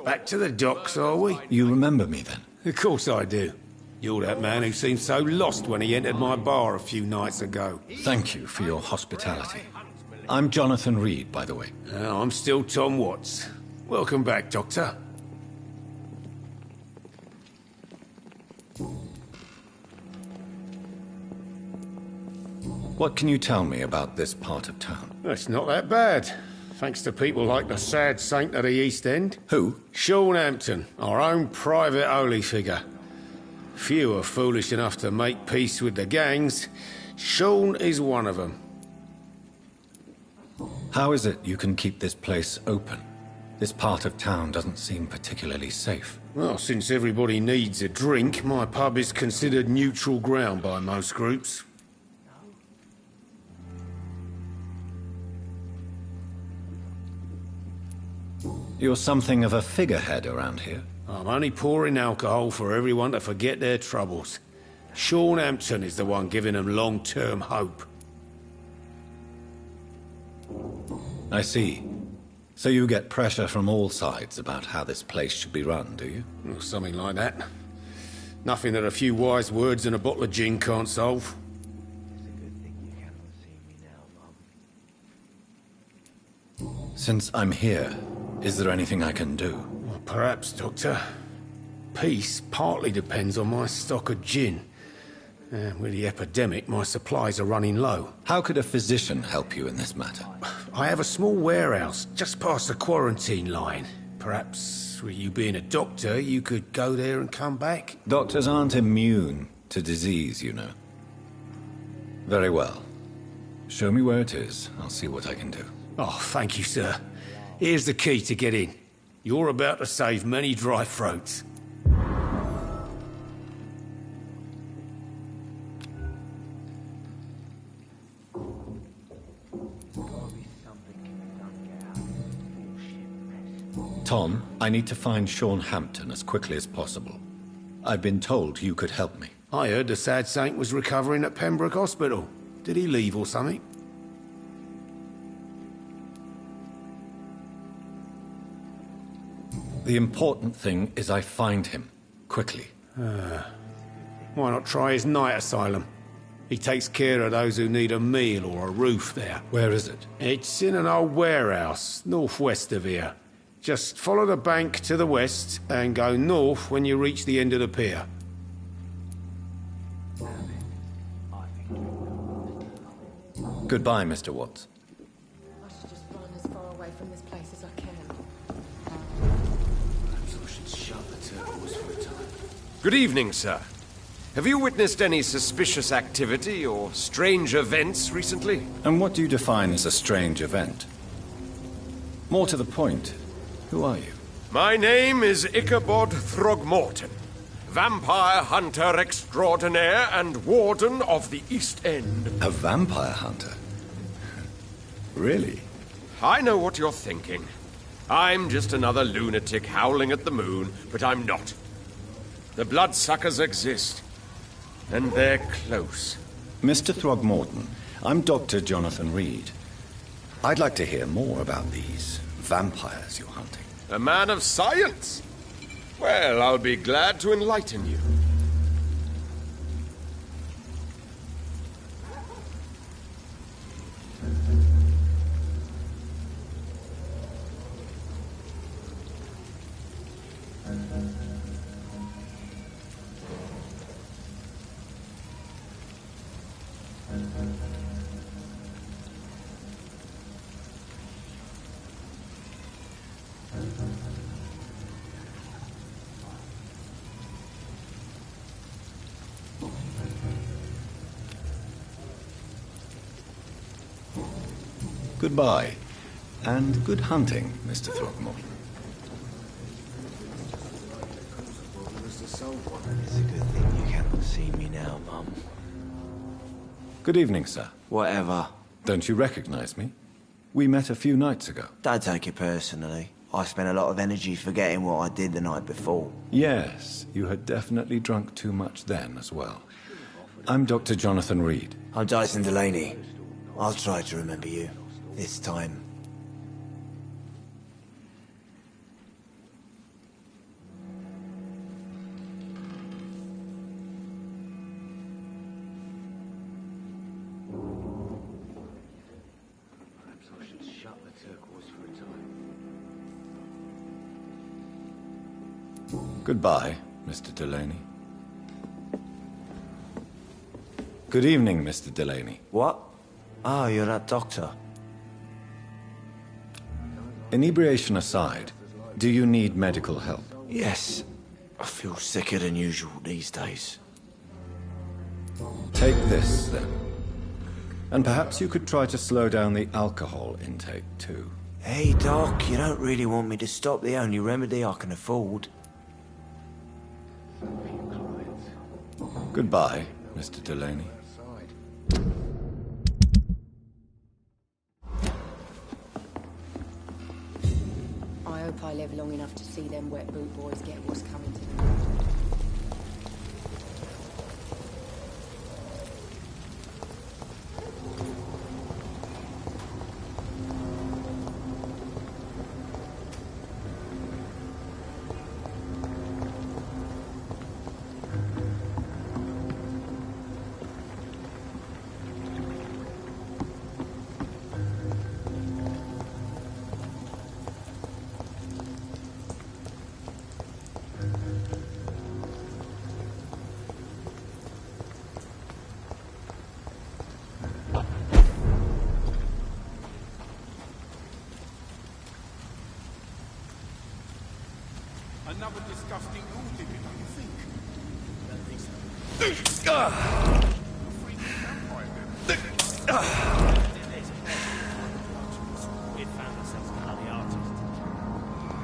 Back to the docks, are we? You remember me then? Of course I do. You're that man who seemed so lost when he entered my bar a few nights ago. Thank you for your hospitality. I'm Jonathan Reed, by the way. I'm still Tom Watts. Welcome back, Doctor. What can you tell me about this part of town? It's not that bad. Thanks to people like the sad saint of the East End. Who? Sean Hampton, our own private holy figure. Few are foolish enough to make peace with the gangs. Sean is one of them. How is it you can keep this place open? This part of town doesn't seem particularly safe. Well, since everybody needs a drink, my pub is considered neutral ground by most groups. You're something of a figurehead around here. I'm only pouring alcohol for everyone to forget their troubles. Sean Hampton is the one giving them long-term hope. I see. So you get pressure from all sides about how this place should be run, do you? Or something like that. Nothing that a few wise words and a bottle of gin can't solve. Since I'm here, is there anything I can do? Well, perhaps, Doctor. Peace partly depends on my stock of gin. With the epidemic, my supplies are running low. How could a physician help you in this matter? I have a small warehouse just past the quarantine line. Perhaps, with you being a doctor, you could go there and come back? Doctors aren't immune to disease, you know. Very well. Show me where it is. I'll see what I can do. Oh, thank you, sir. Here's the key to get in. You're about to save many dry throats. Tom, I need to find Sean Hampton as quickly as possible. I've been told you could help me. I heard the sad saint was recovering at Pembroke Hospital. Did he leave or something? The important thing is I find him, quickly. Why not try his night asylum? He takes care of those who need a meal or a roof there. Where is it? It's in an old warehouse, northwest of here. Just follow the bank to the west and go north when you reach the end of the pier. Goodbye, Mr. Watts. I should just run as far away from this place as I can. Perhaps I should shut the turquoise for a time. Good evening, sir. Have you witnessed any suspicious activity or strange events recently? And what do you define as a strange event? More to the point, who are you? My name is Ichabod Throgmorton, vampire hunter extraordinaire and warden of the East End. A vampire hunter? Really? I know what you're thinking. I'm just another lunatic howling at the moon, but I'm not. The bloodsuckers exist, and they're close. Mr. Throgmorton, I'm Dr. Jonathan Reed. I'd like to hear more about these vampires you're hunting. A man of science? Well, I'll be glad to enlighten you. Goodbye. And good hunting, Mr. Throckmorton. It's a good thing you cannot see me now, Mum. Good evening, sir. Whatever. Don't you recognize me? We met a few nights ago. Don't take it personally. I spent a lot of energy forgetting what I did the night before. Yes, you had definitely drunk too much then as well. I'm Dr. Jonathan Reed. I'm Dyson Delaney. I'll try to remember you. This time. Goodbye, Mr. Delaney. Good evening, Mr. Delaney. What? Oh, you're that doctor. Inebriation aside, do you need medical help? Yes. I feel sicker than usual these days. Take this, then. And perhaps you could try to slow down the alcohol intake, too. Hey, Doc, you don't really want me to stop the only remedy I can afford. Goodbye, Mr. Delaney. I hope I live long enough to see them wet boot boys get what's coming to them. Another disgusting rule dipping, don't you think?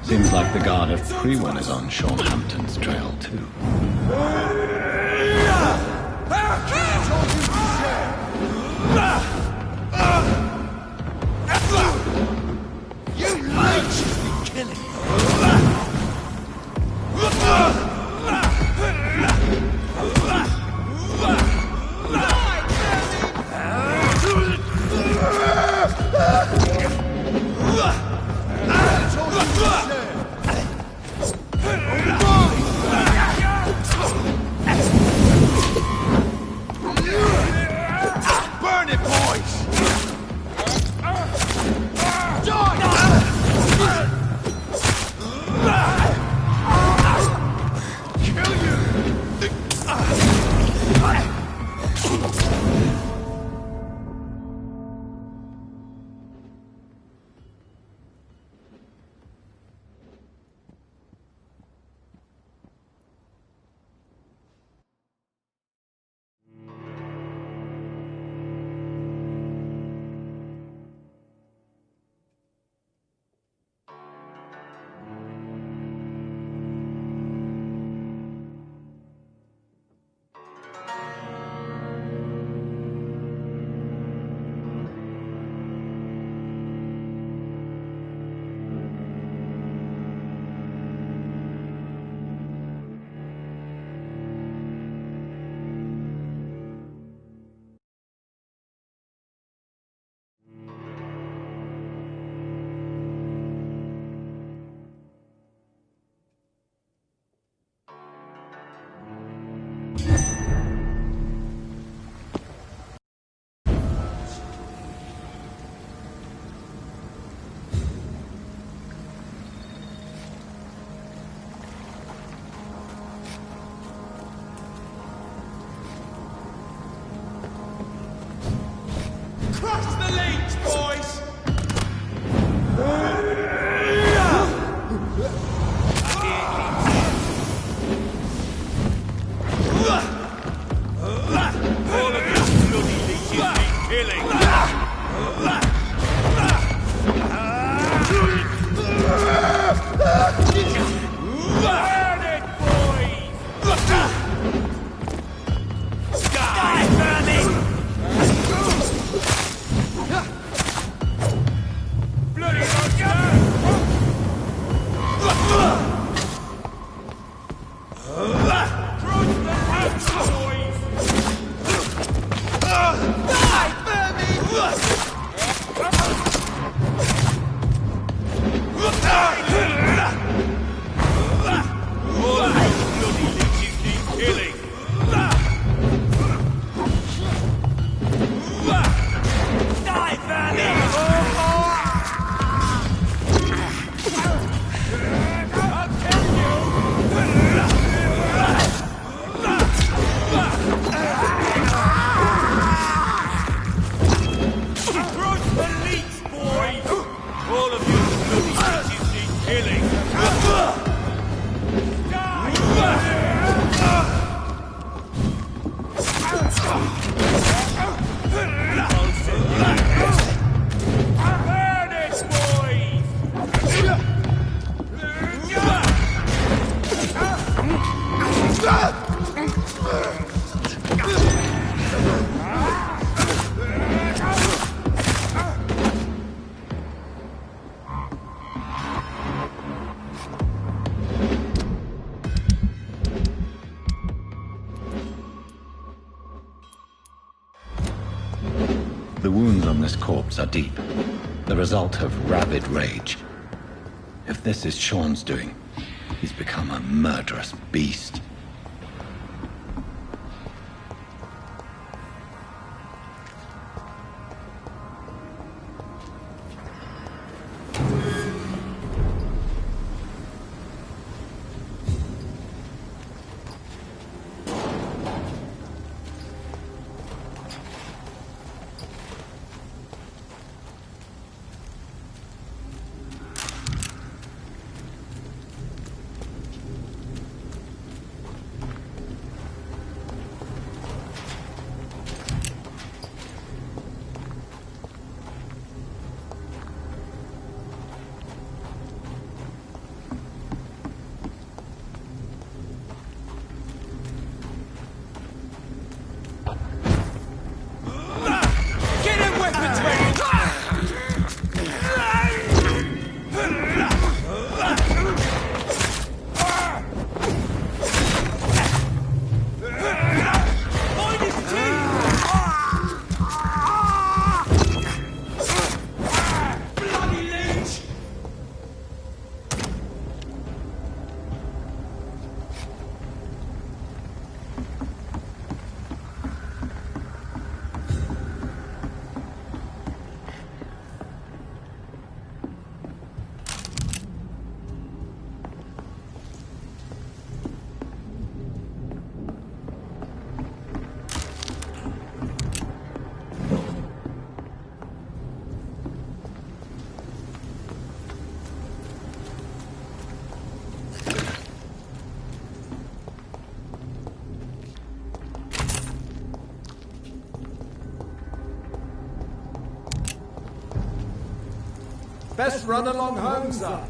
Seems like the guard of Freeman is on Sean Hampton's trail, too. You leech! Killing! Burn it, boys! Kill you! Crush the leech, boys! All of you bloody leeches need killing! The wounds on this corpse are deep, the result of rabid rage. If this is Sean's doing, he's become a murderous beast. Best run along home, sir.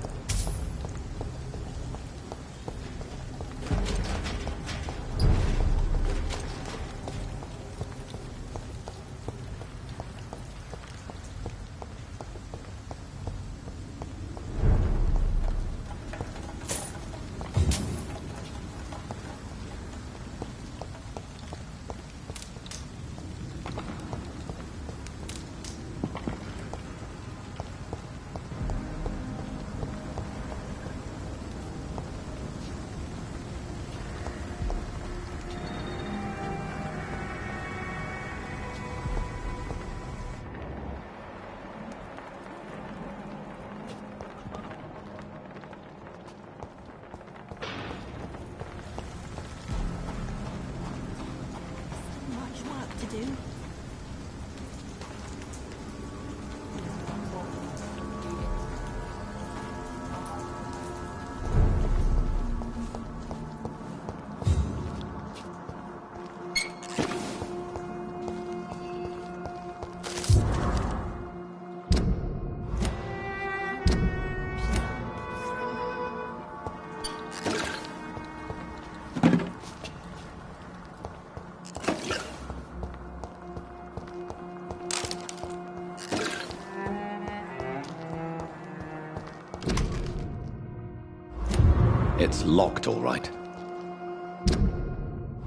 It's locked, all right.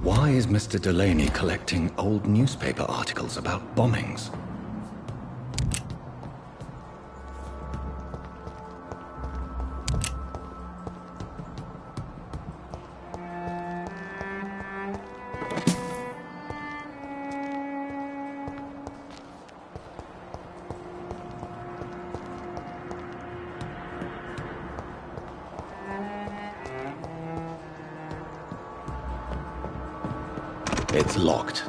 Why is Mr. Delaney collecting old newspaper articles about bombings? It's locked.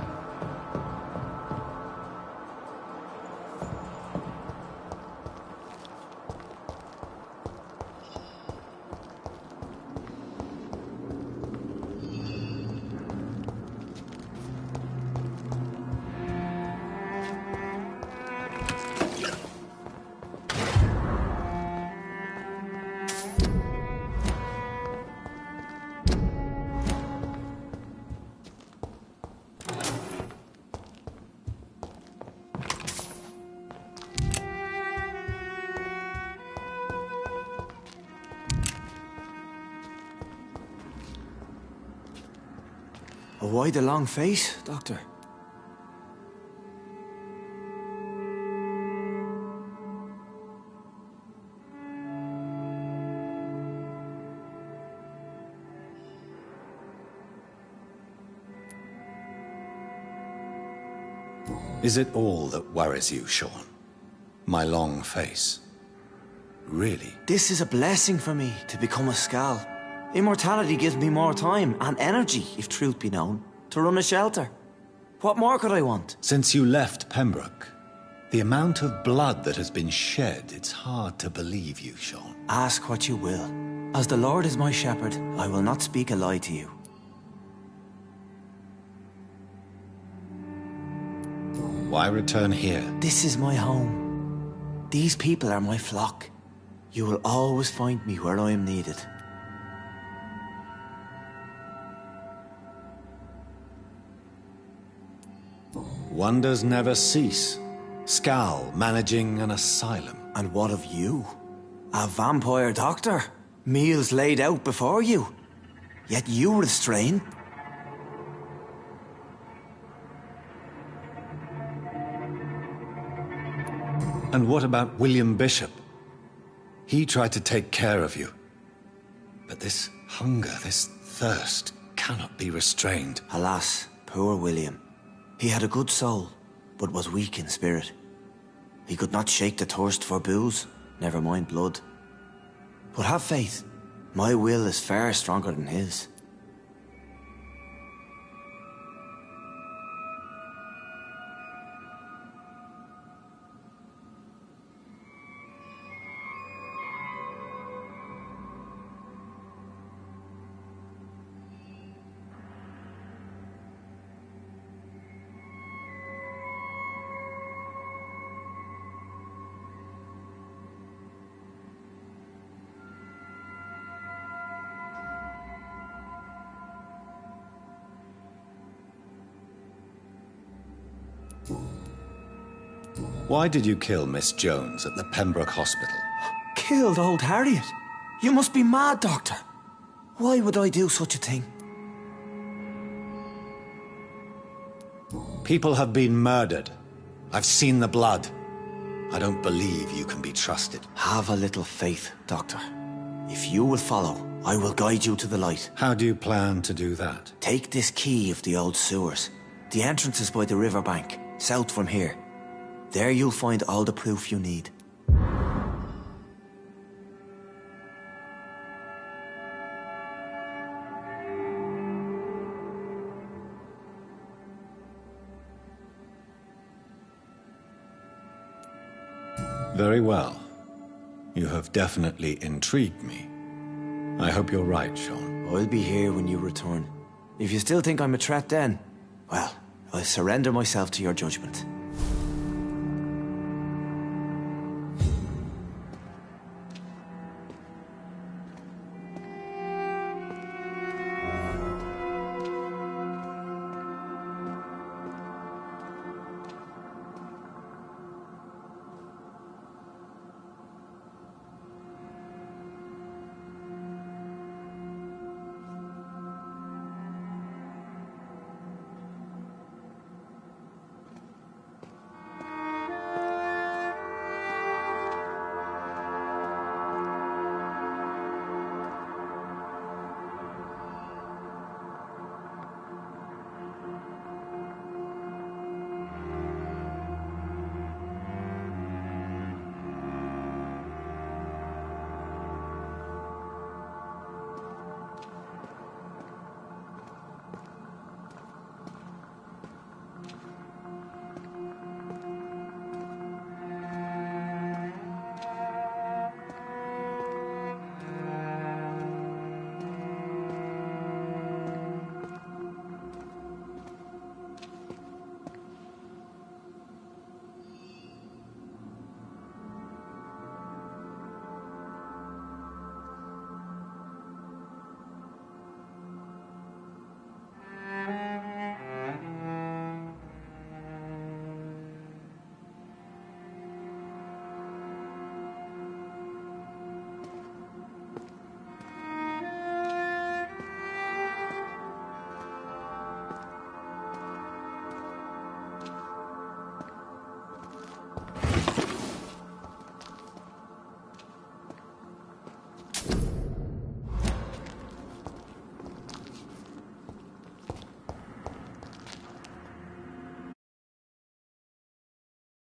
Why the long face, Doctor? Is it all that worries you, Sean? My long face? Really? This is a blessing for me, to become a Skal. Immortality gives me more time and energy, if truth be known, to run a shelter. What more could I want? Since you left Pembroke, the amount of blood that has been shed, it's hard to believe you, Sean. Ask what you will. As the Lord is my shepherd, I will not speak a lie to you. Why return here? This is my home. These people are my flock. You will always find me where I am needed. Wonders never cease. Skal managing an asylum. And what of you? A vampire doctor? Meals laid out before you. Yet you restrain. And what about William Bishop? He tried to take care of you. But this hunger, this thirst, cannot be restrained. Alas, poor William. He had a good soul, but was weak in spirit. He could not shake the thirst for booze, never mind blood. But have faith. My will is far stronger than his. Why did you kill Miss Jones at the Pembroke Hospital? Killed old Harriet? You must be mad, Doctor. Why would I do such a thing? People have been murdered. I've seen the blood. I don't believe you can be trusted. Have a little faith, Doctor. If you will follow, I will guide you to the light. How do you plan to do that? Take this key of the old sewers. The entrance is by the riverbank, south from here. There you'll find all the proof you need. Very well. You have definitely intrigued me. I hope you're right, Sean. I'll be here when you return. If you still think I'm a threat then, well, I'll surrender myself to your judgment.